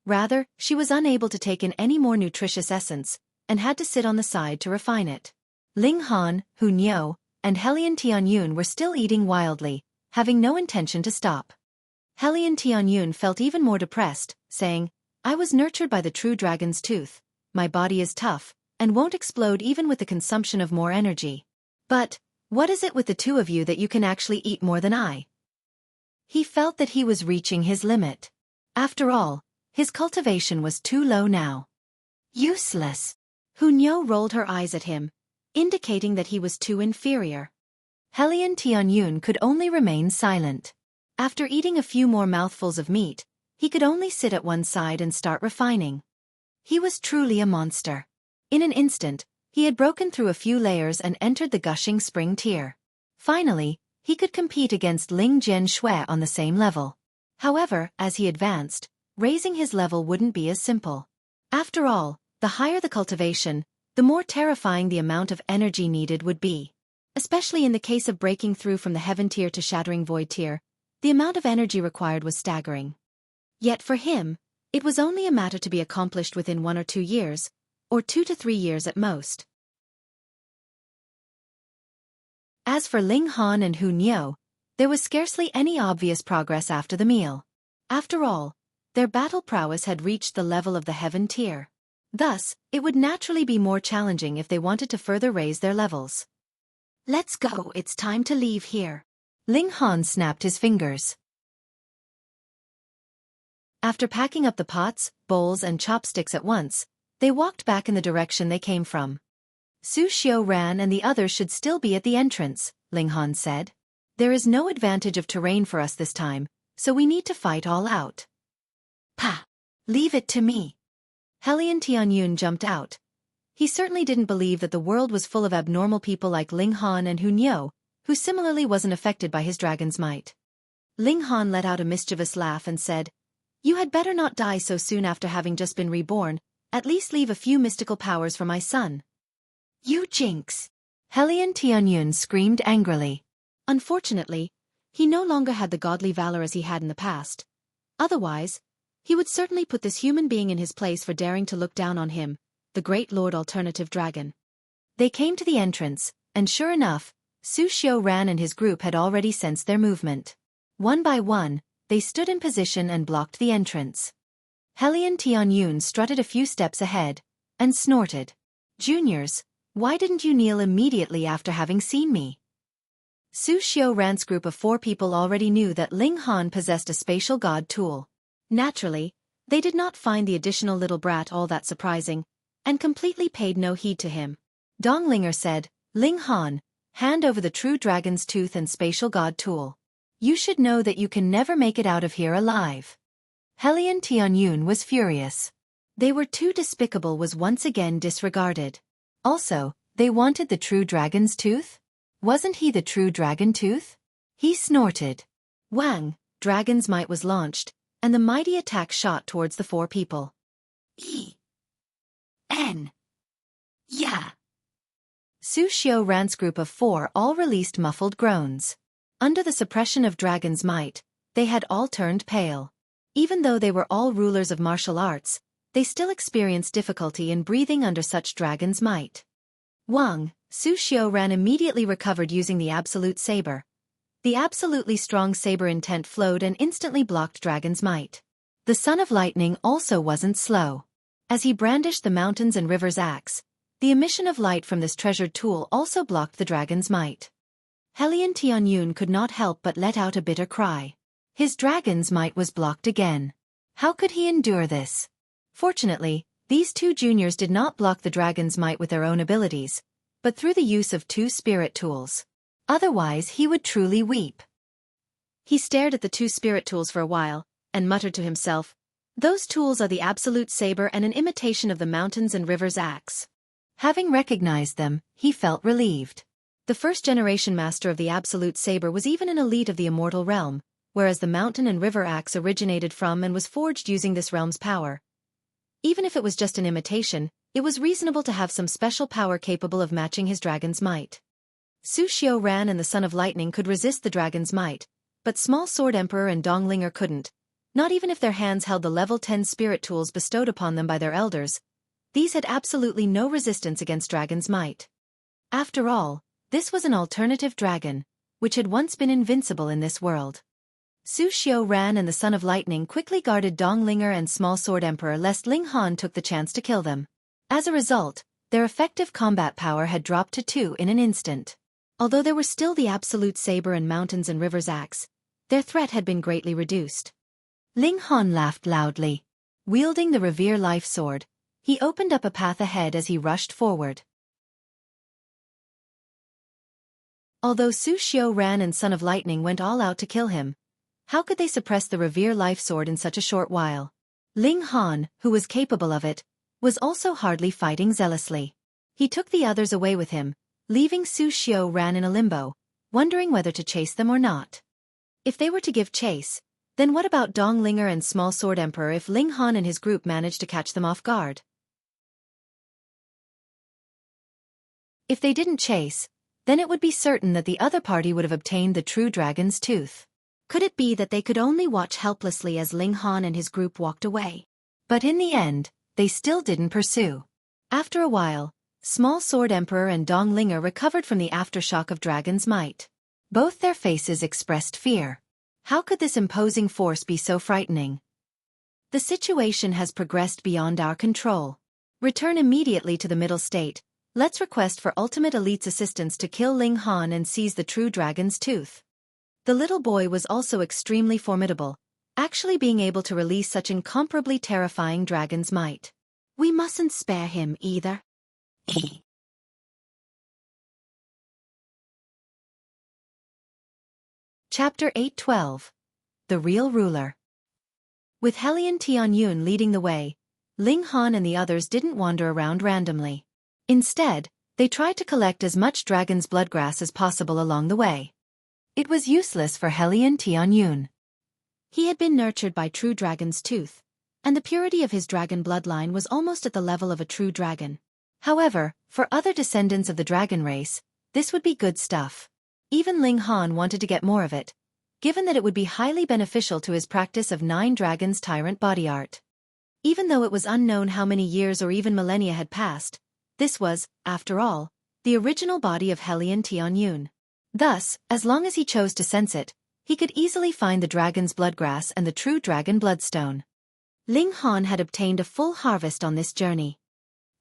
Rather, she was unable to take in any more nutritious essence, and had to sit on the side to refine it. Ling Han, Hu Niu, and Helian Tianyun were still eating wildly, having no intention to stop. Helian Tianyun felt even more depressed, saying, "I was nurtured by the true dragon's tooth, my body is tough, and won't explode even with the consumption of more energy. But, what is it with the two of you that you can actually eat more than I?" He felt that he was reaching his limit. After all, his cultivation was too low now. "Useless." Hu Niu rolled her eyes at him, indicating that he was too inferior. Helian Tianyun could only remain silent. After eating a few more mouthfuls of meat, he could only sit at one side and start refining. He was truly a monster. In an instant, he had broken through a few layers and entered the gushing spring tier. Finally, he could compete against Ling Jian Shui on the same level. However, as he advanced, raising his level wouldn't be as simple. After all, the higher the cultivation, the more terrifying the amount of energy needed would be. Especially in the case of breaking through from the heaven tier to shattering void tier, the amount of energy required was staggering. Yet for him, it was only a matter to be accomplished within 1 or 2 years, or 2 to 3 years at most. As for Ling Han and Hu Niu, there was scarcely any obvious progress after the meal. After all, their battle prowess had reached the level of the heaven tier. Thus, it would naturally be more challenging if they wanted to further raise their levels. "Let's go, it's time to leave here." Ling Han snapped his fingers. After packing up the pots, bowls and chopsticks at once, they walked back in the direction they came from. "Su Xiaofan and the others should still be at the entrance," Ling Han said. "There is no advantage of terrain for us this time, so we need to fight all out." "Pah! Leave it to me." Helian Tianyun jumped out. He certainly didn't believe that the world was full of abnormal people like Ling Han and Hu Niu, who similarly wasn't affected by his dragon's might. Ling Han let out a mischievous laugh and said, "You had better not die so soon after having just been reborn, at least leave a few mystical powers for my son." "You jinx!" Helian Tianyun screamed angrily. Unfortunately, he no longer had the godly valor as he had in the past. Otherwise, he would certainly put this human being in his place for daring to look down on him, the great Lord Alternative Dragon. They came to the entrance, and sure enough, Su Xiaofan and his group had already sensed their movement. One by one, they stood in position and blocked the entrance. Helian Tianyun strutted a few steps ahead, and snorted. "Juniors, why didn't you kneel immediately after having seen me?" Su Xiaoran's group of 4 people already knew that Ling Han possessed a spatial god tool. Naturally, they did not find the additional little brat all that surprising, and completely paid no heed to him. Donglinger said, "Ling Han, hand over the true dragon's tooth and spatial god tool. You should know that you can never make it out of here alive." Helian Tianyun was furious. They were too despicable was once again disregarded. Also, they wanted the true dragon's tooth? Wasn't he the true dragon tooth? He snorted. Wang, dragon's might was launched, and the mighty attack shot towards the 4 people. N. Yeah. Su Xiaoran's group of 4 all released muffled groans. Under the suppression of dragon's might, they had all turned pale. Even though they were all rulers of martial arts, they still experienced difficulty in breathing under such dragon's might. Wang, Su Xiaoran immediately recovered using the absolute saber. The absolutely strong saber intent flowed and instantly blocked dragon's might. The Son of Lightning also wasn't slow. As he brandished the mountains and rivers axe, the emission of light from this treasured tool also blocked the dragon's might. Helian Tianyun could not help but let out a bitter cry. His dragon's might was blocked again. How could he endure this? Fortunately, these 2 juniors did not block the dragon's might with their own abilities, but through the use of 2 spirit tools. Otherwise he would truly weep. He stared at the 2 spirit tools for a while, and muttered to himself, "Those tools are the absolute saber and an imitation of the mountains and rivers axe." Having recognized them, he felt relieved. The first-generation master of the absolute saber was even an elite of the immortal realm, whereas the mountain and river axe originated from and was forged using this realm's power. Even if it was just an imitation, it was reasonable to have some special power capable of matching his dragon's might. Su Xiaoran and the Son of Lightning could resist the dragon's might, but Small Sword Emperor and Donglinger couldn't, not even if their hands held the level 10 spirit tools bestowed upon them by their elders. These had absolutely no resistance against dragon's might. After all, this was an alternative dragon, which had once been invincible in this world. Su Xiaoran and the Son of Lightning quickly guarded Donglinger and Small Sword Emperor lest Ling Han took the chance to kill them. As a result, their effective combat power had dropped to 2 in an instant. Although there were still the absolute saber and mountains and rivers axe, their threat had been greatly reduced. Ling Han laughed loudly. Wielding the Revere Life Sword, he opened up a path ahead as he rushed forward. Although Su Xiaoran and Son of Lightning went all out to kill him, how could they suppress the Revere Life Sword in such a short while? Ling Han, who was capable of it, was also hardly fighting zealously. He took the others away with him, leaving Su Xiaoran in a limbo, wondering whether to chase them or not. If they were to give chase, then what about Donglinger and Small Sword Emperor if Ling Han and his group managed to catch them off guard? If they didn't chase, then it would be certain that the other party would have obtained the true dragon's tooth. Could it be that they could only watch helplessly as Ling Han and his group walked away? But in the end, they still didn't pursue. After a while, Small Sword Emperor and Donglinger recovered from the aftershock of dragon's might. Both their faces expressed fear. How could this imposing force be so frightening? The situation has progressed beyond our control. Return immediately to the middle state. Let's request for Ultimate Elite's assistance to kill Ling Han and seize the true dragon's tooth. The little boy was also extremely formidable, actually being able to release such incomparably terrifying dragon's might. We mustn't spare him either. Chapter 8:12. The Real Ruler. With Helian Tianyun leading the way, Ling Han and the others didn't wander around randomly. Instead, they tried to collect as much dragon's bloodgrass as possible along the way. It was useless for Helian Tianyun. He had been nurtured by true dragon's tooth, and the purity of his dragon bloodline was almost at the level of a true dragon. However, for other descendants of the dragon race, this would be good stuff. Even Ling Han wanted to get more of it, given that it would be highly beneficial to his practice of 9 dragons tyrant body art. Even though it was unknown how many years or even millennia had passed, this was, after all, the original body of Helian Tianyun. Thus, as long as he chose to sense it, he could easily find the dragon's bloodgrass and the true dragon bloodstone. Ling Han had obtained a full harvest on this journey.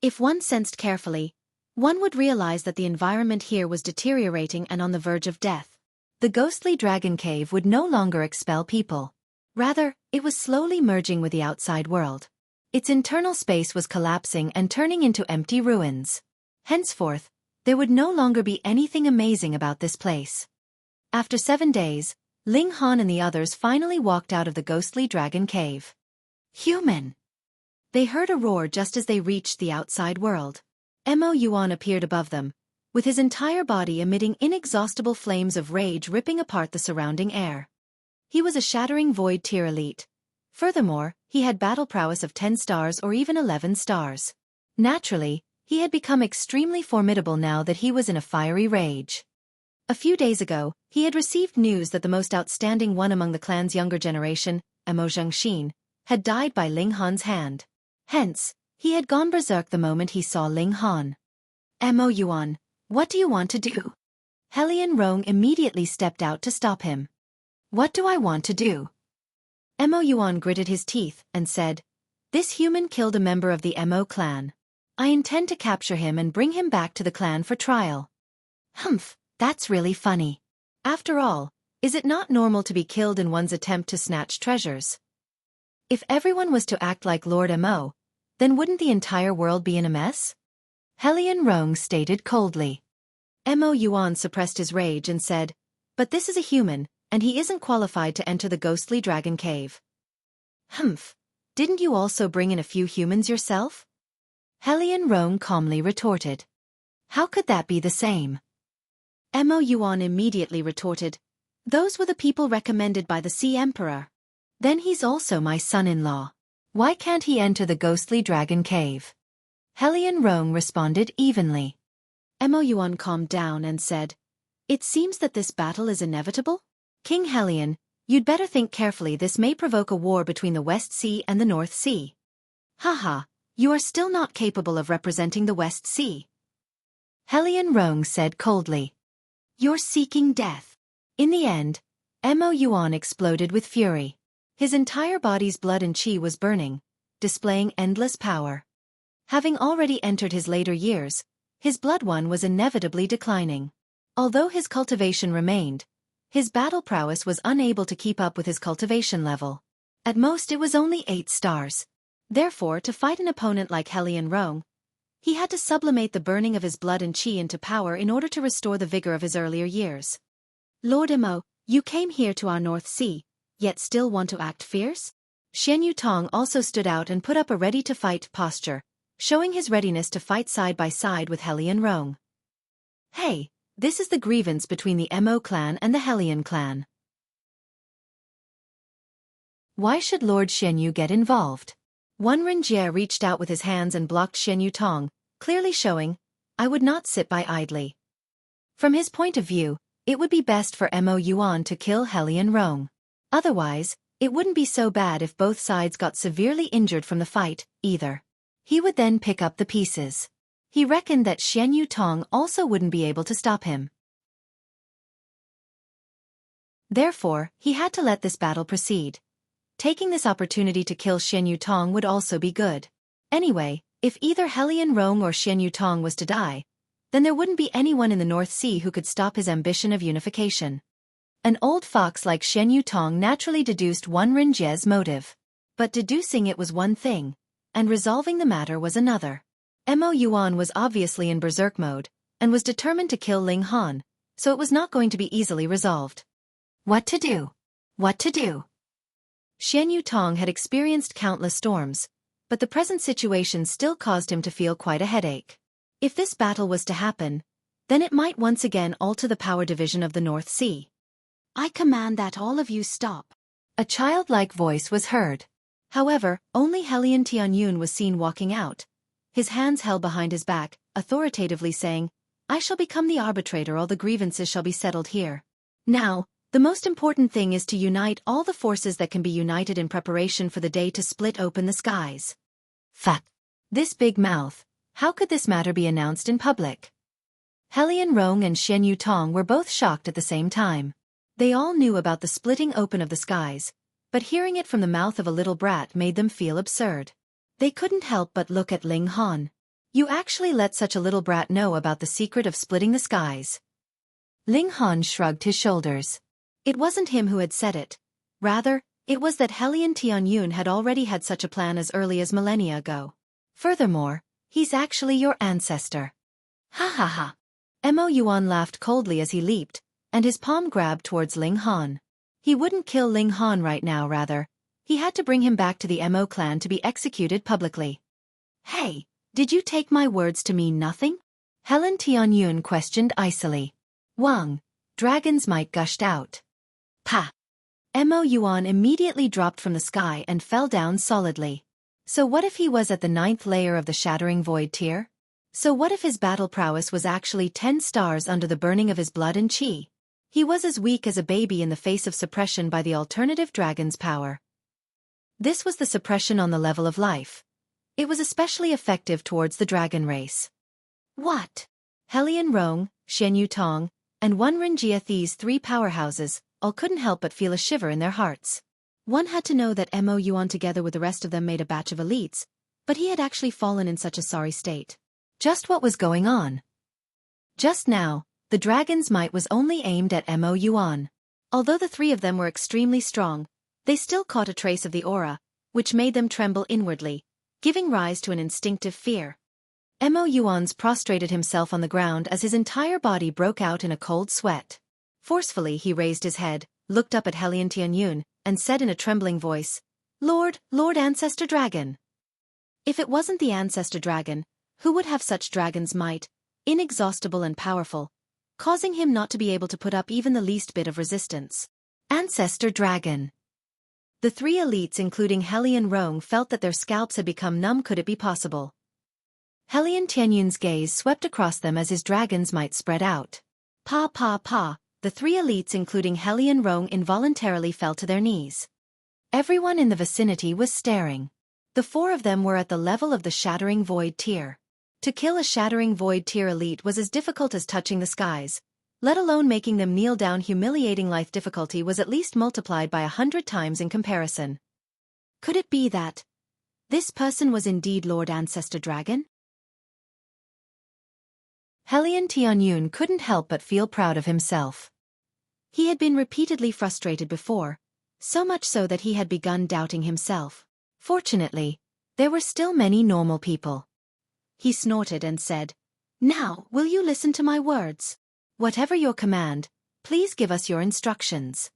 If one sensed carefully, one would realize that the environment here was deteriorating and on the verge of death. The ghostly dragon cave would no longer expel people. Rather, it was slowly merging with the outside world. Its internal space was collapsing and turning into empty ruins. Henceforth, there would no longer be anything amazing about this place. After 7 days, Ling Han and the others finally walked out of the ghostly dragon cave. Human! They heard a roar just as they reached the outside world. Mo Yuan appeared above them, with his entire body emitting inexhaustible flames of rage ripping apart the surrounding air. He was a shattering void tier elite. Furthermore, he had battle prowess of 10 stars or even 11 stars. Naturally, he had become extremely formidable now that he was in a fiery rage. A few days ago, he had received news that the most outstanding one among the clan's younger generation, Mo Zhengxin, had died by Ling Han's hand. Hence, he had gone berserk the moment he saw Ling Han. Mo Yuan, what do you want to do? Helian Rong immediately stepped out to stop him. What do I want to do? Mo Yuan gritted his teeth and said, This human killed a member of the Mo clan. I intend to capture him and bring him back to the clan for trial. Humph, that's really funny. After all, is it not normal to be killed in one's attempt to snatch treasures? If everyone was to act like Lord Mo, then wouldn't the entire world be in a mess? Helian Rong stated coldly. Mo Yuan suppressed his rage and said, But this is a human, and he isn't qualified to enter the ghostly dragon cave. Humph, didn't you also bring in a few humans yourself? Helian Rong calmly retorted. How could that be the same? Mo Yuan immediately retorted, Those were the people recommended by the Sea Emperor. Then he's also my son-in-law. Why can't he enter the ghostly dragon cave? Helian Rong responded evenly. Mo Yuan calmed down and said, It seems that this battle is inevitable? King Helian, you'd better think carefully. This may provoke a war between the West Sea and the North Sea. Haha, you are still not capable of representing the West Sea. Helian Rong said coldly. You're seeking death. In the end, Mo Yuan exploded with fury. His entire body's blood and chi was burning, displaying endless power. Having already entered his later years, his blood one was inevitably declining. Although his cultivation remained, his battle prowess was unable to keep up with his cultivation level. At most it was only 8 stars. Therefore, to fight an opponent like Helian Rong, he had to sublimate the burning of his blood and chi into power in order to restore the vigor of his earlier years. Lord Mo, you came here to our North Sea, yet still want to act fierce? Xian Yutong also stood out and put up a ready-to-fight posture, showing his readiness to fight side by side with Helian Rong. Hey, this is the grievance between the Mo clan and the Helian clan. Why should Lord Xian Yu get involved? One Renjie reached out with his hands and blocked Xian Yutong, clearly showing, I would not sit by idly. From his point of view, it would be best for Mo Yuan to kill Helian Rong. Otherwise, it wouldn't be so bad if both sides got severely injured from the fight, either. He would then pick up the pieces. He reckoned that Xian Yutong also wouldn't be able to stop him. Therefore, he had to let this battle proceed. Taking this opportunity to kill Xian Yutong would also be good. Anyway, if either Helian Rong or Xian Yutong was to die, then there wouldn't be anyone in the North Sea who could stop his ambition of unification. An old fox like Xian Yutong naturally deduced one Renjie's motive. But deducing it was one thing, and resolving the matter was another. Mo Yuan was obviously in berserk mode, and was determined to kill Ling Han, so it was not going to be easily resolved. What to do? What to do? Xian Yutong had experienced countless storms, but the present situation still caused him to feel quite a headache. If this battle was to happen, then it might once again alter the power division of the North Sea. I command that all of you stop. A childlike voice was heard. However, only Helian Tianyun was seen walking out, his hands held behind his back, authoritatively saying, I shall become the arbitrator, all the grievances shall be settled here. Now, the most important thing is to unite all the forces that can be united in preparation for the day to split open the skies. Fuck. This big mouth, how could this matter be announced in public? Helian Rong and Xian Yutong were both shocked at the same time. They all knew about the splitting open of the skies, but hearing it from the mouth of a little brat made them feel absurd. They couldn't help but look at Ling Han. You actually let such a little brat know about the secret of splitting the skies. Ling Han shrugged his shoulders. It wasn't him who had said it. Rather, it was that Helian Tianyun had already had such a plan as early as millennia ago. Furthermore, he's actually your ancestor. Ha ha ha. Mo Yuan laughed coldly as he leaped, and his palm grabbed towards Ling Han. He wouldn't kill Ling Han right now, rather. He had to bring him back to the Mo clan to be executed publicly. Hey, did you take my words to mean nothing? Helen Tianyun questioned icily. Wang, dragon's might gushed out. Pa! Mo Yuan immediately dropped from the sky and fell down solidly. So what if he was at the 9th layer of the Shattering Void tier? So what if his battle prowess was actually 10 stars under the burning of his blood and chi? He was as weak as a baby in the face of suppression by the alternative dragon's power. This was the suppression on the level of life. It was especially effective towards the dragon race. What? Helian Rong, Shen Yutong, and One Rinjia, these three powerhouses, all couldn't help but feel a shiver in their hearts. One had to know that Mo Yuan together with the rest of them made a batch of elites, but he had actually fallen in such a sorry state. Just what was going on? Just now, the dragon's might was only aimed at Mo Yuan. Although the three of them were extremely strong, they still caught a trace of the aura, which made them tremble inwardly, giving rise to an instinctive fear. Mo Yuan's prostrated himself on the ground as his entire body broke out in a cold sweat. Forcefully he raised his head, looked up at Helian Tianyun, and said in a trembling voice, Lord Ancestor Dragon. If it wasn't the Ancestor Dragon, who would have such dragon's might, inexhaustible and powerful, causing him not to be able to put up even the least bit of resistance? Ancestor Dragon. The three elites including Helian Rong felt that their scalps had become numb. Could it be possible? Helian Tianyun's gaze swept across them as his dragon's might spread out. Pa. The three elites including Helian Rong involuntarily fell to their knees. Everyone in the vicinity was staring. The four of them were at the level of the Shattering Void tier. To kill a Shattering Void tier elite was as difficult as touching the skies, let alone making them kneel down. Humiliating life difficulty was at least multiplied by 100 times in comparison. Could it be that this person was indeed Lord Ancestor Dragon? Helian Tianyun couldn't help but feel proud of himself. He had been repeatedly frustrated before, so much so that he had begun doubting himself. Fortunately, there were still many normal people. He snorted and said, Now, will you listen to my words? Whatever your command, please give us your instructions.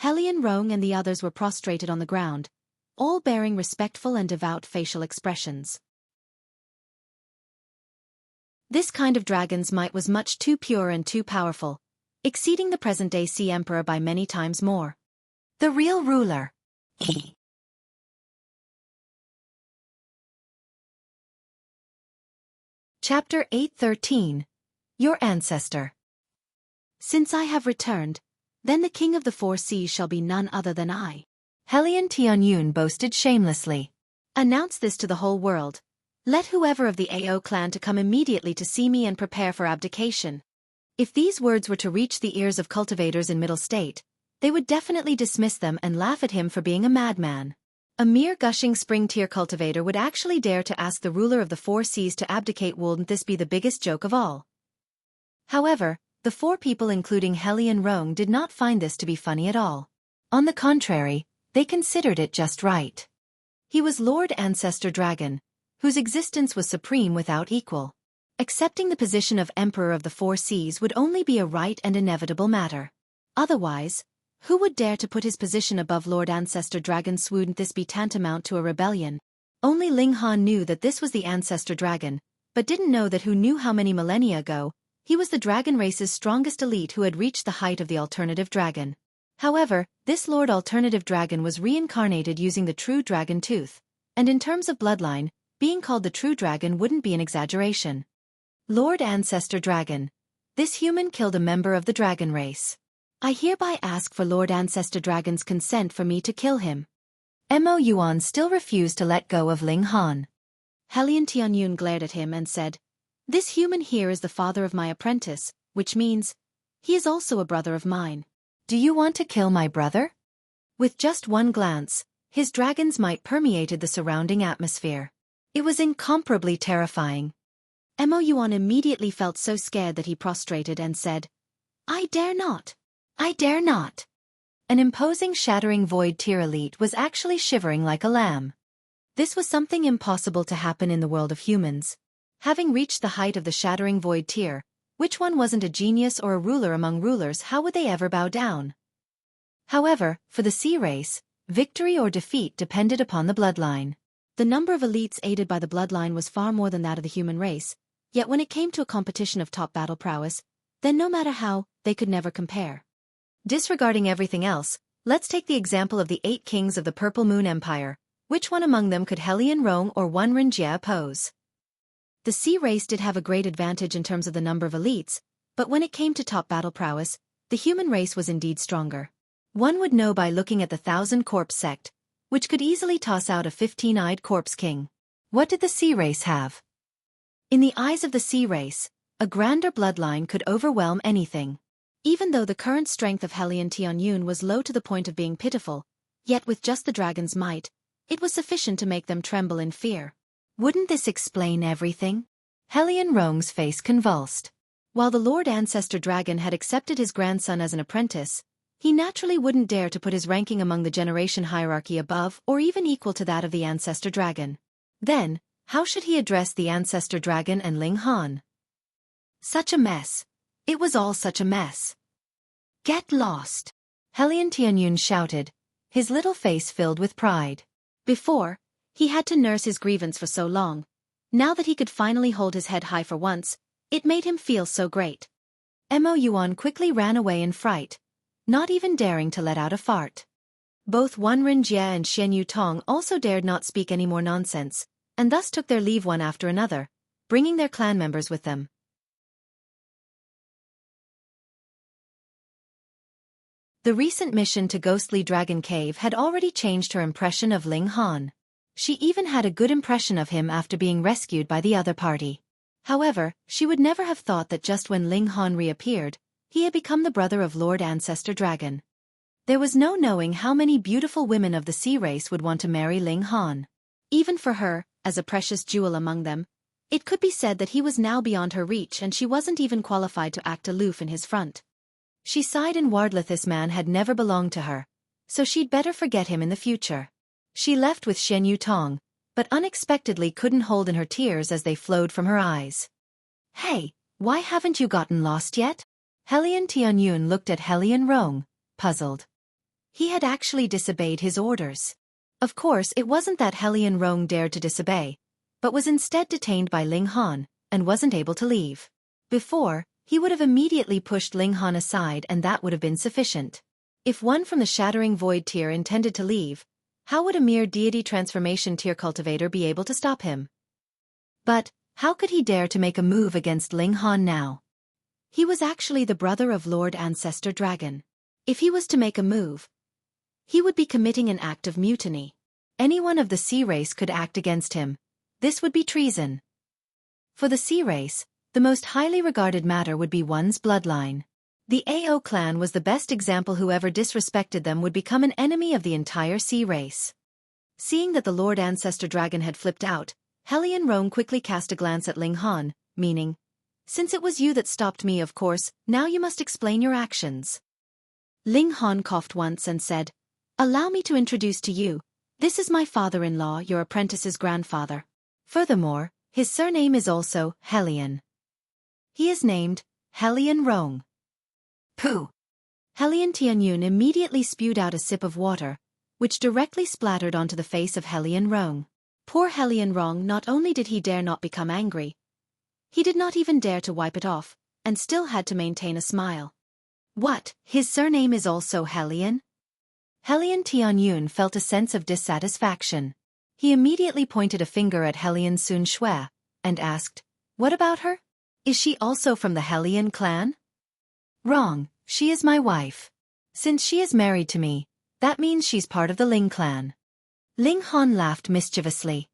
Helian Rong and the others were prostrated on the ground, all bearing respectful and devout facial expressions. This kind of dragon's might was much too pure and too powerful, exceeding the present-day Sea Emperor by many times more. The real ruler. Chapter 8:13. Your Ancestor. Since I have returned, then the king of the four seas shall be none other than I. Helian Tianyun boasted shamelessly. Announce this to the whole world. Let whoever of the Ao clan to come immediately to see me and prepare for abdication. If these words were to reach the ears of cultivators in Middle State, they would definitely dismiss them and laugh at him for being a madman. A mere gushing spring-tier cultivator would actually dare to ask the ruler of the four seas to abdicate. Wouldn't this be the biggest joke of all? However, the four people including Helian Rong did not find this to be funny at all. On the contrary, they considered it just right. He was Lord Ancestor Dragon, whose existence was supreme without equal. Accepting the position of Emperor of the Four Seas would only be a right and inevitable matter. Otherwise, who would dare to put his position above Lord Ancestor Dragon? Wouldn't this be tantamount to a rebellion? Only Ling Han knew that this was the Ancestor Dragon, but didn't know that who knew how many millennia ago, he was the dragon race's strongest elite who had reached the height of the alternative dragon. However, this Lord Alternative Dragon was reincarnated using the true dragon tooth, and in terms of bloodline, being called the true dragon wouldn't be an exaggeration. Lord Ancestor Dragon. This human killed a member of the dragon race. I hereby ask for Lord Ancestor Dragon's consent for me to kill him. Mo Yuan still refused to let go of Ling Han. Helian Tianyun glared at him and said, This human here is the father of my apprentice, which means, he is also a brother of mine. Do you want to kill my brother? With just one glance, his dragon's might permeated the surrounding atmosphere. It was incomparably terrifying. Mo Yuan immediately felt so scared that he prostrated and said, I dare not. I dare not. An imposing shattering void tier elite was actually shivering like a lamb. This was something impossible to happen in the world of humans. Having reached the height of the shattering void tier, which one wasn't a genius or a ruler among rulers? How would they ever bow down? However, for the sea race, victory or defeat depended upon the bloodline. The number of elites aided by the bloodline was far more than that of the human race, yet when it came to a competition of top battle prowess, then no matter how, they could never compare. Disregarding everything else, let's take the example of the 8 kings of the Purple Moon Empire. Which one among them could Helian Rong or Wan Renjie oppose? The sea race did have a great advantage in terms of the number of elites, but when it came to top battle prowess, the human race was indeed stronger. One would know by looking at the 1,000 Corpse sect, which could easily toss out a 15-eyed Corpse king. What did the sea race have? In the eyes of the sea race, a grander bloodline could overwhelm anything. Even though the current strength of Helian Tianyun was low to the point of being pitiful, yet with just the dragon's might, it was sufficient to make them tremble in fear. Wouldn't this explain everything? Helian Rong's face convulsed. While the Lord Ancestor Dragon had accepted his grandson as an apprentice, he naturally wouldn't dare to put his ranking among the generation hierarchy above or even equal to that of the Ancestor Dragon. Then, how should he address the Ancestor Dragon and Ling Han? Such a mess. It was all such a mess. Get lost! Helian Tianyun shouted, his little face filled with pride. Before, he had to nurse his grievance for so long. Now that he could finally hold his head high for once, it made him feel so great. Mo Yuan quickly ran away in fright, not even daring to let out a fart. Both Wan Renjie and Xian Yu Tong also dared not speak any more nonsense, and thus took their leave one after another, bringing their clan members with them. The recent mission to Ghostly Dragon Cave had already changed her impression of Ling Han. She even had a good impression of him after being rescued by the other party. However, she would never have thought that just when Ling Han reappeared, he had become the brother of Lord Ancestor Dragon. There was no knowing how many beautiful women of the sea race would want to marry Ling Han. Even for her, as a precious jewel among them, it could be said that he was now beyond her reach and she wasn't even qualified to act aloof in his front. She sighed inwardly. This man had never belonged to her, so she'd better forget him in the future. She left with Xian Yu Tong, but unexpectedly couldn't hold in her tears as they flowed from her eyes. Hey, why haven't you gotten lost yet? Helian Tianyun looked at Helian Rong, puzzled. He had actually disobeyed his orders. Of course, it wasn't that Helian Rong dared to disobey, but was instead detained by Ling Han, and wasn't able to leave. Before, he would have immediately pushed Ling Han aside and that would have been sufficient. If one from the Shattering Void tier intended to leave, how would a mere deity transformation tier cultivator be able to stop him? But, how could he dare to make a move against Ling Han now? He was actually the brother of Lord Ancestor Dragon. If he was to make a move, he would be committing an act of mutiny. Anyone of the sea race could act against him. This would be treason. For the sea race, the most highly regarded matter would be one's bloodline. The Ao clan was the best example. Whoever disrespected them would become an enemy of the entire sea race. Seeing that the Lord Ancestor Dragon had flipped out, Helian Rong quickly cast a glance at Ling Han, meaning, since it was you that stopped me, of course, now you must explain your actions. Ling Han coughed once and said, allow me to introduce to you, this is my father-in-law, your apprentice's grandfather. Furthermore, his surname is also Helian. He is named Helian Rong. Pooh! Helian Tianyun immediately spewed out a sip of water, which directly splattered onto the face of Helian Rong. Poor Helian Rong, not only did he dare not become angry, he did not even dare to wipe it off, and still had to maintain a smile. What, his surname is also Helian? Helian Tianyun felt a sense of dissatisfaction. He immediately pointed a finger at Helian Sun Shui, and asked, what about her? Is she also from the Helian clan? Wrong, she is my wife. Since she is married to me, that means she's part of the Ling clan. Ling Han laughed mischievously.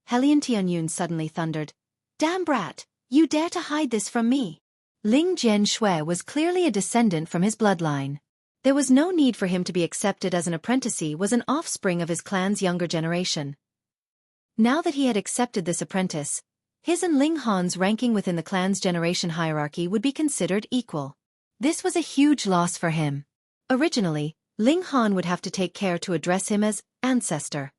Helian Tianyun suddenly thundered, damn brat, you dare to hide this from me. Ling Jian Shui was clearly a descendant from his bloodline. There was no need for him to be accepted as an apprentice. He was an offspring of his clan's younger generation. Now that he had accepted this apprentice, His and Ling Han's ranking within the clan's generation hierarchy would be considered equal. This was a huge loss for him. Originally, Ling Han would have to take care to address him as ancestor.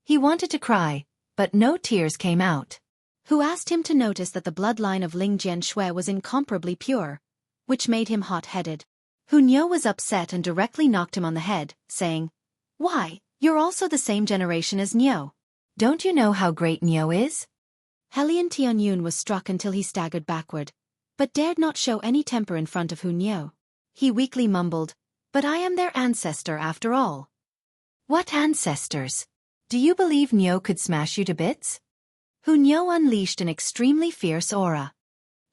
He wanted to cry, but no tears came out. Who asked him to notice that the bloodline of Ling Jianshui was incomparably pure, which made him hot-headed. Hu Niu was upset and directly knocked him on the head, saying, "Why, you're also the same generation as Niu. Don't you know how great Niu is?" Helian Tianyun was struck until he staggered backward, but dared not show any temper in front of Hu Niu. He weakly mumbled, "But I am their ancestor after all." "What ancestors? Do you believe Niu could smash you to bits?" Hu Niu unleashed an extremely fierce aura.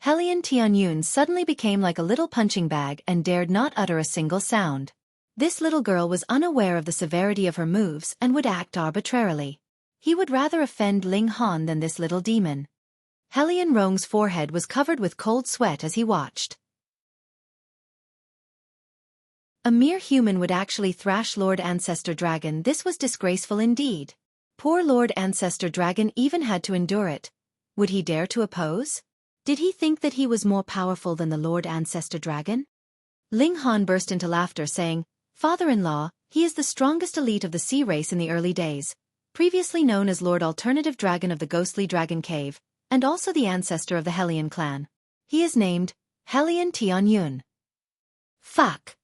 Helian Tianyun suddenly became like a little punching bag and dared not utter a single sound. This little girl was unaware of the severity of her moves and would act arbitrarily. He would rather offend Ling Han than this little demon. Helian Rong's forehead was covered with cold sweat as he watched. A mere human would actually thrash Lord Ancestor Dragon. This was disgraceful indeed. Poor Lord Ancestor Dragon even had to endure it. Would he dare to oppose? Did he think that he was more powerful than the Lord Ancestor Dragon? Ling Han burst into laughter saying, "Father-in-law, he is the strongest elite of the sea race in the early days, previously known as Lord Alternative Dragon of the Ghostly Dragon Cave, and also the ancestor of the Helian clan. He is named Helian Tianyun." Fuck.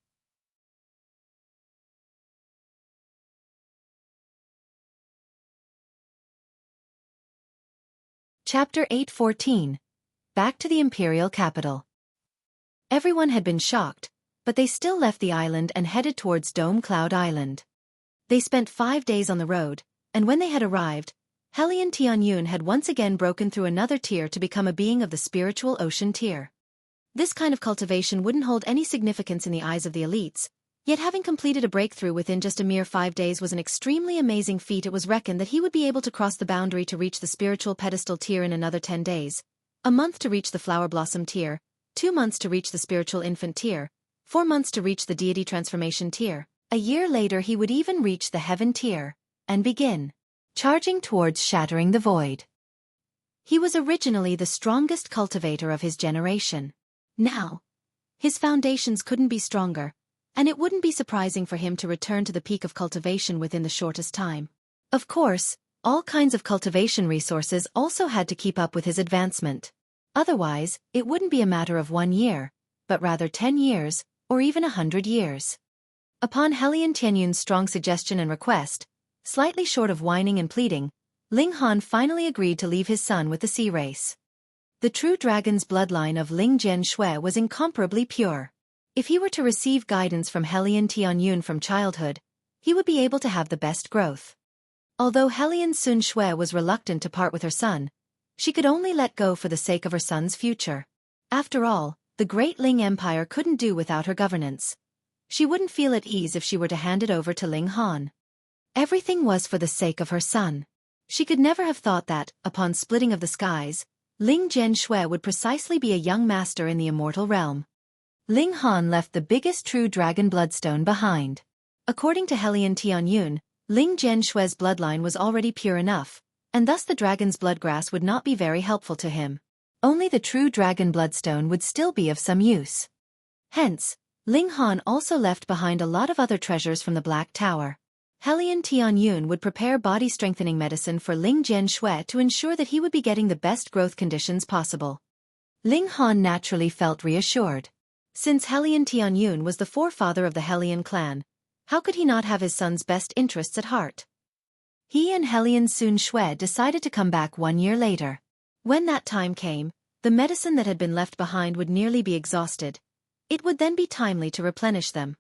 Chapter 8:14. Back to the Imperial Capital. Everyone had been shocked, but they still left the island and headed towards Dome Cloud Island. They spent 5 days on the road, and when they had arrived, Helian Tianyun had once again broken through another tier to become a being of the spiritual ocean tier. This kind of cultivation wouldn't hold any significance in the eyes of the elites, yet having completed a breakthrough within just a mere 5 days was an extremely amazing feat. It was reckoned that he would be able to cross the boundary to reach the spiritual pedestal tier in another 10 days, a month to reach the flower blossom tier, 2 months to reach the spiritual infant tier, 4 months to reach the deity transformation tier. A year later he would even reach the heaven tier, and begin charging towards shattering the void. He was originally the strongest cultivator of his generation. Now, his foundations couldn't be stronger, and it wouldn't be surprising for him to return to the peak of cultivation within the shortest time. Of course, all kinds of cultivation resources also had to keep up with his advancement. Otherwise, it wouldn't be a matter of 1 year, but rather 10 years, or even 100 years. Upon Helian Tianyun's strong suggestion and request, slightly short of whining and pleading, Ling Han finally agreed to leave his son with the sea race. The true dragon's bloodline of Ling Jianshui was incomparably pure. If he were to receive guidance from Helian Tianyun from childhood, he would be able to have the best growth. Although Helian Sun Shui was reluctant to part with her son, she could only let go for the sake of her son's future. After all, the great Ling Empire couldn't do without her governance. She wouldn't feel at ease if she were to hand it over to Ling Han. Everything was for the sake of her son. She could never have thought that, upon splitting of the skies, Ling Jianshui would precisely be a young master in the immortal realm. Ling Han left the biggest true dragon bloodstone behind. According to Helian Tianyun, Ling Jianshui's bloodline was already pure enough, and thus the dragon's bloodgrass would not be very helpful to him. Only the true dragon bloodstone would still be of some use. Hence, Ling Han also left behind a lot of other treasures from the Black Tower. Helian Tianyun would prepare body-strengthening medicine for Ling Jianshui to ensure that he would be getting the best growth conditions possible. Ling Han naturally felt reassured. Since Helian Tianyun was the forefather of the Helian clan, how could he not have his son's best interests at heart? He and Helian Sun Shui decided to come back 1 year later. When that time came, the medicine that had been left behind would nearly be exhausted. It would then be timely to replenish them.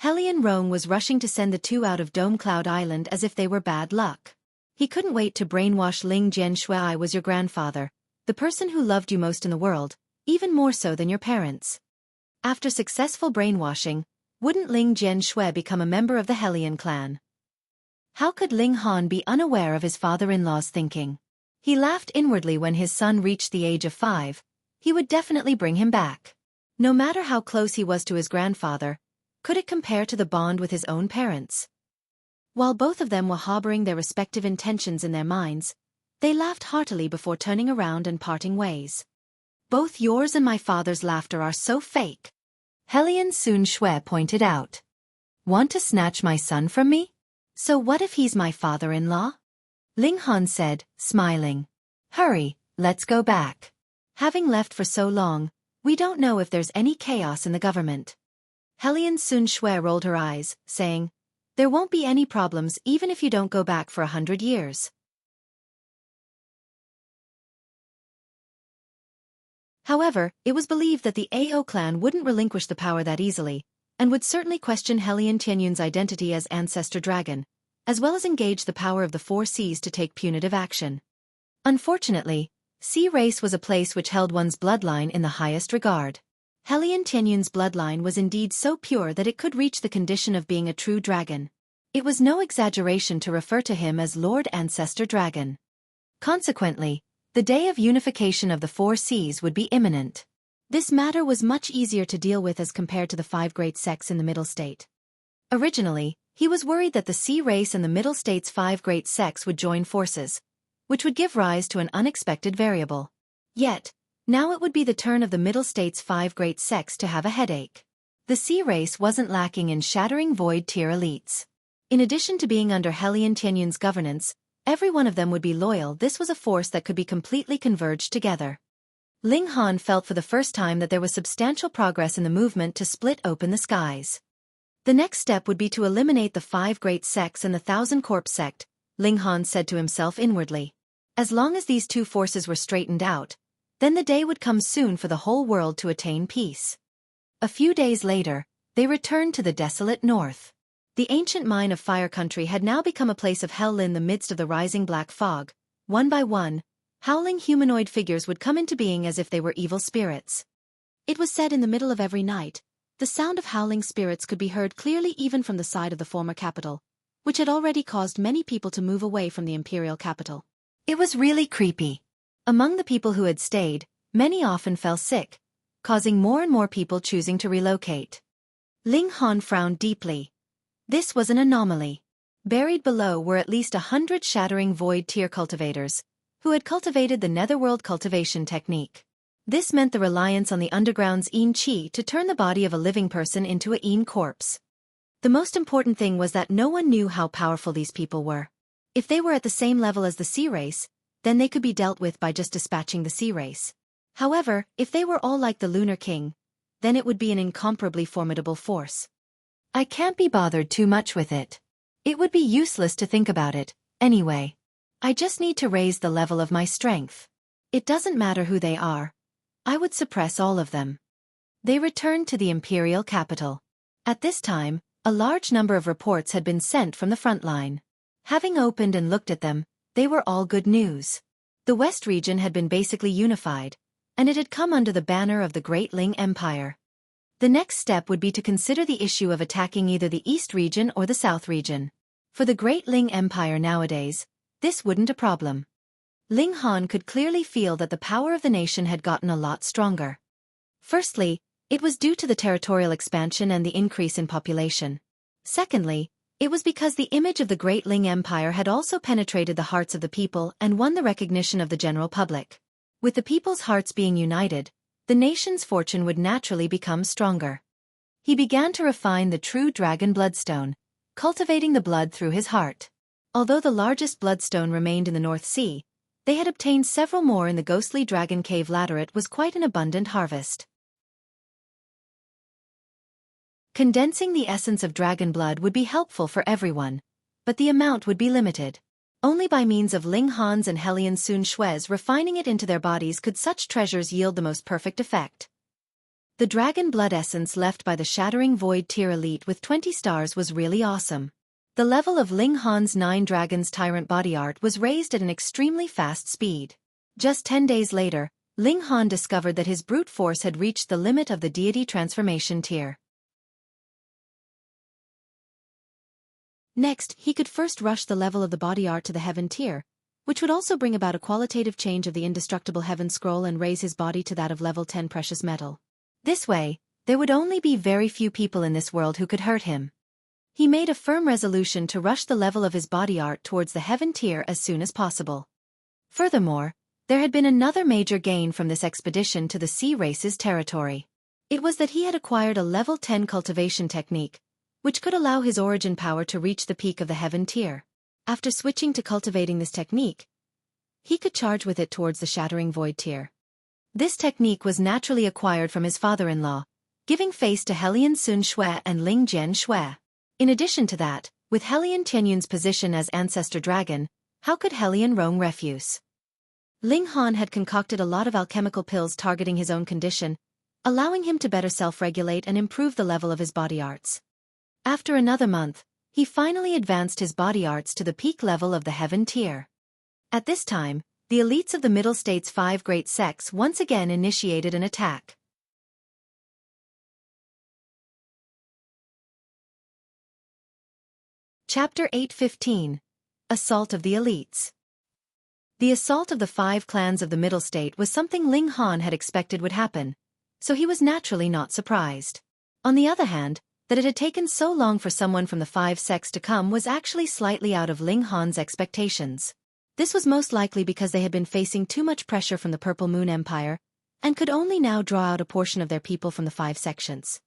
Helian Rong was rushing to send the two out of Dome Cloud Island as if they were bad luck. He couldn't wait to brainwash Ling Jianshui. "I was your grandfather, the person who loved you most in the world, even more so than your parents." After successful brainwashing, wouldn't Ling Jianshui become a member of the Helian clan? How could Ling Han be unaware of his father-in-law's thinking? He laughed inwardly when his son reached the age of 5. He would definitely bring him back. No matter how close he was to his grandfather, could it compare to the bond with his own parents? While both of them were harboring their respective intentions in their minds, They laughed heartily before turning around and parting ways. Both yours and my father's laughter are so fake, Helian Sun Shui pointed out. Want to snatch my son from me? So what if he's my father-in-law? Ling Han said, smiling. Hurry, let's go back. Having left for so long, we don't know if there's any chaos in the government. Helian Sun Shui rolled her eyes, saying, there won't be any problems even if you don't go back for 100 years. However, it was believed that the AO clan wouldn't relinquish the power that easily, and would certainly question Helian Tianyun's identity as Ancestor Dragon, as well as engage the power of the Four Seas to take punitive action. Unfortunately, Sea Race was a place which held one's bloodline in the highest regard. Helian Tianyun's bloodline was indeed so pure that it could reach the condition of being a true dragon. It was no exaggeration to refer to him as Lord Ancestor Dragon. Consequently, the day of unification of the Four Seas would be imminent. This matter was much easier to deal with as compared to the 5 great sects in the Middle State. Originally, he was worried that the Sea Race and the Middle State's 5 great sects would join forces, which would give rise to an unexpected variable. Yet, now it would be the turn of the Middle State's 5 great sects to have a headache. The Sea Race wasn't lacking in shattering void tier elites. In addition to being under Helian Tianyun's governance, every one of them would be loyal. This was a force that could be completely converged together. Ling Han felt for the first time that there was substantial progress in the movement to split open the skies. The next step would be to eliminate the 5 great sects and the 1,000 Corpse sect, Ling Han said to himself inwardly. As long as these two forces were straightened out, then the day would come soon for the whole world to attain peace. A few days later, they returned to the desolate north. The ancient mine of Fire Country had now become a place of hell in the midst of the rising black fog. One by one, howling humanoid figures would come into being as if they were evil spirits. It was said in the middle of every night, the sound of howling spirits could be heard clearly even from the side of the former capital, which had already caused many people to move away from the imperial capital. It was really creepy. Among the people who had stayed, many often fell sick, causing more and more people choosing to relocate. Ling Han frowned deeply. This was an anomaly. Buried below were at least 100 shattering void tier cultivators, who had cultivated the netherworld cultivation technique. This meant the reliance on the underground's Yin Qi to turn the body of a living person into a Yin corpse. The most important thing was that no one knew how powerful these people were. If they were at the same level as the Sea Race, then they could be dealt with by just dispatching the Sea Race. However, if they were all like the Lunar King, then it would be an incomparably formidable force. I can't be bothered too much with it. It would be useless to think about it, anyway. I just need to raise the level of my strength. It doesn't matter who they are. I would suppress all of them. They returned to the imperial capital. At this time, a large number of reports had been sent from the front line. Having opened and looked at them, they were all good news. The West region had been basically unified, and it had come under the banner of the Great Ling Empire. The next step would be to consider the issue of attacking either the East region or the South region. For the Great Ling Empire nowadays, this wouldn't a problem. Ling Han could clearly feel that the power of the nation had gotten a lot stronger. Firstly, it was due to the territorial expansion and the increase in population. Secondly, it was because the image of the Great Ling Empire had also penetrated the hearts of the people and won the recognition of the general public. With the people's hearts being united, the nation's fortune would naturally become stronger. He began to refine the true dragon bloodstone, cultivating the blood through his heart. Although the largest bloodstone remained in the North Sea, they had obtained several more in the ghostly dragon cave laterite was quite an abundant harvest. Condensing the essence of dragon blood would be helpful for everyone, but the amount would be limited. Only by means of Ling Han's and Helian Sun Shui's refining it into their bodies could such treasures yield the most perfect effect. The dragon blood essence left by the shattering void tier elite with 20 stars was really awesome. The level of Ling Han's 9 dragons tyrant body art was raised at an extremely fast speed. Just 10 days later, Ling Han discovered that his brute force had reached the limit of the deity transformation tier. Next, he could first rush the level of the body art to the heaven tier, which would also bring about a qualitative change of the indestructible heaven scroll and raise his body to that of level 10 precious metal. This way, there would only be very few people in this world who could hurt him. He made a firm resolution to rush the level of his body art towards the heaven tier as soon as possible. Furthermore, there had been another major gain from this expedition to the sea race's territory. It was that he had acquired a level 10 cultivation technique, which could allow his origin power to reach the peak of the heaven tier. After switching to cultivating this technique, he could charge with it towards the shattering void tier. This technique was naturally acquired from his father-in-law, giving face to Helian Sun Shui and Ling Jian Shui. In addition to that, with Helian Tianyun's position as ancestor dragon, how could Helian Rong refuse? Ling Han had concocted a lot of alchemical pills targeting his own condition, allowing him to better self-regulate and improve the level of his body arts. After another month, he finally advanced his body arts to the peak level of the heaven tier. At this time, the elites of the Middle States' 5 great sects once again initiated an attack. Chapter 8:15. Assault of the Elites. The assault of the 5 clans of the Middle State was something Ling Han had expected would happen, so he was naturally not surprised. On the other hand, that it had taken so long for someone from the 5 sects to come was actually slightly out of Ling Han's expectations. This was most likely because they had been facing too much pressure from the Purple Moon Empire, and could only now draw out a portion of their people from the 5 sections.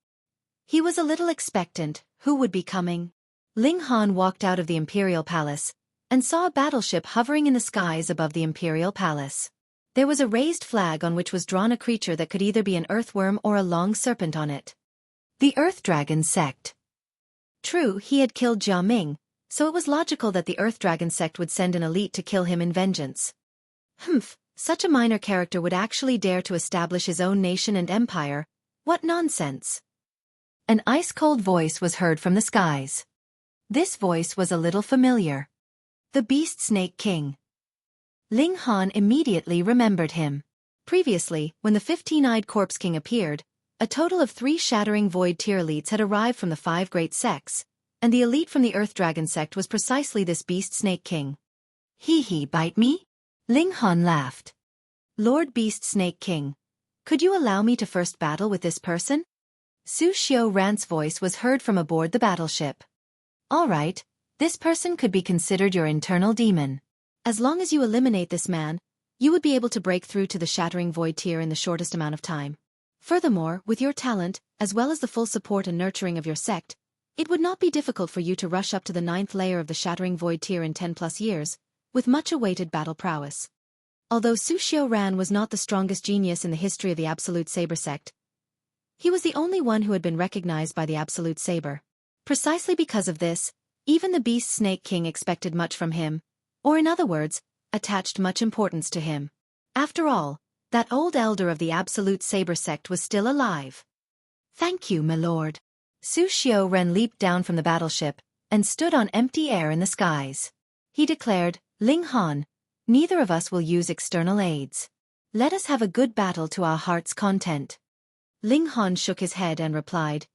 He was a little expectant. Who would be coming? Ling Han walked out of the Imperial Palace, and saw a battleship hovering in the skies above the Imperial Palace. There was a raised flag on which was drawn a creature that could either be an earthworm or a long serpent on it. The Earth Dragon sect. True, he had killed Jia Ming, so it was logical that the Earth Dragon sect would send an elite to kill him in vengeance. Such a minor character would actually dare to establish his own nation and empire. What nonsense! An ice-cold voice was heard from the skies. This voice was a little familiar. The Beast Snake King. Ling Han immediately remembered him. Previously, when the 15-eyed Corpse King appeared, a total of 3 shattering void tier elites had arrived from the 5 great sects, and the elite from the Earth Dragon sect was precisely this Beast Snake King. He bite me? Ling Han laughed. Lord Beast Snake King, could you allow me to first battle with this person? Su Xiaofan's voice was heard from aboard the battleship. All right, this person could be considered your internal demon. As long as you eliminate this man, you would be able to break through to the shattering void tier in the shortest amount of time. Furthermore, with your talent, as well as the full support and nurturing of your sect, it would not be difficult for you to rush up to the 9th layer of the shattering void tier in 10+ years, with much awaited battle prowess. Although Su Xiaofan was not the strongest genius in the history of the Absolute Saber sect, he was the only one who had been recognized by the Absolute Saber. Precisely because of this, even the Beast Snake King expected much from him, or in other words, attached much importance to him. After all, that old elder of the Absolute Saber sect was still alive. Thank you, my lord. Su Xiaofan leaped down from the battleship, and stood on empty air in the skies. He declared, Ling Han, neither of us will use external aids. Let us have a good battle to our heart's content. Ling Han shook his head and replied,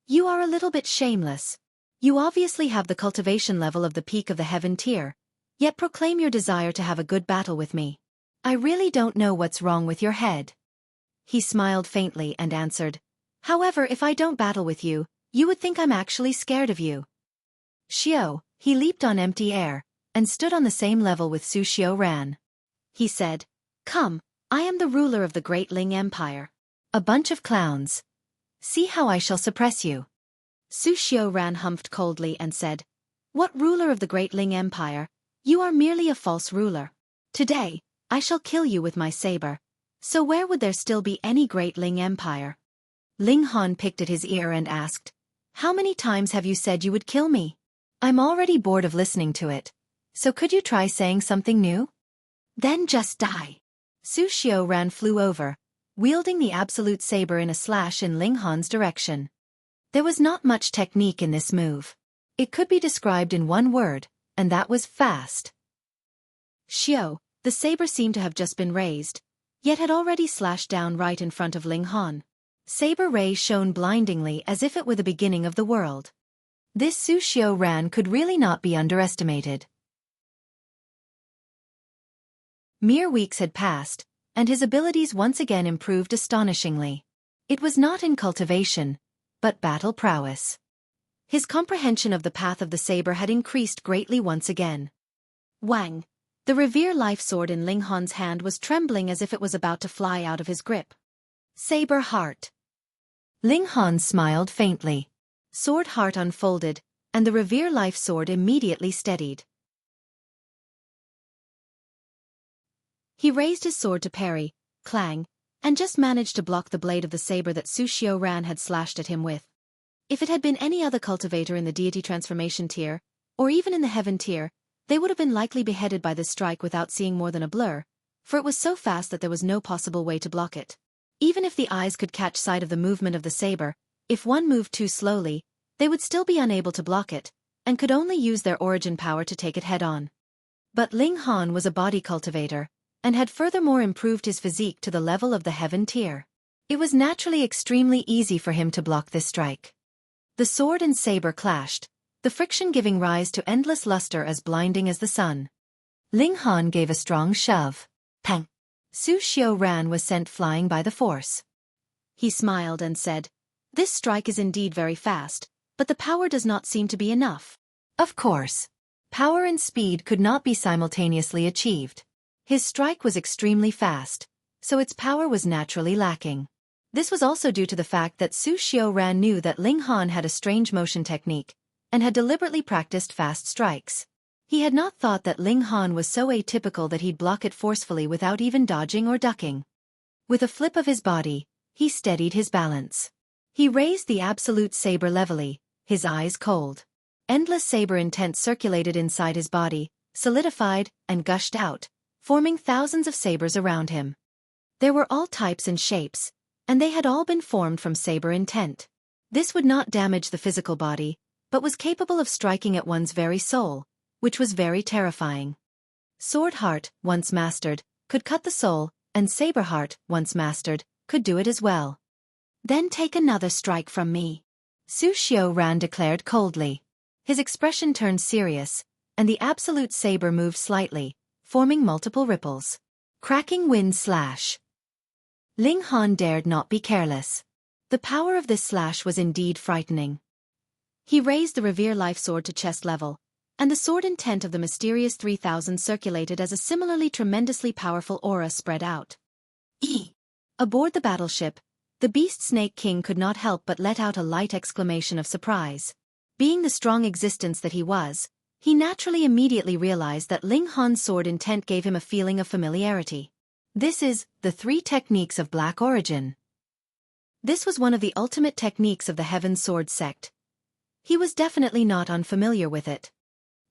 You are a little bit shameless. You obviously have the cultivation level of the peak of the heaven tier, yet proclaim your desire to have a good battle with me. I really don't know what's wrong with your head. He smiled faintly and answered, However, if I don't battle with you, you would think I'm actually scared of you. Xiao, he leaped on empty air, and stood on the same level with Su Xiaofan. He said, Come, I am the ruler of the Great Ling Empire. A bunch of clowns. See how I shall suppress you. Su Xiaofan humphed coldly and said, What ruler of the Great Ling Empire? You are merely a false ruler. Today, I shall kill you with my saber. So where would there still be any Great Ling Empire? Ling Han picked at his ear and asked, How many times have you said you would kill me? I'm already bored of listening to it. So could you try saying something new? Then just die. Su Xiaofan flew over, wielding the absolute saber in a slash in Ling Han's direction. There was not much technique in this move. It could be described in one word, and that was fast. Xiao, the saber seemed to have just been raised, yet had already slashed down right in front of Ling Han. Saber rays shone blindingly as if it were the beginning of the world. This Su Xiaofan could really not be underestimated. Mere weeks had passed, and his abilities once again improved astonishingly. It was not in cultivation, but battle prowess. His comprehension of the path of the saber had increased greatly once again. Wang, The Revere Life Sword in Ling Han's hand was trembling as if it was about to fly out of his grip. Saber Heart. Ling Han smiled faintly. Sword Heart unfolded, and the Revere Life Sword immediately steadied. He raised his sword to parry, clang, and just managed to block the blade of the saber that Su Xiaofan had slashed at him with. If it had been any other cultivator in the deity transformation tier, or even in the heaven tier, they would have been likely beheaded by this strike without seeing more than a blur, for it was so fast that there was no possible way to block it. Even if the eyes could catch sight of the movement of the saber, if one moved too slowly, they would still be unable to block it, and could only use their origin power to take it head-on. But Ling Han was a body cultivator, and had furthermore improved his physique to the level of the heaven tier. It was naturally extremely easy for him to block this strike. The sword and saber clashed, the friction giving rise to endless luster as blinding as the sun. Ling Han gave a strong shove. Pang! Su Xiaofan was sent flying by the force. He smiled and said, "This strike is indeed very fast, but the power does not seem to be enough." Of course. Power and speed could not be simultaneously achieved. His strike was extremely fast, so its power was naturally lacking. This was also due to the fact that Su Xiaofan knew that Ling Han had a strange motion technique, and had deliberately practiced fast strikes. He had not thought that Ling Han was so atypical that he'd block it forcefully without even dodging or ducking. With a flip of his body, he steadied his balance. He raised the absolute saber levelly, his eyes cold. Endless saber intent circulated inside his body, solidified, and gushed out, forming thousands of sabers around him. There were all types and shapes, and they had all been formed from saber intent. This would not damage the physical body, but was capable of striking at one's very soul, which was very terrifying. Sword Heart, once mastered, could cut the soul, and Saber Heart, once mastered, could do it as well. "Then take another strike from me," Su Xiaofan declared coldly. His expression turned serious, and the absolute saber moved slightly, forming multiple ripples. Cracking wind slash. Ling Han dared not be careless. The power of this slash was indeed frightening. He raised the Revere Life Sword to chest level, and the sword intent of the mysterious 3000 circulated as a similarly tremendously powerful aura spread out. Aboard the battleship, the Beast Snake King could not help but let out a light exclamation of surprise. Being the strong existence that he was, he naturally immediately realized that Ling Han's sword intent gave him a feeling of familiarity. This is the 3 techniques of black origin. This was one of the ultimate techniques of the Heaven Sword sect. He was definitely not unfamiliar with it.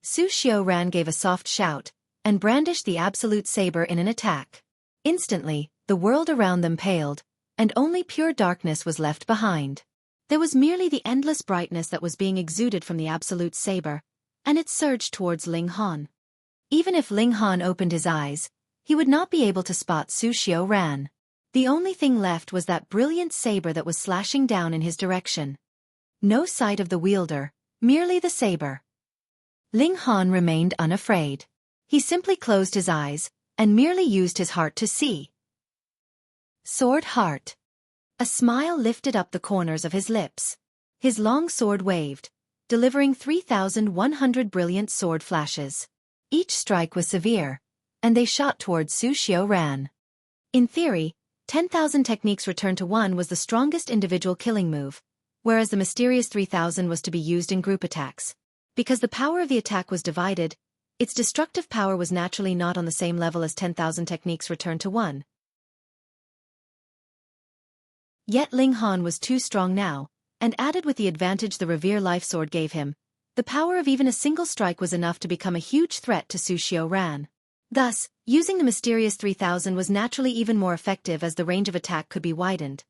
Su Xiaofan gave a soft shout, and brandished the absolute saber in an attack. Instantly, the world around them paled, and only pure darkness was left behind. There was merely the endless brightness that was being exuded from the absolute saber, and it surged towards Ling Han. Even if Ling Han opened his eyes, he would not be able to spot Su Xiaofan. The only thing left was that brilliant saber that was slashing down in his direction. No sight of the wielder, merely the saber. Ling Han remained unafraid. He simply closed his eyes, and merely used his heart to see. Sword Heart. A smile lifted up the corners of his lips. His long sword waved, delivering 3,100 brilliant sword flashes. Each strike was severe, and they shot towards Su Xiaofan. In theory, 10,000 techniques returned to 1 was the strongest individual killing move, whereas the mysterious 3,000 was to be used in group attacks. Because the power of the attack was divided, its destructive power was naturally not on the same level as 10,000 techniques returned to 1. Yet Ling Han was too strong now, and added with the advantage the Revere Life Sword gave him, the power of even a single strike was enough to become a huge threat to Su Xiaofan. Thus, using the mysterious 3,000 was naturally even more effective as the range of attack could be widened.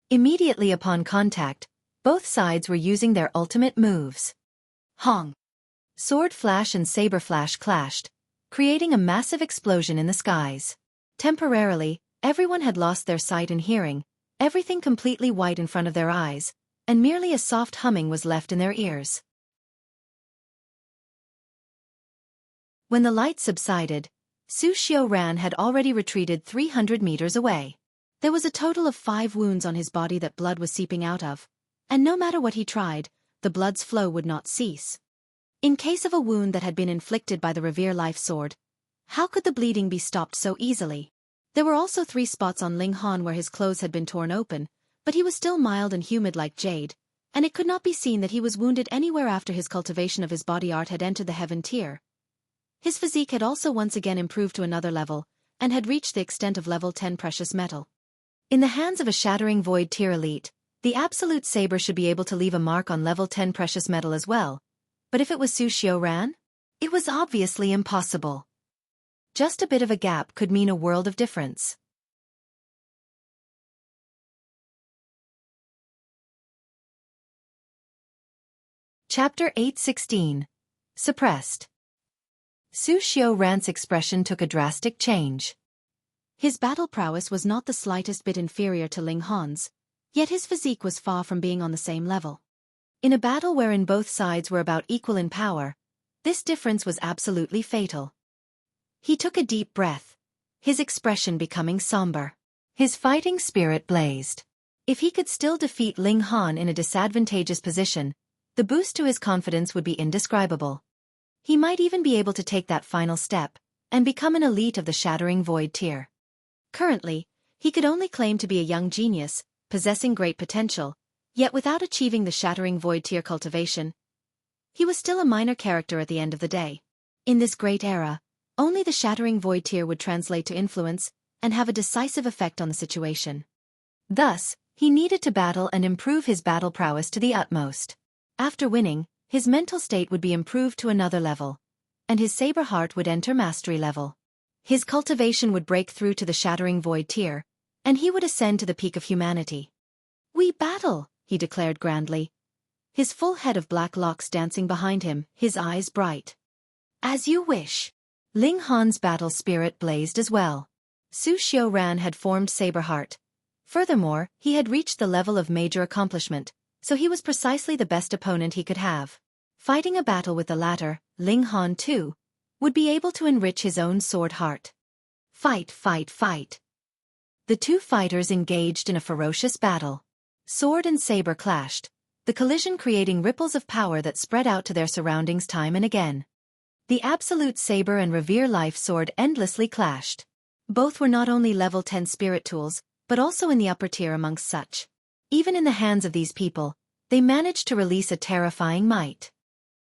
Immediately upon contact, both sides were using their ultimate moves. Hong! Sword flash and saber flash clashed, creating a massive explosion in the skies. Temporarily, everyone had lost their sight and hearing, everything completely white in front of their eyes, and merely a soft humming was left in their ears. When the light subsided, Su Xiaofan had already retreated 300 meters away. There was a total of 5 wounds on his body that blood was seeping out of, and no matter what he tried, the blood's flow would not cease. In case of a wound that had been inflicted by the Revere Life Sword, How could the bleeding be stopped so easily? There were also 3 spots on Ling Han where his clothes had been torn open, but he was still mild and humid like jade, and it could not be seen that he was wounded anywhere after his cultivation of his body art had entered the heaven tier. His physique had also once again improved to another level, and had reached the extent of level 10 precious metal. In the hands of a shattering void tier elite, the absolute saber should be able to leave a mark on level 10 precious metal as well. But if it was Su Xiaofan? It was obviously impossible. Just a bit of a gap could mean a world of difference. Chapter 8:16. Suppressed. Su Xiaofan's expression took a drastic change. His battle prowess was not the slightest bit inferior to Ling Han's, yet his physique was far from being on the same level. In a battle wherein both sides were about equal in power, this difference was absolutely fatal. He took a deep breath, his expression becoming somber. His fighting spirit blazed. If he could still defeat Ling Han in a disadvantageous position, the boost to his confidence would be indescribable. He might even be able to take that final step and become an elite of the shattering void tier. Currently, he could only claim to be a young genius, possessing great potential, yet without achieving the shattering void tier cultivation. He was still a minor character at the end of the day. In this great era, only the shattering void tier would translate to influence and have a decisive effect on the situation. Thus, he needed to battle and improve his battle prowess to the utmost. After winning, his mental state would be improved to another level, and his saber heart would enter mastery level. His cultivation would break through to the shattering void tier, and he would ascend to the peak of humanity. "We battle," he declared grandly, his full head of black locks dancing behind him, his eyes bright. "As you wish." Ling Han's battle spirit blazed as well. Su Xiaofan had formed saber heart. Furthermore, he had reached the level of major accomplishment, so he was precisely the best opponent he could have. Fighting a battle with the latter, Ling Han too, would be able to enrich his own sword heart. Fight, fight, fight. The two fighters engaged in a ferocious battle. Sword and saber clashed, the collision creating ripples of power that spread out to their surroundings time and again. The absolute saber and revere life sword endlessly clashed. Both were not only level 10 spirit tools, but also in the upper tier amongst such. Even in the hands of these people, they managed to release a terrifying might.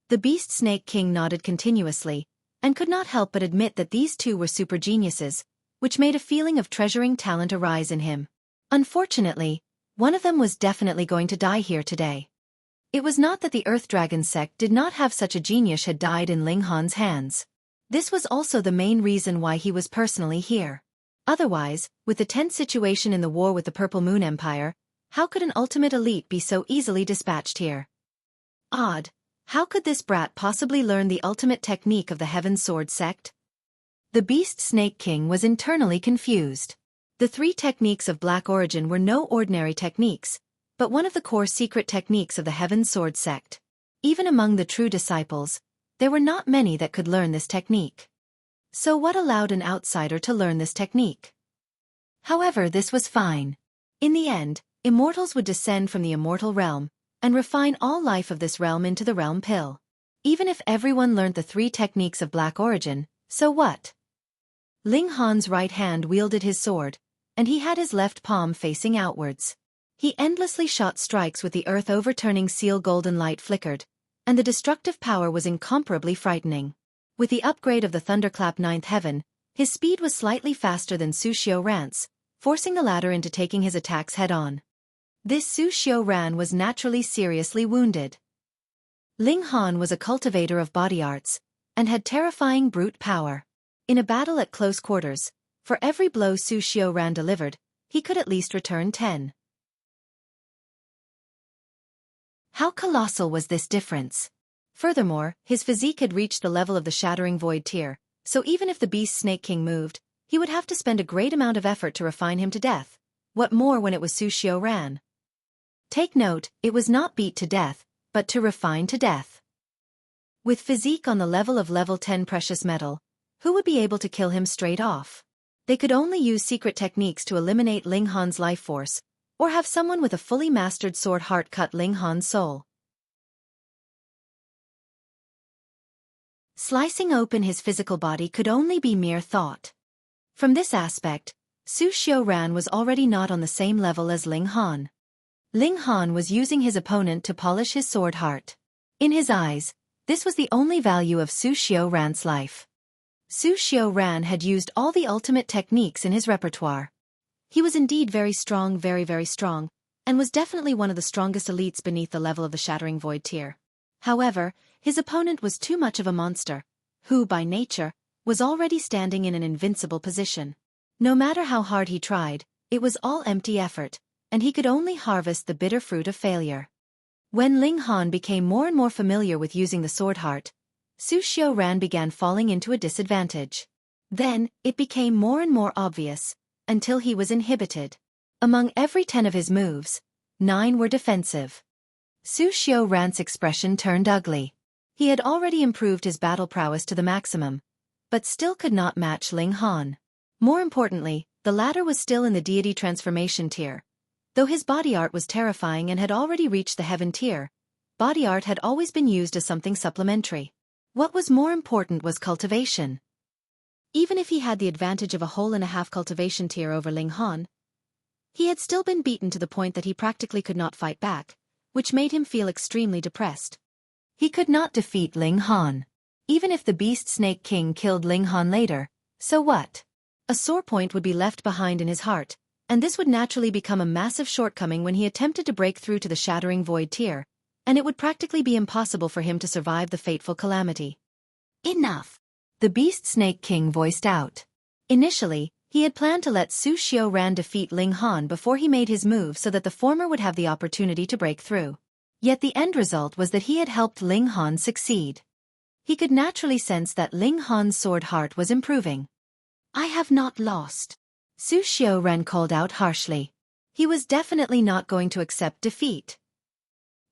The Beast Snake King nodded continuously, and could not help but admit that these two were super geniuses, which made a feeling of treasuring talent arise in him. Unfortunately, one of them was definitely going to die here today. It was not that the Earth Dragon sect did not have such a genius had died in Ling Han's hands. This was also the main reason why he was personally here. Otherwise, with the tense situation in the war with the Purple Moon Empire, how could an ultimate elite be so easily dispatched here? Odd. How could this brat possibly learn the ultimate technique of the Heaven Sword sect? The Beast Snake King was internally confused. The 3 techniques of black origin were no ordinary techniques, but one of the core secret techniques of the Heaven Sword sect. Even among the true disciples, there were not many that could learn this technique. So what allowed an outsider to learn this technique? However, this was fine. In the end, immortals would descend from the immortal realm, and refine all life of this realm into the realm pill. Even if everyone learned the 3 techniques of black origin, so what? Ling Han's right hand wielded his sword, and he had his left palm facing outwards. He endlessly shot strikes with the earth overturning seal golden light flickered, and the destructive power was incomparably frightening. With the upgrade of the Thunderclap 9th Heaven, his speed was slightly faster than Su Xiaofan's, forcing the latter into taking his attacks head-on. This Su Xiaofan was naturally seriously wounded. Ling Han was a cultivator of body arts, and had terrifying brute power. In a battle at close quarters, for every blow Su Xiaofan delivered, he could at least return 10. How colossal was this difference? Furthermore, his physique had reached the level of the shattering void tier, so even if the Beast Snake King moved, he would have to spend a great amount of effort to refine him to death. What more when it was Su Xiaofan? Take note, it was not beat to death, but to refine to death. With physique on the level of level 10 precious metal, who would be able to kill him straight off? They could only use secret techniques to eliminate Ling Han's life force, or have someone with a fully mastered sword heart cut Ling Han's soul. Slicing open his physical body could only be mere thought. From this aspect, Su Xiaoran was already not on the same level as Ling Han. Ling Han was using his opponent to polish his sword heart. In his eyes, this was the only value of Su Xiaoran's life. Su Xiaoran had used all the ultimate techniques in his repertoire. He was indeed very strong, very strong, and was definitely one of the strongest elites beneath the level of the Shattering Void tier. However, his opponent was too much of a monster, who, by nature, was already standing in an invincible position. No matter how hard he tried, it was all empty effort, and he could only harvest the bitter fruit of failure. When Ling Han became more and more familiar with using the sword heart, Su Xiaoran began falling into a disadvantage. Then, it became more and more obvious, until he was inhibited. Among every 10 of his moves, 9 were defensive. Su Xiaoran's expression turned ugly. He had already improved his battle prowess to the maximum, but still could not match Ling Han. More importantly, the latter was still in the deity transformation tier. Though his body art was terrifying and had already reached the heaven tier, body art had always been used as something supplementary. What was more important was cultivation. Even if he had the advantage of a whole and a half cultivation tier over Ling Han, he had still been beaten to the point that he practically could not fight back, which made him feel extremely depressed. He could not defeat Ling Han. Even if the Beast Snake King killed Ling Han later, so what? A sore point would be left behind in his heart, and this would naturally become a massive shortcoming when he attempted to break through to the Shattering Void tier, and it would practically be impossible for him to survive the fateful calamity. Enough, the Beast Snake King voiced out. Initially, he had planned to let Su Xiaoran defeat Ling Han before he made his move so that the former would have the opportunity to break through. Yet the end result was that he had helped Ling Han succeed. He could naturally sense that Ling Han's sword heart was improving. I have not lost, Su Xiaoran called out harshly. He was definitely not going to accept defeat.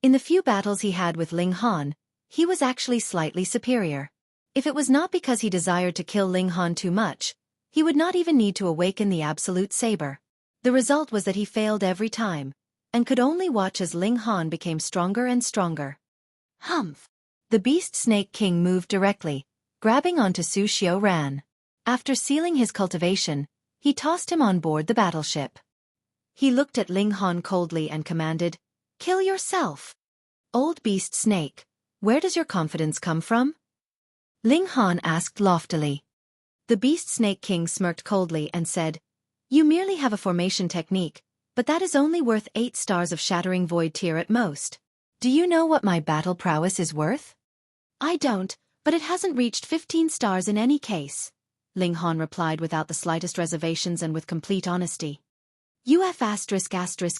In the few battles he had with Ling Han, he was actually slightly superior. If it was not because he desired to kill Ling Han too much, he would not even need to awaken the Absolute Saber. The result was that he failed every time, and could only watch as Ling Han became stronger and stronger. Humph! The Beast Snake King moved directly, grabbing onto Su Xiaoran. After sealing his cultivation, he tossed him on board the battleship. He looked at Ling Han coldly and commanded, "Kill yourself." "Old Beast Snake, where does your confidence come from?" Ling Han asked loftily. The Beast Snake King smirked coldly and said, "You merely have a formation technique, but that is only worth 8 stars of Shattering Void tier at most. Do you know what my battle prowess is worth?" I don't, but it hasn't reached 15 stars in any case, Ling Han replied without the slightest reservations and with complete honesty.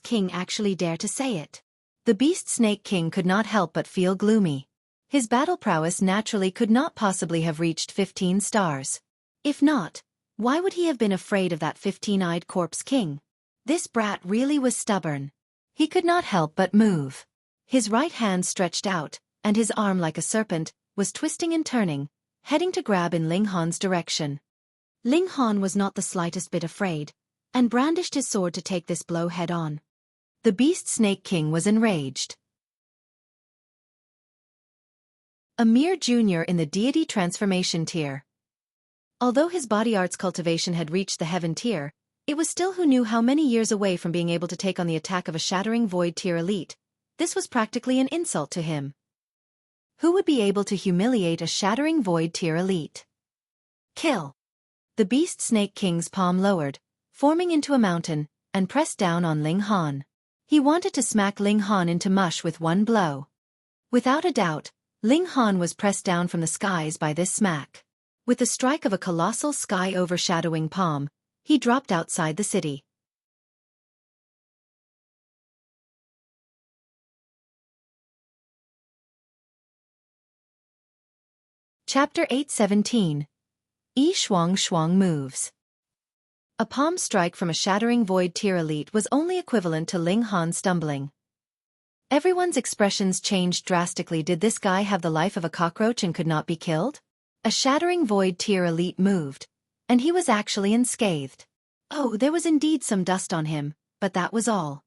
King actually dare to say it. The Beast Snake King could not help but feel gloomy. His battle prowess naturally could not possibly have reached 15 stars. If not, why would he have been afraid of that 15-eyed corpse king? This brat really was stubborn. He could not help but move. His right hand stretched out, and his arm like a serpent, was twisting and turning, heading to grab in Ling Han's direction. Ling Han was not the slightest bit afraid, and brandished his sword to take this blow head-on. The Beast Snake King was enraged. A mere junior in the deity transformation tier. Although his body arts cultivation had reached the heaven tier, it was still who knew how many years away from being able to take on the attack of a Shattering Void tier elite. This was practically an insult to him. Who would be able to humiliate a Shattering Void tier elite? Kill! The Beast Snake King's palm lowered, forming into a mountain, and pressed down on Ling Han. He wanted to smack Ling Han into mush with one blow. Without a doubt, Ling Han was pressed down from the skies by this smack. With the strike of a colossal sky-overshadowing palm, he dropped outside the city. Chapter 817. Yi Shuang Shuang Moves. A palm strike from a Shattering Void tier elite was only equivalent to Ling Han stumbling. Everyone's expressions changed drastically. Did this guy have the life of a cockroach and could not be killed? A Shattering Void tier elite moved, and he was actually unscathed. Oh, there was indeed some dust on him, but that was all.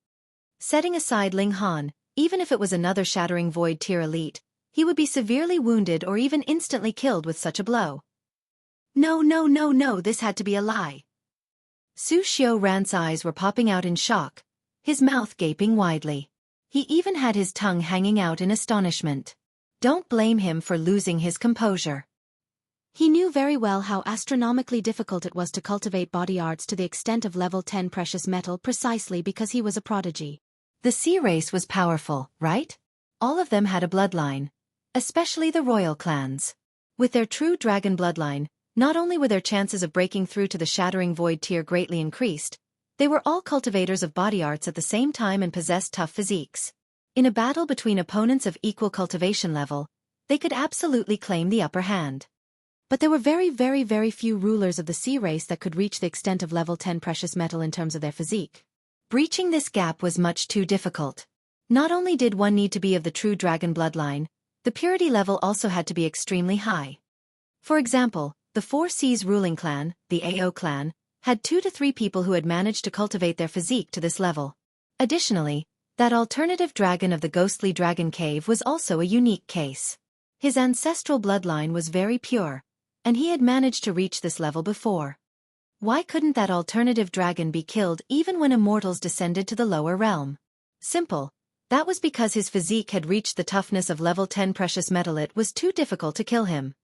Setting aside Ling Han, even if it was another Shattering Void tier elite, he would be severely wounded or even instantly killed with such a blow. No, no, no, no, this had to be a lie. Su Xiaoran's eyes were popping out in shock, his mouth gaping widely. He even had his tongue hanging out in astonishment. Don't blame him for losing his composure. He knew very well how astronomically difficult it was to cultivate body arts to the extent of level 10 precious metal precisely because he was a prodigy. The sea race was powerful, right? All of them had a bloodline, especially the royal clans. With their true dragon bloodline, not only were their chances of breaking through to the shattering void tier greatly increased, they were all cultivators of body arts at the same time and possessed tough physiques. In a battle between opponents of equal cultivation level, they could absolutely claim the upper hand. But there were very few rulers of the sea race that could reach the extent of level 10 precious metal in terms of their physique. Breaching this gap was much too difficult. Not only did one need to be of the true dragon bloodline, the purity level also had to be extremely high. For example, the Four Seas ruling clan, the AO clan, had 2 to 3 people who had managed to cultivate their physique to this level. Additionally, that alternative dragon of the ghostly dragon cave was also a unique case. His ancestral bloodline was very pure, and he had managed to reach this level before. Why couldn't that alternative dragon be killed even when immortals descended to the lower realm? Simple. That was because his physique had reached the toughness of level 10 precious metal. It was too difficult to kill him.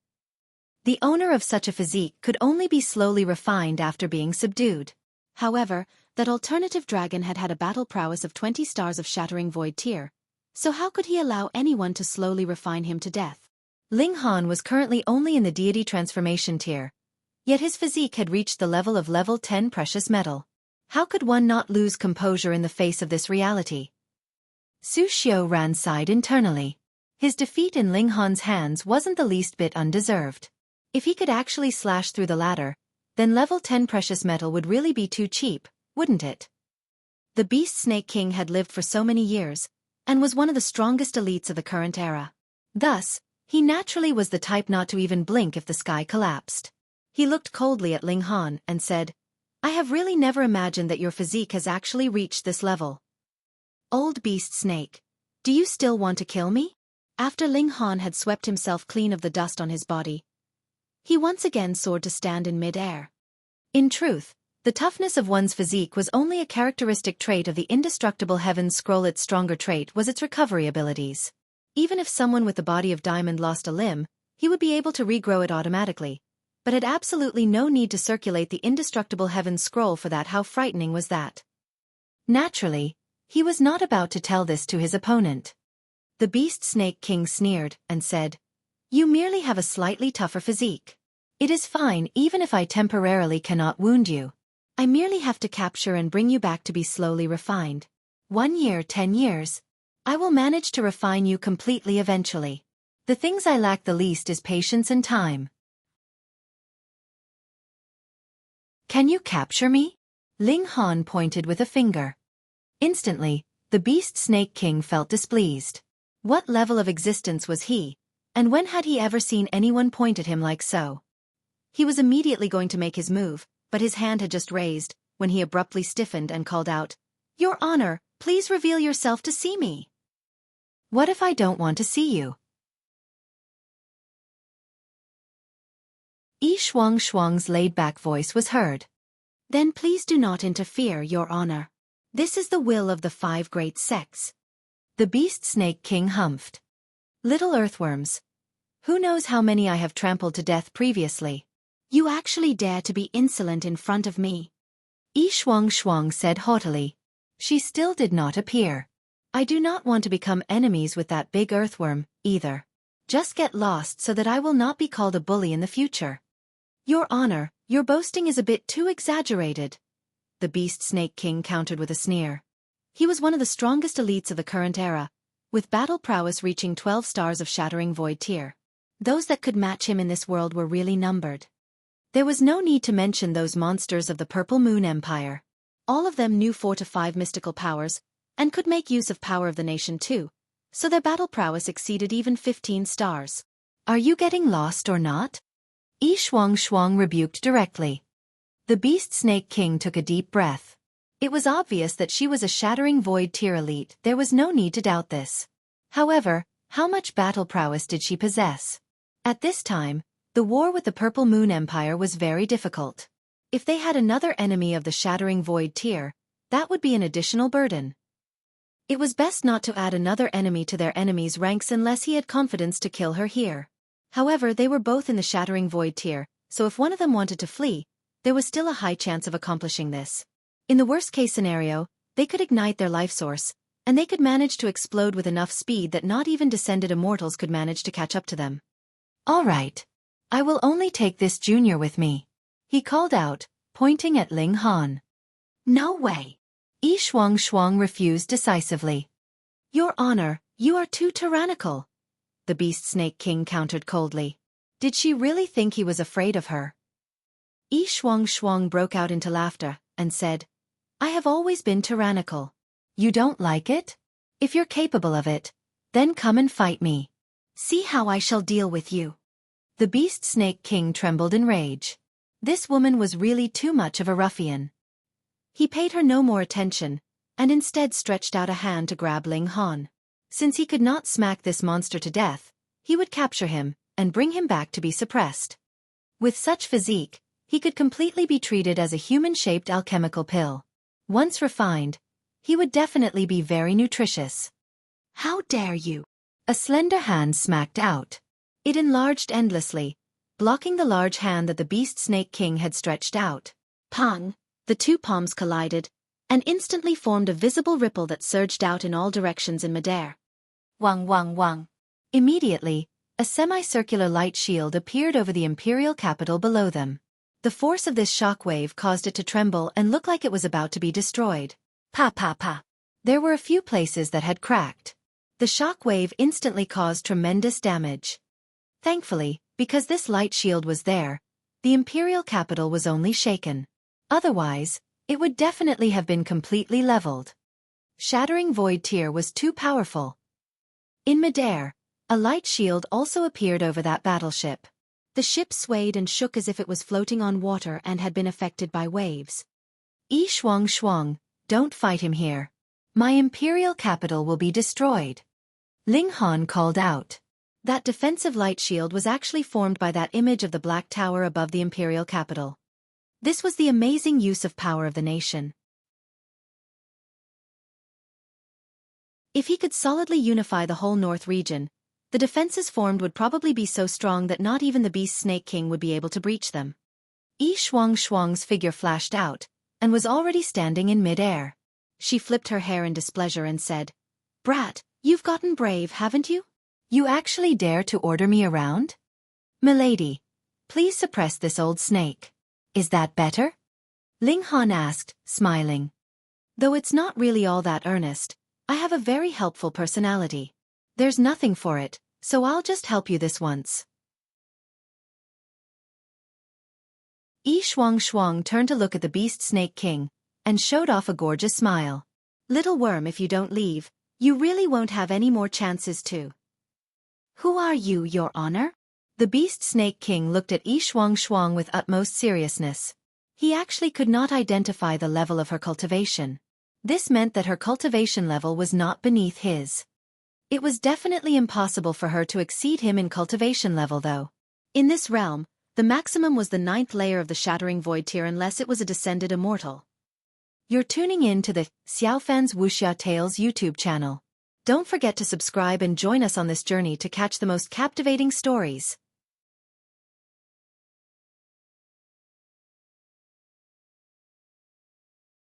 The owner of such a physique could only be slowly refined after being subdued. However, that alternative dragon had had a battle prowess of 20 stars of shattering void tier, so how could he allow anyone to slowly refine him to death? Ling Han was currently only in the deity transformation tier, yet his physique had reached the level of level 10 precious metal. How could one not lose composure in the face of this reality? Su Xiaoran sighed internally. His defeat in Ling Han's hands wasn't the least bit undeserved. If he could actually slash through the ladder, then level 10 precious metal would really be too cheap, wouldn't it? The Beast Snake King had lived for so many years, and was one of the strongest elites of the current era. Thus, he naturally was the type not to even blink if the sky collapsed. He looked coldly at Ling Han and said, I have really never imagined that your physique has actually reached this level. Old Beast Snake, do you still want to kill me? After Ling Han had swept himself clean of the dust on his body, he once again soared to stand in mid-air. In truth, the toughness of one's physique was only a characteristic trait of the indestructible Heaven's Scroll. Its stronger trait was its recovery abilities. Even if someone with the body of diamond lost a limb, he would be able to regrow it automatically, but had absolutely no need to circulate the indestructible Heaven's Scroll for that. How frightening was that? Naturally, he was not about to tell this to his opponent. The Beast Snake King sneered and said, You merely have a slightly tougher physique. It is fine even if I temporarily cannot wound you. I merely have to capture and bring you back to be slowly refined. 1 year, 10 years. I will manage to refine you completely eventually. The things I lack the least is patience and time. Can you capture me? Ling Han pointed with a finger. Instantly, the Beast Snake King felt displeased. What level of existence was he, and when had he ever seen anyone point at him like so? He was immediately going to make his move, but his hand had just raised, when he abruptly stiffened and called out, Your Honor, please reveal yourself to see me. What if I don't want to see you? Yi Shuang's laid-back voice was heard. Then please do not interfere, Your Honor. This is the will of the 5 great sects. The Beast Snake King humphed. Little earthworms. Who knows how many I have trampled to death previously? You actually dare to be insolent in front of me? Yi Shuang said haughtily. She still did not appear. I do not want to become enemies with that big earthworm, either. Just get lost so that I will not be called a bully in the future. Your Honor, your boasting is a bit too exaggerated. The Beast Snake King countered with a sneer. He was one of the strongest elites of the current era, with battle prowess reaching 12 stars of shattering void tier. Those that could match him in this world were really numbered. There was no need to mention those monsters of the Purple Moon Empire. All of them knew 4 to 5 mystical powers, and could make use of power of the nation too, so their battle prowess exceeded even 15 stars. Are you getting lost or not? Yi Shuang rebuked directly. The Beast Snake King took a deep breath. It was obvious that she was a shattering void tier elite. There was no need to doubt this. However, How much battle prowess did she possess? At this time, the war with the Purple Moon Empire was very difficult. If they had another enemy of the Shattering Void tier, that would be an additional burden. It was best not to add another enemy to their enemies' ranks unless he had confidence to kill her here. However, they were both in the Shattering Void tier, so if one of them wanted to flee, there was still a high chance of accomplishing this. In the worst-case scenario, they could ignite their life source, and they could manage to explode with enough speed that not even descended immortals could manage to catch up to them. All right. I will only take this junior with me, he called out, pointing at Ling Han. No way. Yi Shuang refused decisively. Your Honor, you are too tyrannical, the Beast Snake King countered coldly. Did she really think he was afraid of her? Yi Shuang broke out into laughter and said, I have always been tyrannical. You don't like it? If you're capable of it, then come and fight me. See how I shall deal with you. The Beast Snake King trembled in rage. This woman was really too much of a ruffian. He paid her no more attention, and instead stretched out a hand to grab Ling Han. Since he could not smack this monster to death, he would capture him and bring him back to be suppressed. With such physique, he could completely be treated as a human-shaped alchemical pill. Once refined, he would definitely be very nutritious. How dare you? A slender hand smacked out. It enlarged endlessly, blocking the large hand that the Beast Snake King had stretched out. Pang! The two palms collided, and instantly formed a visible ripple that surged out in all directions in midair. Wang. Immediately, a semicircular light shield appeared over the imperial capital below them. The force of this shockwave caused it to tremble and look like it was about to be destroyed. Pa. There were a few places that had cracked. The shockwave instantly caused tremendous damage. Thankfully, because this light shield was there, the imperial capital was only shaken. Otherwise, it would definitely have been completely leveled. Shattering Void tier was too powerful. In midair, a light shield also appeared over that battleship. The ship swayed and shook as if it was floating on water and had been affected by waves. Yi Shuang, don't fight him here. My imperial capital will be destroyed. Ling Han called out. That defensive light shield was actually formed by that image of the Black Tower above the imperial capital. This was the amazing use of power of the nation. If he could solidly unify the whole north region, the defenses formed would probably be so strong that not even the Beast Snake King would be able to breach them. Yi Shuang's figure flashed out, and was already standing in mid-air. She flipped her hair in displeasure and said, Brat, you've gotten brave, haven't you? You actually dare to order me around? Milady, please suppress this old snake. Is that better? Ling Han asked, smiling. Though it's not really all that earnest, I have a very helpful personality. There's nothing for it, so I'll just help you this once. Yi Shuang turned to look at the Beast Snake King, and showed off a gorgeous smile. Little worm, if you don't leave, you really won't have any more chances to. Who are you, Your Honor? The Beast Snake King looked at Yi Shuang with utmost seriousness. He actually could not identify the level of her cultivation. This meant that her cultivation level was not beneath his. It was definitely impossible for her to exceed him in cultivation level though. In this realm, the maximum was the 9th layer of the Shattering Void tier unless it was a descended immortal. You're tuning in to the Xiaofan's Wuxia Tales YouTube channel. Don't forget to subscribe and join us on this journey to catch the most captivating stories.